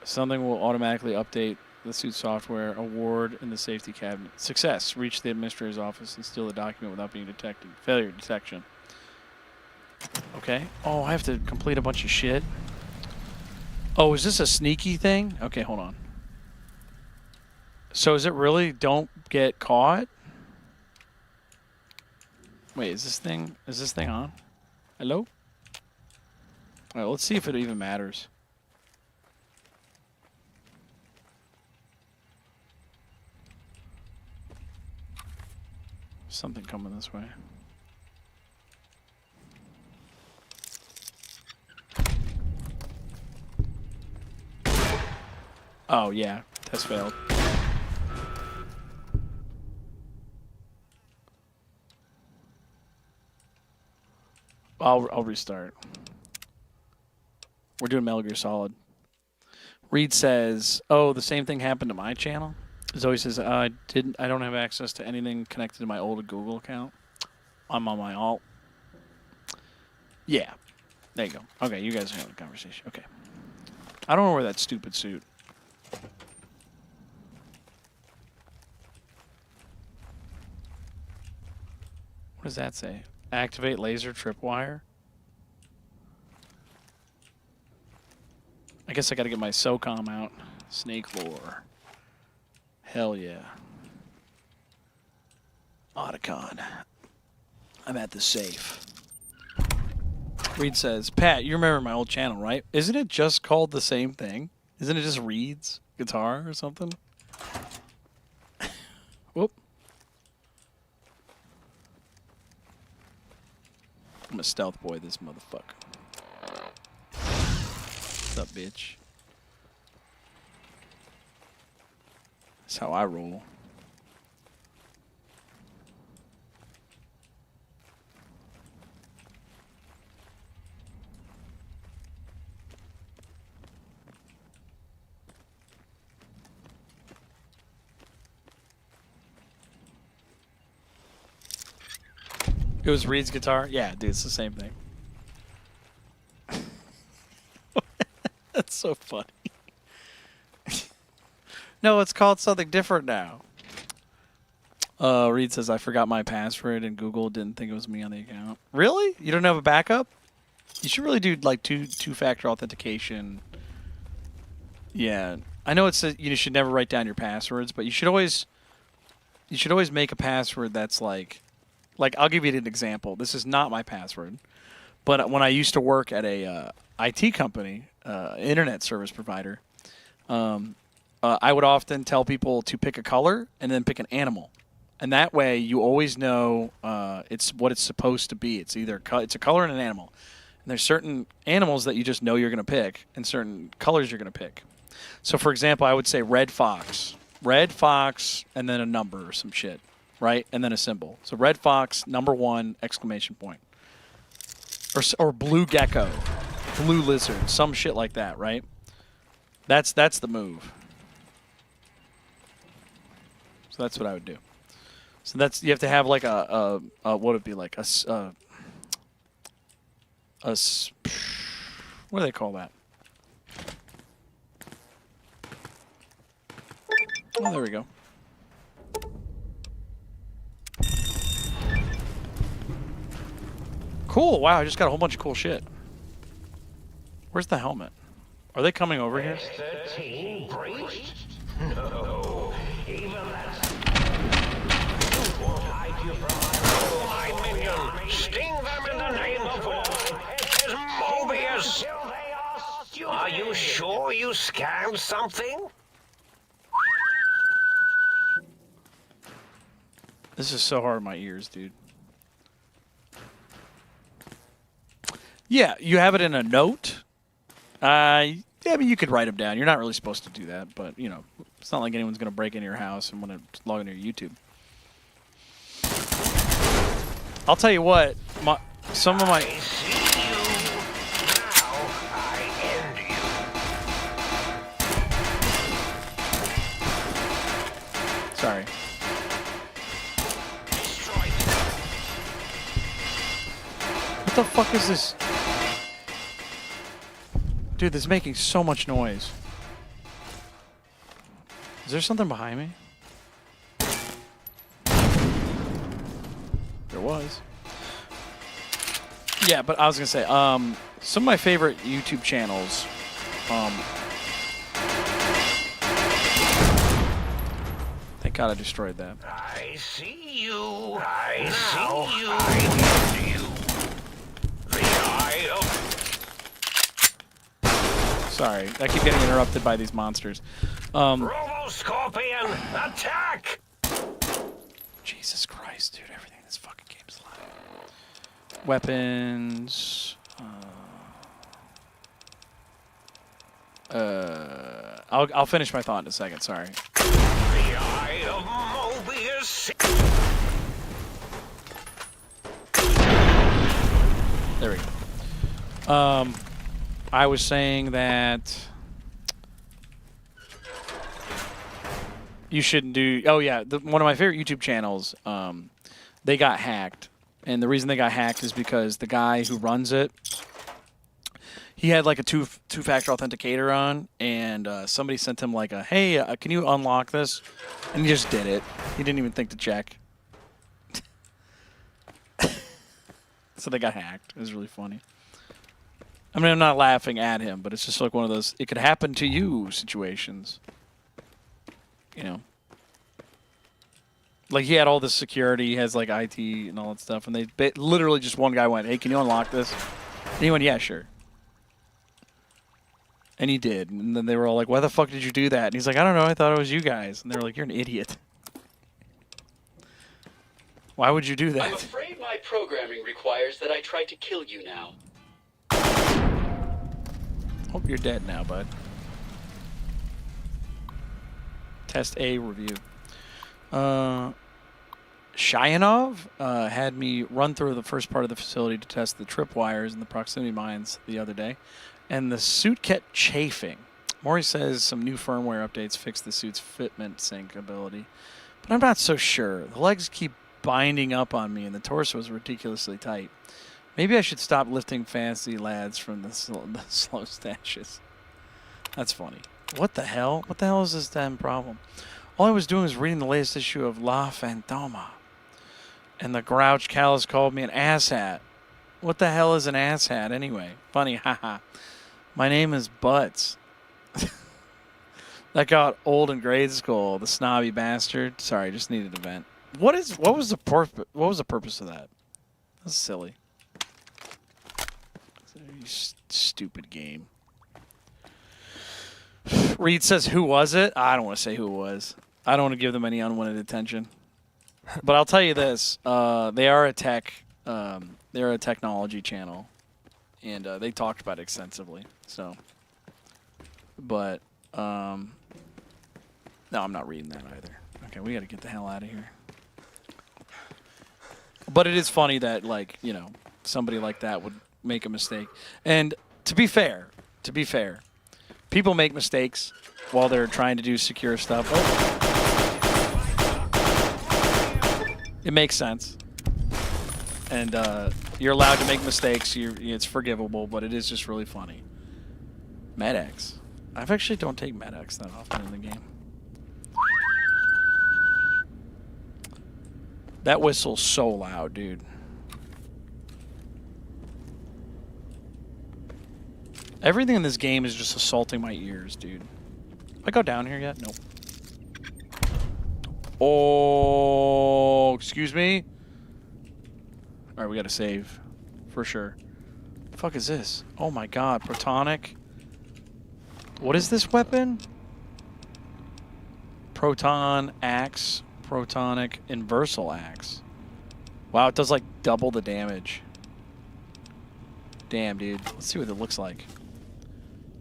Something will automatically update the suit software. Award in the safety cabinet. Success. Reach the administrator's office and steal the document without being detected. Failure detection. Okay. Oh, I have to complete a bunch of shit. Oh, is this a sneaky thing? Okay, hold on. So is it really don't get caught? Wait, is this thing on? Hello? All right, let's see if it even matters. Something coming this way. Oh, yeah. Test failed. I'll restart. We're doing Metal Gear Solid. Reed says, "Oh, the same thing happened to my channel." Zoe says, "I don't have access to anything connected to my old Google account. I'm on my alt." Yeah, there you go. Okay, you guys are having a conversation. Okay, I don't know where that stupid suit. What does that say? Activate laser tripwire. I guess I got to get my SOCOM out. Snake lore. Hell yeah. Otacon. I'm at the safe. Reed says, Pat, you remember my old channel, right? Isn't it just called the same thing? Isn't it just Reed's guitar or something? Whoop. I'm gonna stealth boy this motherfucker. What's up, bitch? That's how I roll. It was Reed's guitar? Yeah, dude, it's the same thing. That's so funny. No, it's called something different now. Reed says, I forgot my password and Google didn't think it was me on the account. Really? You don't have a backup? You should really do like two-factor authentication. Yeah. I know it says you should never write down your passwords, but you should always make a password that's like I'll give you an example. This is not my password, but when I used to work at a IT company, internet service provider, I would often tell people to pick a color and then pick an animal, and that way you always know it's what it's supposed to be. It's either it's a color and an animal, and there's certain animals that you just know you're going to pick, and certain colors you're going to pick. So, for example, I would say red fox, and then a number or some shit. Right? And then a symbol. So red fox, number 1, exclamation point. Or blue gecko, blue lizard, some shit like that, right? That's the move. So that's what I would do. So you have to have like a what would it be like what do they call that? Oh, there we go. Cool. Wow, I just got a whole bunch of cool shit. Where's the helmet? Are they coming over here? The team breached? No, even that's... You won't hide you from my minion. Sting them in the name of all. It is Mobius. Are you sure you scanned something? This is so hard on my ears, dude. Yeah, you have it in a note. Yeah, I mean, you could write them down. You're not really supposed to do that, but, you know, it's not like anyone's going to break into your house and want to log into your YouTube. I'll tell you what, some of my... Sorry. What the fuck is this? Dude, this is making so much noise. Is there something behind me? There was. Yeah, but I was gonna say, some of my favorite YouTube channels, thank God I destroyed that. I see you. I see you. I hear you. The eye of... Sorry, I keep getting interrupted by these monsters. Robo-Scorpion, attack! Jesus Christ, dude, everything in this fucking game's loud. Weapons. I'll finish my thought in a second, sorry. The eye of Mobius. There we go. I was saying that you shouldn't do... Oh, yeah. One of my favorite YouTube channels, they got hacked. And the reason they got hacked is because the guy who runs it, he had like a two-factor authenticator on, and somebody sent him like a, hey, can you unlock this? And he just did it. He didn't even think to check. So they got hacked. It was really funny. I mean, I'm not laughing at him, but it's just like one of those, it could happen to you situations. You know? Like, he had all this security, he has, like, IT and all that stuff, and literally just one guy went, hey, can you unlock this? And he went, yeah, sure. And he did. And then they were all like, why the fuck did you do that? And he's like, I don't know, I thought it was you guys. And they were like, you're an idiot. Why would you do that? I'm afraid my programming requires that I try to kill you now. Hope you're dead now, bud. Test A review. Shayanov had me run through the first part of the facility to test the tripwires and the proximity mines the other day, and the suit kept chafing. Maury says some new firmware updates fixed the suit's fitment sync ability, but I'm not so sure. The legs keep binding up on me, and the torso is ridiculously tight. Maybe I should stop lifting fancy lads from the slow stashes. That's funny. What the hell? What the hell is this damn problem? All I was doing was reading the latest issue of La Fantoma. And the Grouch Callus called me an asshat. What the hell is an asshat anyway? Funny, haha. My name is Butts. That got old in grade school, the snobby bastard. Sorry, just needed a vent. What was the purpose of that? That's silly. Stupid game. Reed says, who was it? I don't want to say who it was. I don't want to give them any unwanted attention. But I'll tell you this: they are a they're a technology channel, and they talked about it extensively. So, but no, I'm not reading that either. Okay, we got to get the hell out of here. But it is funny that, like, you know, somebody like that would make a mistake. And to be fair, people make mistakes while they're trying to do secure stuff. Oh. It makes sense. And you're allowed to make mistakes. It's forgivable, but it is just really funny. MedX. I actually don't take MedX that often in the game. That whistle's so loud, dude. Everything in this game is just assaulting my ears, dude. Have I go down here yet? Nope. Oh, excuse me? Alright, we gotta save. For sure. The fuck is this? Oh my god, Protonic. What is this weapon? Proton Axe. Protonic Inversal Axe. Wow, it does like double the damage. Damn, dude. Let's see what it looks like.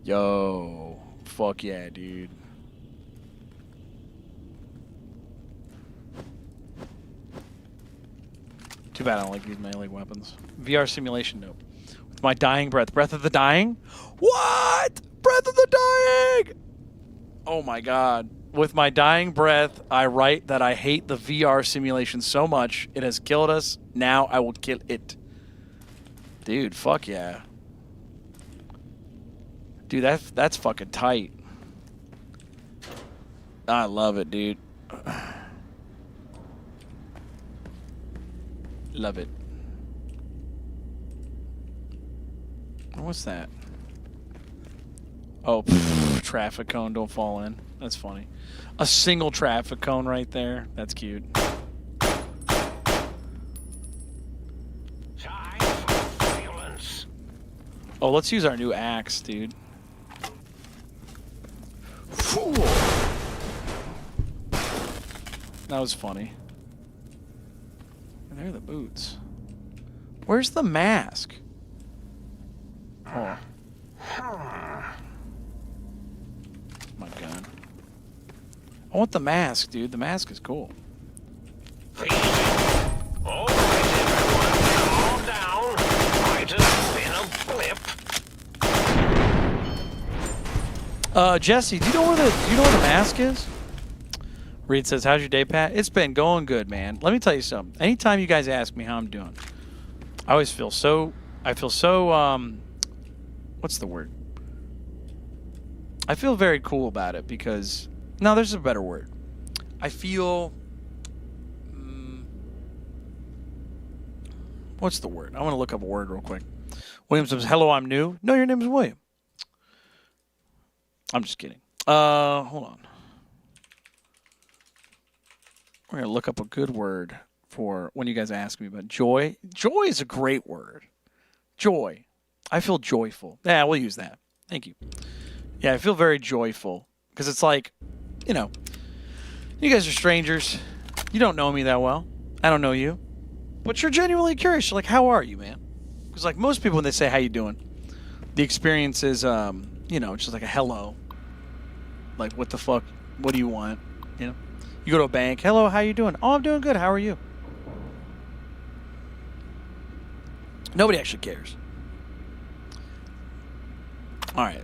Yo. Fuck yeah, dude. Too bad I don't like these melee weapons. VR simulation, nope. With my dying breath. Breath of the Dying? What? Breath of the Dying! Oh my god. With my dying breath, I write that I hate the VR simulation so much. It has killed us. Now I will kill it. Dude, fuck yeah. Dude, that's fucking tight. I love it, dude. Love it. What's that? Oh, traffic cone, don't fall in. That's funny. A single traffic cone right there. That's cute. Time for violence. Oh, let's use our new axe, dude. That was funny. And there are the boots. Where's the mask? Oh. My gun. I want the mask, dude. The mask is cool. All right, everyone, calm down. Might have been a blip. Jesse, do you know where the mask is? Reed says, "How's your day, Pat?" It's been going good, man. Let me tell you something. Anytime you guys ask me how I'm doing, I always feel so. What's the word? I feel very cool about it because no, there's a better word. I feel. What's the word? I want to look up a word real quick. William says, "Hello, I'm new." No, your name is William. I'm just kidding. Hold on. We're going to look up a good word for when you guys ask me about joy. Joy is a great word. Joy. I feel joyful. Yeah, we'll use that. Thank you. Yeah, I feel very joyful because it's like, you know, you guys are strangers. You don't know me that well. I don't know you. But you're genuinely curious. You're like, how are you, man? Because like most people when they say, how you doing? The experience is, you know, just like a hello. Like, what the fuck? What do you want? You know? You go to a bank. Hello, how you doing? Oh, I'm doing good. How are you? Nobody actually cares. All right.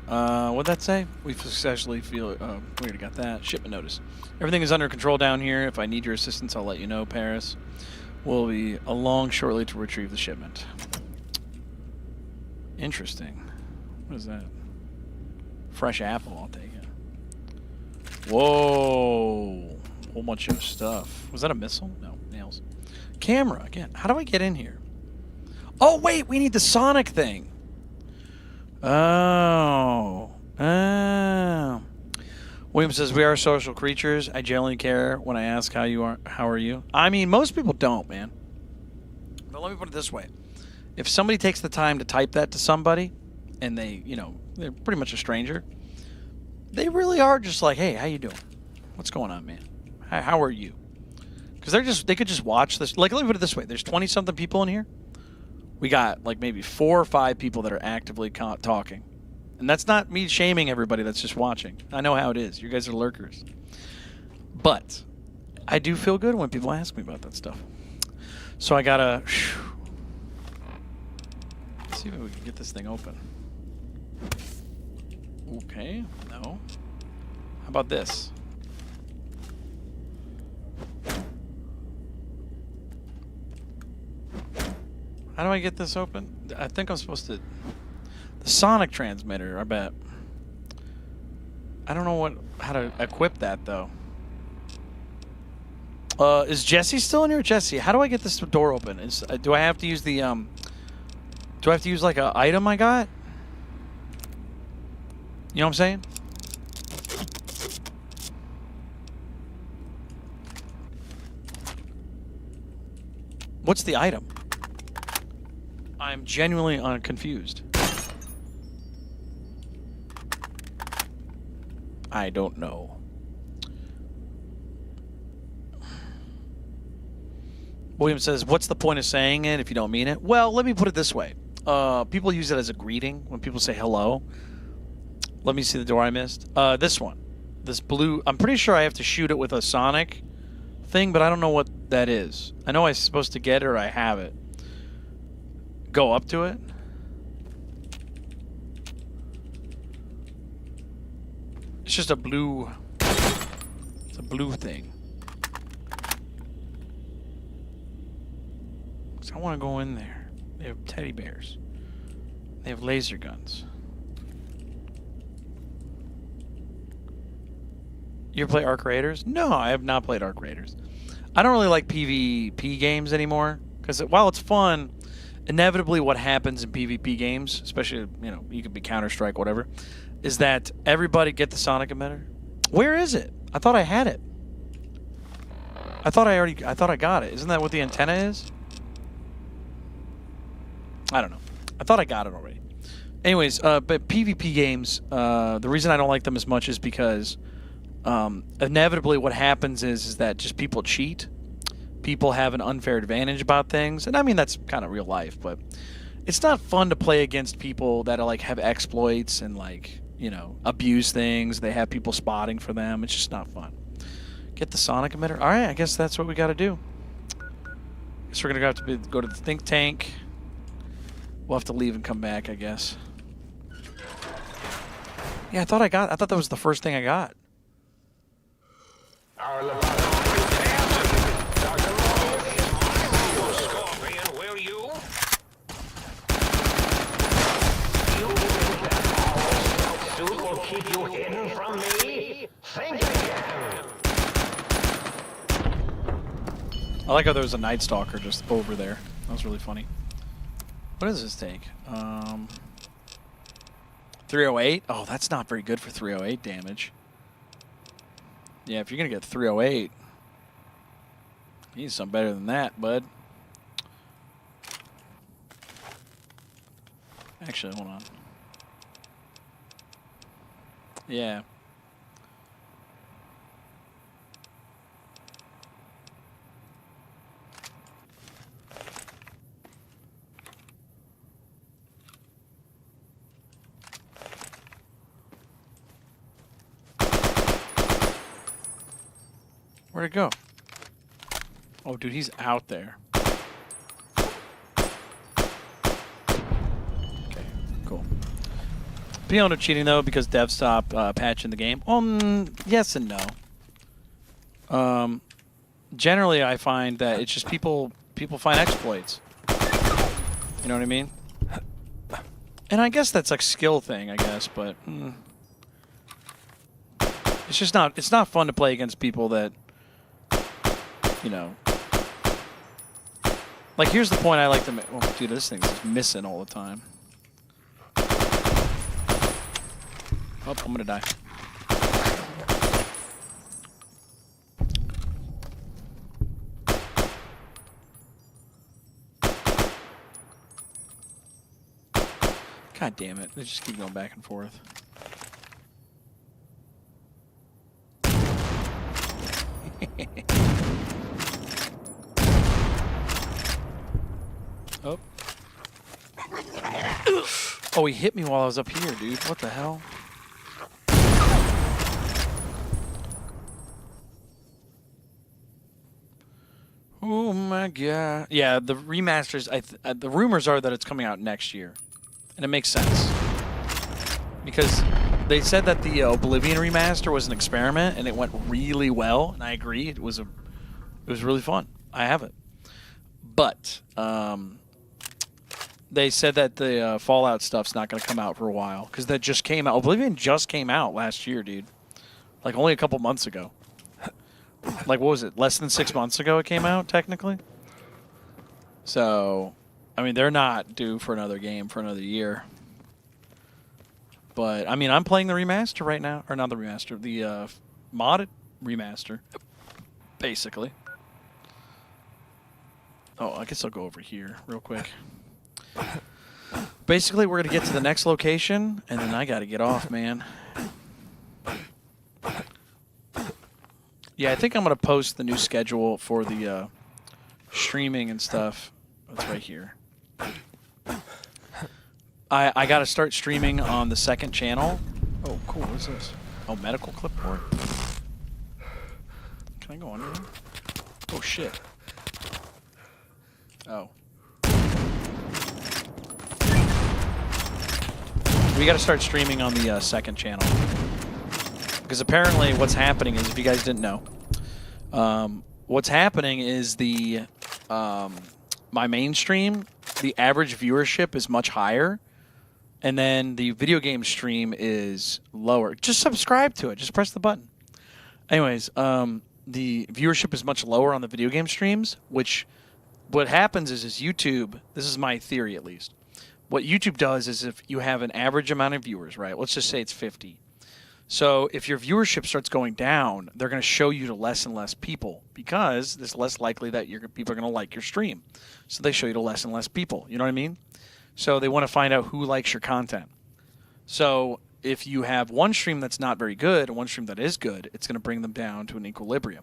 What'd that say? We've successfully we already got that. Shipment notice. Everything is under control down here. If I need your assistance, I'll let you know, Paris. We'll be along shortly to retrieve the shipment. Interesting. What is that? Fresh apple, I'll take it. Whoa. Whole bunch of stuff. Was that a missile? No, nails. Camera, again. How do I get in here? Oh, wait, we need the Sonic thing. Oh. Oh. William says, we are social creatures. I generally care when I ask how you are. How are you? I mean, most people don't, man. But let me put it this way. If somebody takes the time to type that to somebody, and they, you know, they're pretty much a stranger, they really are just like, hey, how you doing? What's going on, man? How are you? Because they could just watch this. Like, let me put it this way. There's 20-something people in here. We got, like, maybe 4 or 5 people that are actively talking. And that's not me shaming everybody that's just watching. I know how it is. You guys are lurkers. But I do feel good when people ask me about that stuff. So I gotta... Let's see if we can get this thing open. Okay. No. How about this? How do I get this open? I think I'm supposed to... The Sonic transmitter, I bet. I don't know how to equip that, though. Is Jesse still in here? Jesse, how do I get this door open? Do I have to use the, do I have to use, like, an item I got? You know what I'm saying? What's the item? I'm genuinely confused. I don't know. William says, what's the point of saying it if you don't mean it? Well, let me put it this way. People use it as a greeting when people say hello. Let me see the door I missed. This one. This blue. I'm pretty sure I have to shoot it with a Sonic thing, but I don't know what that is. I know I'm supposed to get it or I have it. Go up to it. It's just a blue... It's a blue thing. I want to go in there. They have teddy bears. They have laser guns. You ever play Arc Raiders? No, I have not played Arc Raiders. I don't really like PvP games anymore because while it's fun, inevitably what happens in PvP games, especially, you know, you could be Counter-Strike, whatever, is that everybody get the Sonic emitter. Where is it? I thought I had it. I thought I got it. Isn't that what the antenna is? I don't know. I thought I got it already. Anyways, but PvP games, the reason I don't like them as much is because inevitably what happens is that just people cheat. People have an unfair advantage about things. And I mean, that's kind of real life, but it's not fun to play against people that are like have exploits and like, you know, abuse things. They have people spotting for them. It's just not fun. Get the Sonic emitter. All right, I guess that's what we got to do. Guess we're going to go to the think tank. We'll have to leave and come back, I guess. Yeah, I thought that was the first thing I got. Scorpion, will you? Suit will keep you hidden from me? Think again. I like how there was a Night Stalker just over there. That was really funny. What does this take? 308? Oh, that's not very good for 308 damage. Yeah, if you're going to get 308... You need something better than that, bud. Actually, hold on. Yeah. Where'd it go? Oh, dude, he's out there. Okay, cool. People are cheating, though, because devs stopped patching the game. Yes and no. Generally, I find that it's just people find exploits. You know what I mean? And I guess that's like skill thing, I guess, but it's just not. It's not fun to play against people that, you know. Like, here's the point I like to make. Oh, dude, this thing's just missing all the time. Oh, I'm gonna die. God damn it. They just keep going back and forth. Oh. Oh, he hit me while I was up here, dude. What the hell? Oh my god. Yeah, the remasters, the rumors are that it's coming out next year. And it makes sense. Because they said that the Oblivion remaster was an experiment and it went really well, and I agree. It was really fun. I have it. But they said that the Fallout stuff's not going to come out for a while because that just came out. Oblivion just came out last year, dude. Like only a couple months ago. Like, what was it? Less than 6 months ago it came out, technically. So, I mean, they're not due for another game for another year. But, I mean, I'm playing the remaster right now. Or not the remaster, the modded remaster, basically. Oh, I guess I'll go over here real quick. Basically, we're going to get to the next location, and then I got to get off, man. Yeah, I think I'm going to post the new schedule for the streaming and stuff. It's right here. I got to start streaming on the second channel. Oh, cool. What is this? Oh, medical clipboard. Can I go under here? Oh, shit. Oh. We got to start streaming on the second channel. Because apparently what's happening is, if you guys didn't know, what's happening is the my main stream, the average viewership is much higher, and then the video game stream is lower. Just subscribe to it. Just press the button. Anyways, the viewership is much lower on the video game streams, which what happens is YouTube, this is my theory at least, what YouTube does is if you have an average amount of viewers, right, let's just say it's 50. So if your viewership starts going down, they're going to show you to less and less people because it's less likely that people are going to like your stream. So they show you to less and less people. You know what I mean? So they want to find out who likes your content. So if you have one stream that's not very good and one stream that is good, it's going to bring them down to an equilibrium.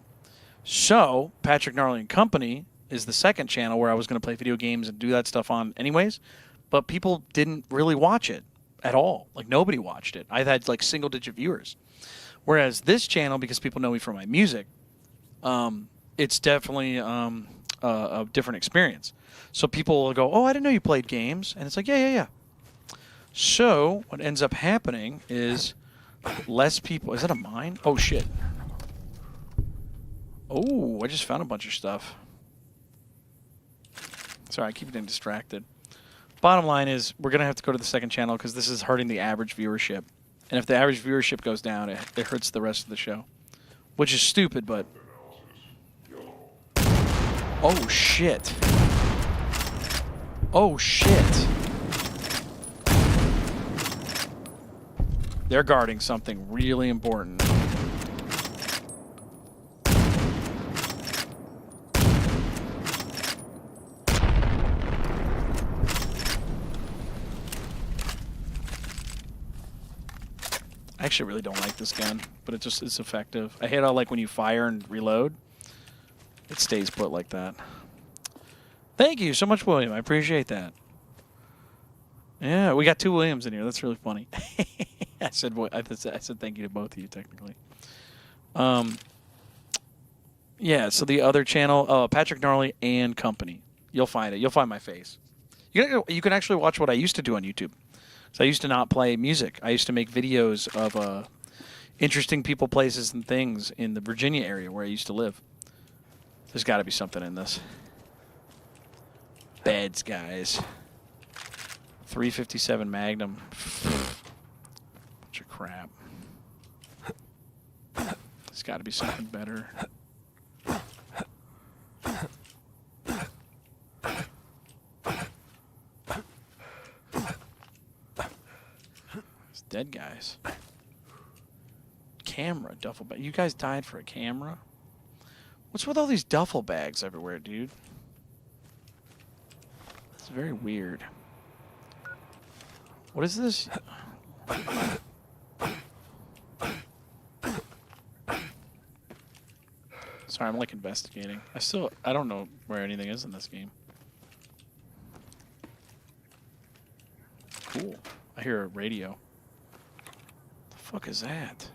So Patrick Gnarly and Company is the second channel where I was going to play video games and do that stuff on anyways, but people didn't really watch it at all. Like, nobody watched it. I've had like single-digit viewers. Whereas this channel, because people know me from my music, it's definitely a different experience. So people will go, oh, I didn't know you played games. And it's like, yeah. So what ends up happening is less people. Is that a mine? Oh, shit. Oh, I just found a bunch of stuff. Sorry, I keep getting distracted. Bottom line is we're going to have to go to the second channel because this is hurting the average viewership. And if the average viewership goes down, it hurts the rest of the show. Which is stupid, but... Oh, shit. Oh, shit. They're guarding something really important. actually really don't like this gun, but it's effective. I hate how like when you fire and reload, it stays put like that. Thank you so much, William. I appreciate that. Yeah, we got 2 Williams in here. That's really funny. I said thank you to both of you technically. Yeah. So the other channel, Patrick Gnarly and Company. You'll find it. You'll find my face. You can actually watch what I used to do on YouTube. So I used to not play music. I used to make videos of interesting people, places, and things in the Virginia area where I used to live. There's got to be something in this. Beds, guys. 357 Magnum. Bunch of crap. There's got to be something better. It's dead guys. Camera, duffel bag. You guys died for a camera? What's with all these duffel bags everywhere, dude? It's very weird. What is this? Sorry, I'm like investigating. I don't know where anything is in this game. Cool. I hear a radio. The fuck is that?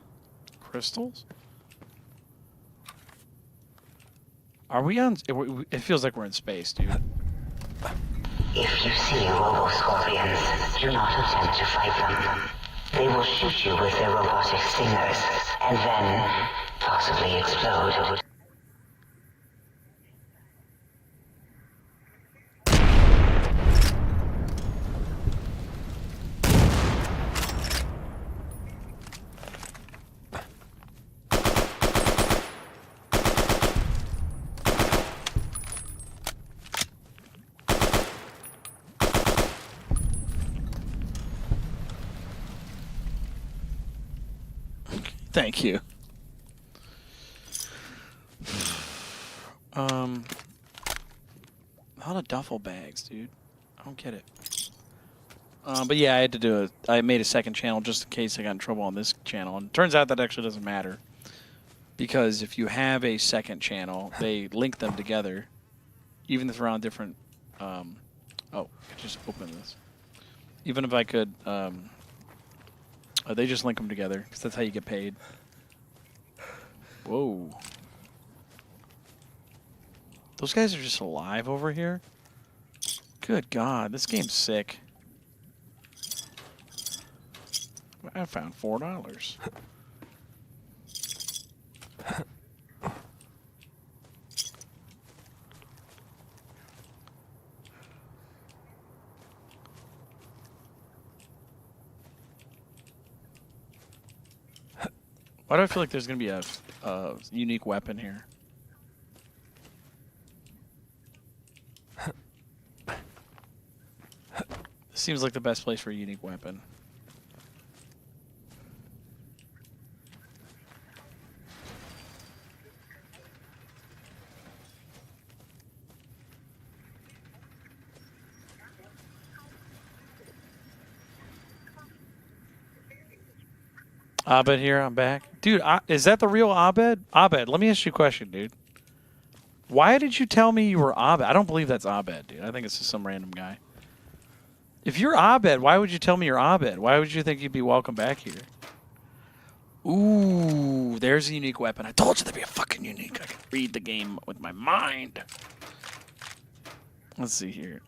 Crystals? Are we on? It feels like we're in space, dude. If you see robo-scorpions, do not attempt to fight them. They will shoot you with their robotic stingers, and then possibly explode. Thank you. A lot of duffel bags, dude. I don't get it. But yeah, I had to do it. I made a second channel just in case I got in trouble on this channel. And it turns out that actually doesn't matter. Because if you have a second channel, they link them together. Even if they're on different... oh, I just opened this. Even if I could... they just link them together, because that's how you get paid. Whoa. Those guys are just alive over here? Good God, this game's sick. I found $4. Why do I feel like there's going to be a unique weapon here? This seems like the best place for a unique weapon. Abed here, I'm back. Dude, is that the real Abed? Abed, let me ask you a question, dude. Why did you tell me you were Abed? I don't believe that's Abed, dude. I think it's just some random guy. If you're Abed, why would you tell me you're Abed? Why would you think you'd be welcome back here? Ooh, there's a unique weapon. I told you there'd be a fucking unique. I can read the game with my mind. Let's see here.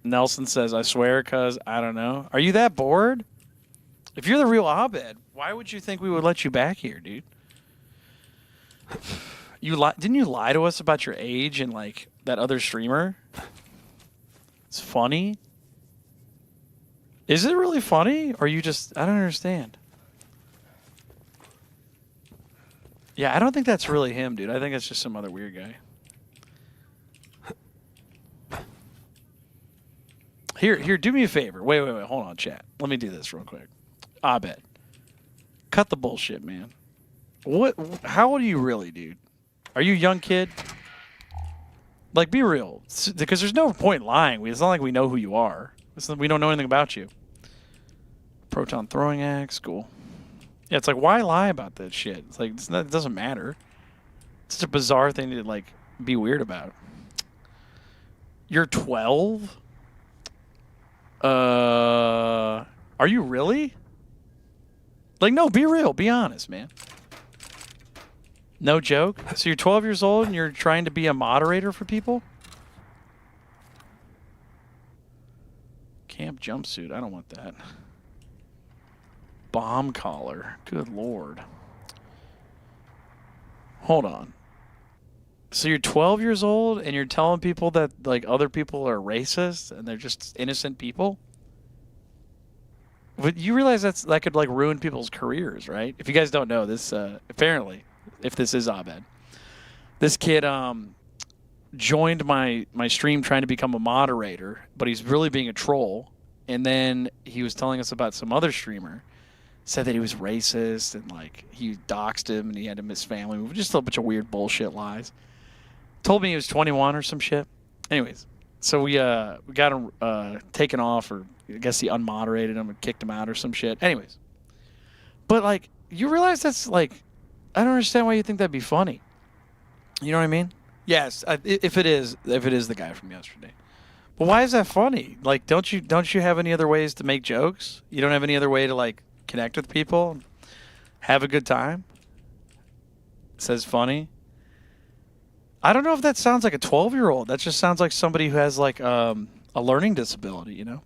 Nelson says, I swear, cuz I don't know. Are you that bored? If you're the real Abed, why would you think we would let you back here, dude? Didn't you lie to us about your age and like that other streamer? It's funny. Is it really funny? Or you just... I don't understand. Yeah, I don't think that's really him, dude. I think it's just some other weird guy. Here, do me a favor. Wait. Hold on, chat. Let me do this real quick. Abed. Cut the bullshit, man. What? How old are you really, dude? Are you a young kid? Like, be real. Because there's no point in lying. It's not like we know who you are. We don't know anything about you. Proton throwing axe, cool. Yeah, it's like, why lie about that shit? It's like, it doesn't matter. It's such a bizarre thing to, like, be weird about. You're 12? Are you really? Like, no, be real. Be honest, man. No joke? So you're 12 years old and you're trying to be a moderator for people? Camp jumpsuit. I don't want that. Bomb collar. Good lord. Hold on. So you're 12 years old and you're telling people that, like, other people are racist and they're just innocent people? But you realize that could, like, ruin people's careers, right? If you guys don't know this, apparently, if this is Abed, this kid joined my stream trying to become a moderator, but he's really being a troll. And then he was telling us about some other streamer, said that he was racist and, like, he doxed him and he had to miss family. Just a bunch of weird bullshit lies. Told me he was 21 or some shit. Anyways, so we got him taken off, or I guess he unmoderated him and kicked him out or some shit. Anyways, but, like, you realize that's, like, I don't understand why you think that'd be funny. You know what I mean? Yes, if it is the guy from yesterday. But why is that funny? Like, don't you have any other ways to make jokes? You don't have any other way to, like, connect with people, have a good time? It says funny. I don't know if that sounds like a 12-year-old. That just sounds like somebody who has, like, a learning disability, you know?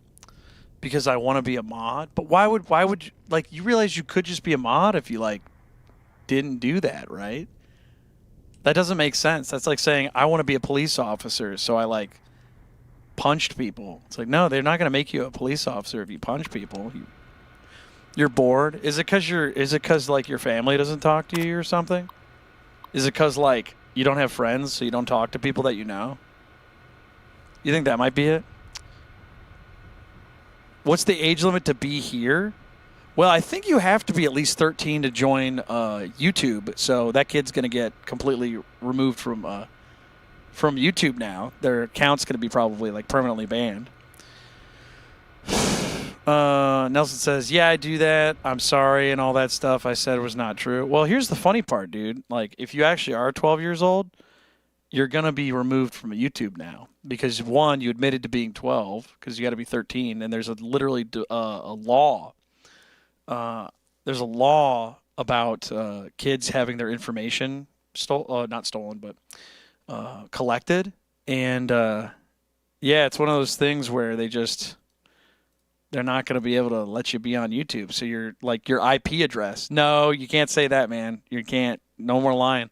Because I want to be a mod. But why would you, like, you realize you could just be a mod if you, like, didn't do that, right? That doesn't make sense. That's like saying I want to be a police officer, so I, like, punched people. It's like, no, they're not going to make you a police officer if you punch people. You're bored. Is it because like your family doesn't talk to you or something? Is it because, like, you don't have friends, so you don't talk to people that you know? You think that might be it? What's the age limit to be here? Well, I think you have to be at least 13 to join YouTube, so that kid's going to get completely removed from YouTube now. Their account's going to be probably, like, permanently banned. Nelson says, yeah, I do that. I'm sorry and all that stuff I said was not true. Well, here's the funny part, dude. Like, if you actually are 12 years old, you're going to be removed from YouTube now. Because, one, you admitted to being 12 because you got to be 13, and there's literally a law. There's a law about kids having their information not stolen, but collected. And, yeah, it's one of those things where they're not going to be able to let you be on YouTube. So you're, like, your IP address. No, you can't say that, man. You can't. No more lying.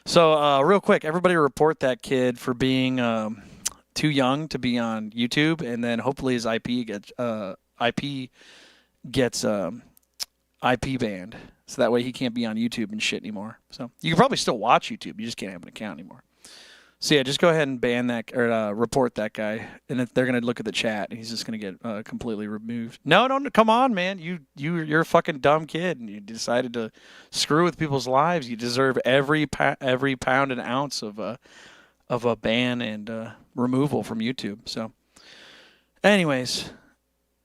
So real quick, everybody report that kid for being too young to be on YouTube, and then hopefully his IP gets IP banned, so that way he can't be on YouTube and shit anymore. So you can probably still watch YouTube, you just can't have an account anymore. So yeah, just go ahead and ban that, or report that guy, and they're gonna look at the chat, and he's just gonna get completely removed. No, come on, man, you're a fucking dumb kid, and you decided to screw with people's lives. You deserve every pound and ounce of a ban and removal from YouTube. So, anyways.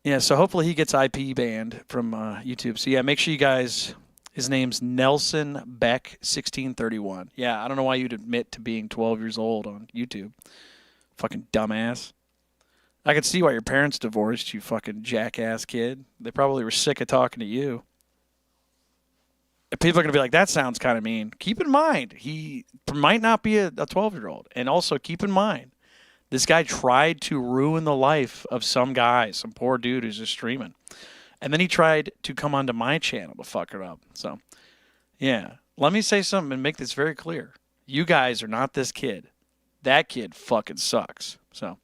Yeah, so hopefully he gets IP banned from YouTube. So yeah, make sure you guys, his name's Nelson Beck 1631. Yeah, I don't know why you'd admit to being 12 years old on YouTube. Fucking dumbass. I could see why your parents divorced, you fucking jackass kid. They probably were sick of talking to you. People are going to be like, that sounds kind of mean. Keep in mind, he might not be a 12-year-old. And also keep in mind, this guy tried to ruin the life of some guy, some poor dude who's just streaming. And then he tried to come onto my channel to fuck it up. So, yeah. Let me say something and make this very clear. You guys are not this kid. That kid fucking sucks. So,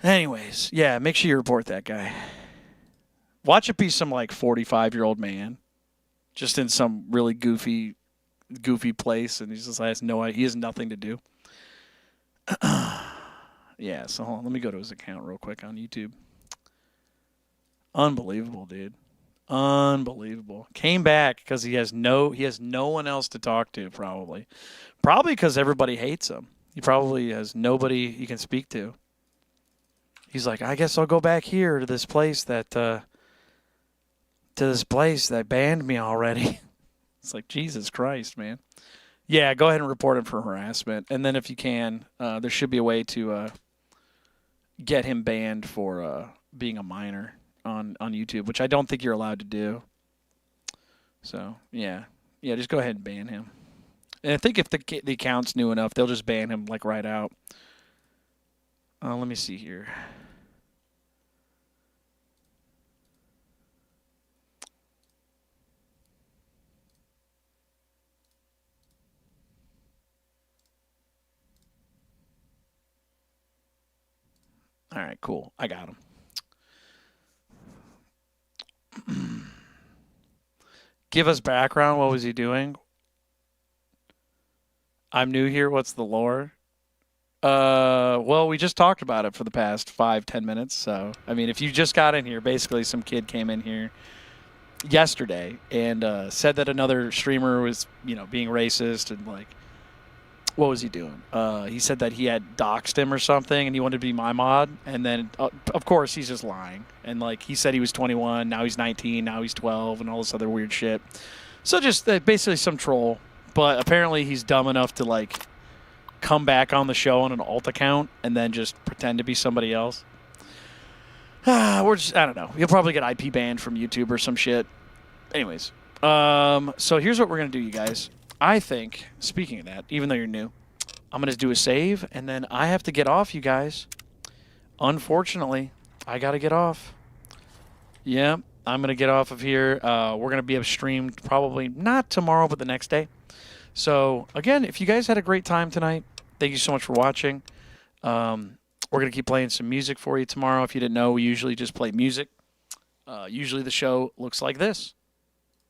anyways, yeah, make sure you report that guy. Watch it be some, like, 45-year-old man. Just in some really goofy place. And he has nothing to do. Yeah, so hold on, let me go to his account real quick on YouTube. Unbelievable, dude. Unbelievable. Came back because he has no one else to talk to, probably. Probably because everybody hates him. He probably has nobody he can speak to. He's like, I guess I'll go back here to this place that to this place. They banned me already. It's like, Jesus Christ, man. Yeah, go ahead and report him for harassment. And then if you can, there should be a way to get him banned for being a minor on YouTube, which I don't think you're allowed to do. So, yeah. Yeah, just go ahead and ban him. And I think if the account's new enough, they'll just ban him, like, right out. Let me see here. All right, cool. I got him. Give us background. What was he doing? I'm new here. What's the lore? Well, we just talked about it for the past 5-10 minutes. So, I mean, if you just got in here, basically some kid came in here yesterday and said that another streamer was, being racist and, like, what was he doing? He said that he had doxed him or something and he wanted to be my mod. And then, of course, he's just lying. And, like, he said he was 21, now he's 19, now he's 12, and all this other weird shit. So just basically some troll. But apparently he's dumb enough to, like, come back on the show on an alt account and then just pretend to be somebody else. I don't know. He'll probably get IP banned from YouTube or some shit. Anyways, so here's what we're going to do, you guys. I think, speaking of that, even though you're new, I'm going to do a save, and then I have to get off, you guys. Unfortunately, I got to get off. Yeah, I'm going to get off of here. We're going to be streamed probably not tomorrow, but the next day. So, again, if you guys had a great time tonight, thank you so much for watching. We're going to keep playing some music for you tomorrow. If you didn't know, we usually just play music. Usually the show looks like this.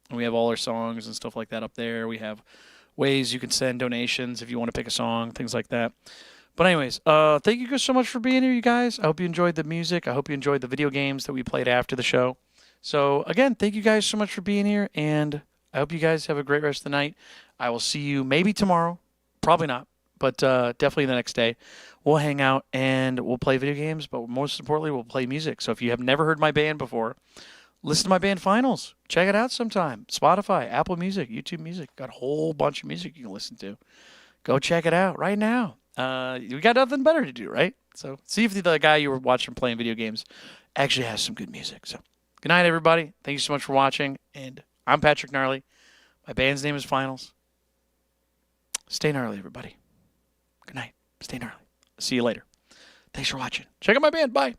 And we have all our songs and stuff like that up there. We have ways you can send donations if you want to pick a song, things like that. But anyways, thank you guys so much for being here, you guys. I hope you enjoyed the music. I hope you enjoyed the video games that we played after the show. So, again, thank you guys so much for being here, and I hope you guys have a great rest of the night. I will see you maybe tomorrow. Probably not, but definitely the next day. We'll hang out, and we'll play video games, but most importantly, we'll play music. So if you have never heard my band before, listen to my band Finals. Check it out sometime. Spotify, Apple Music, YouTube Music. Got a whole bunch of music you can listen to. Go check it out right now. We got nothing better to do, right? So see if the guy you were watching playing video games actually has some good music. So good night, everybody. Thank you so much for watching. And I'm Patrick Gnarly. My band's name is Finals. Stay gnarly, everybody. Good night. Stay gnarly. See you later. Thanks for watching. Check out my band. Bye.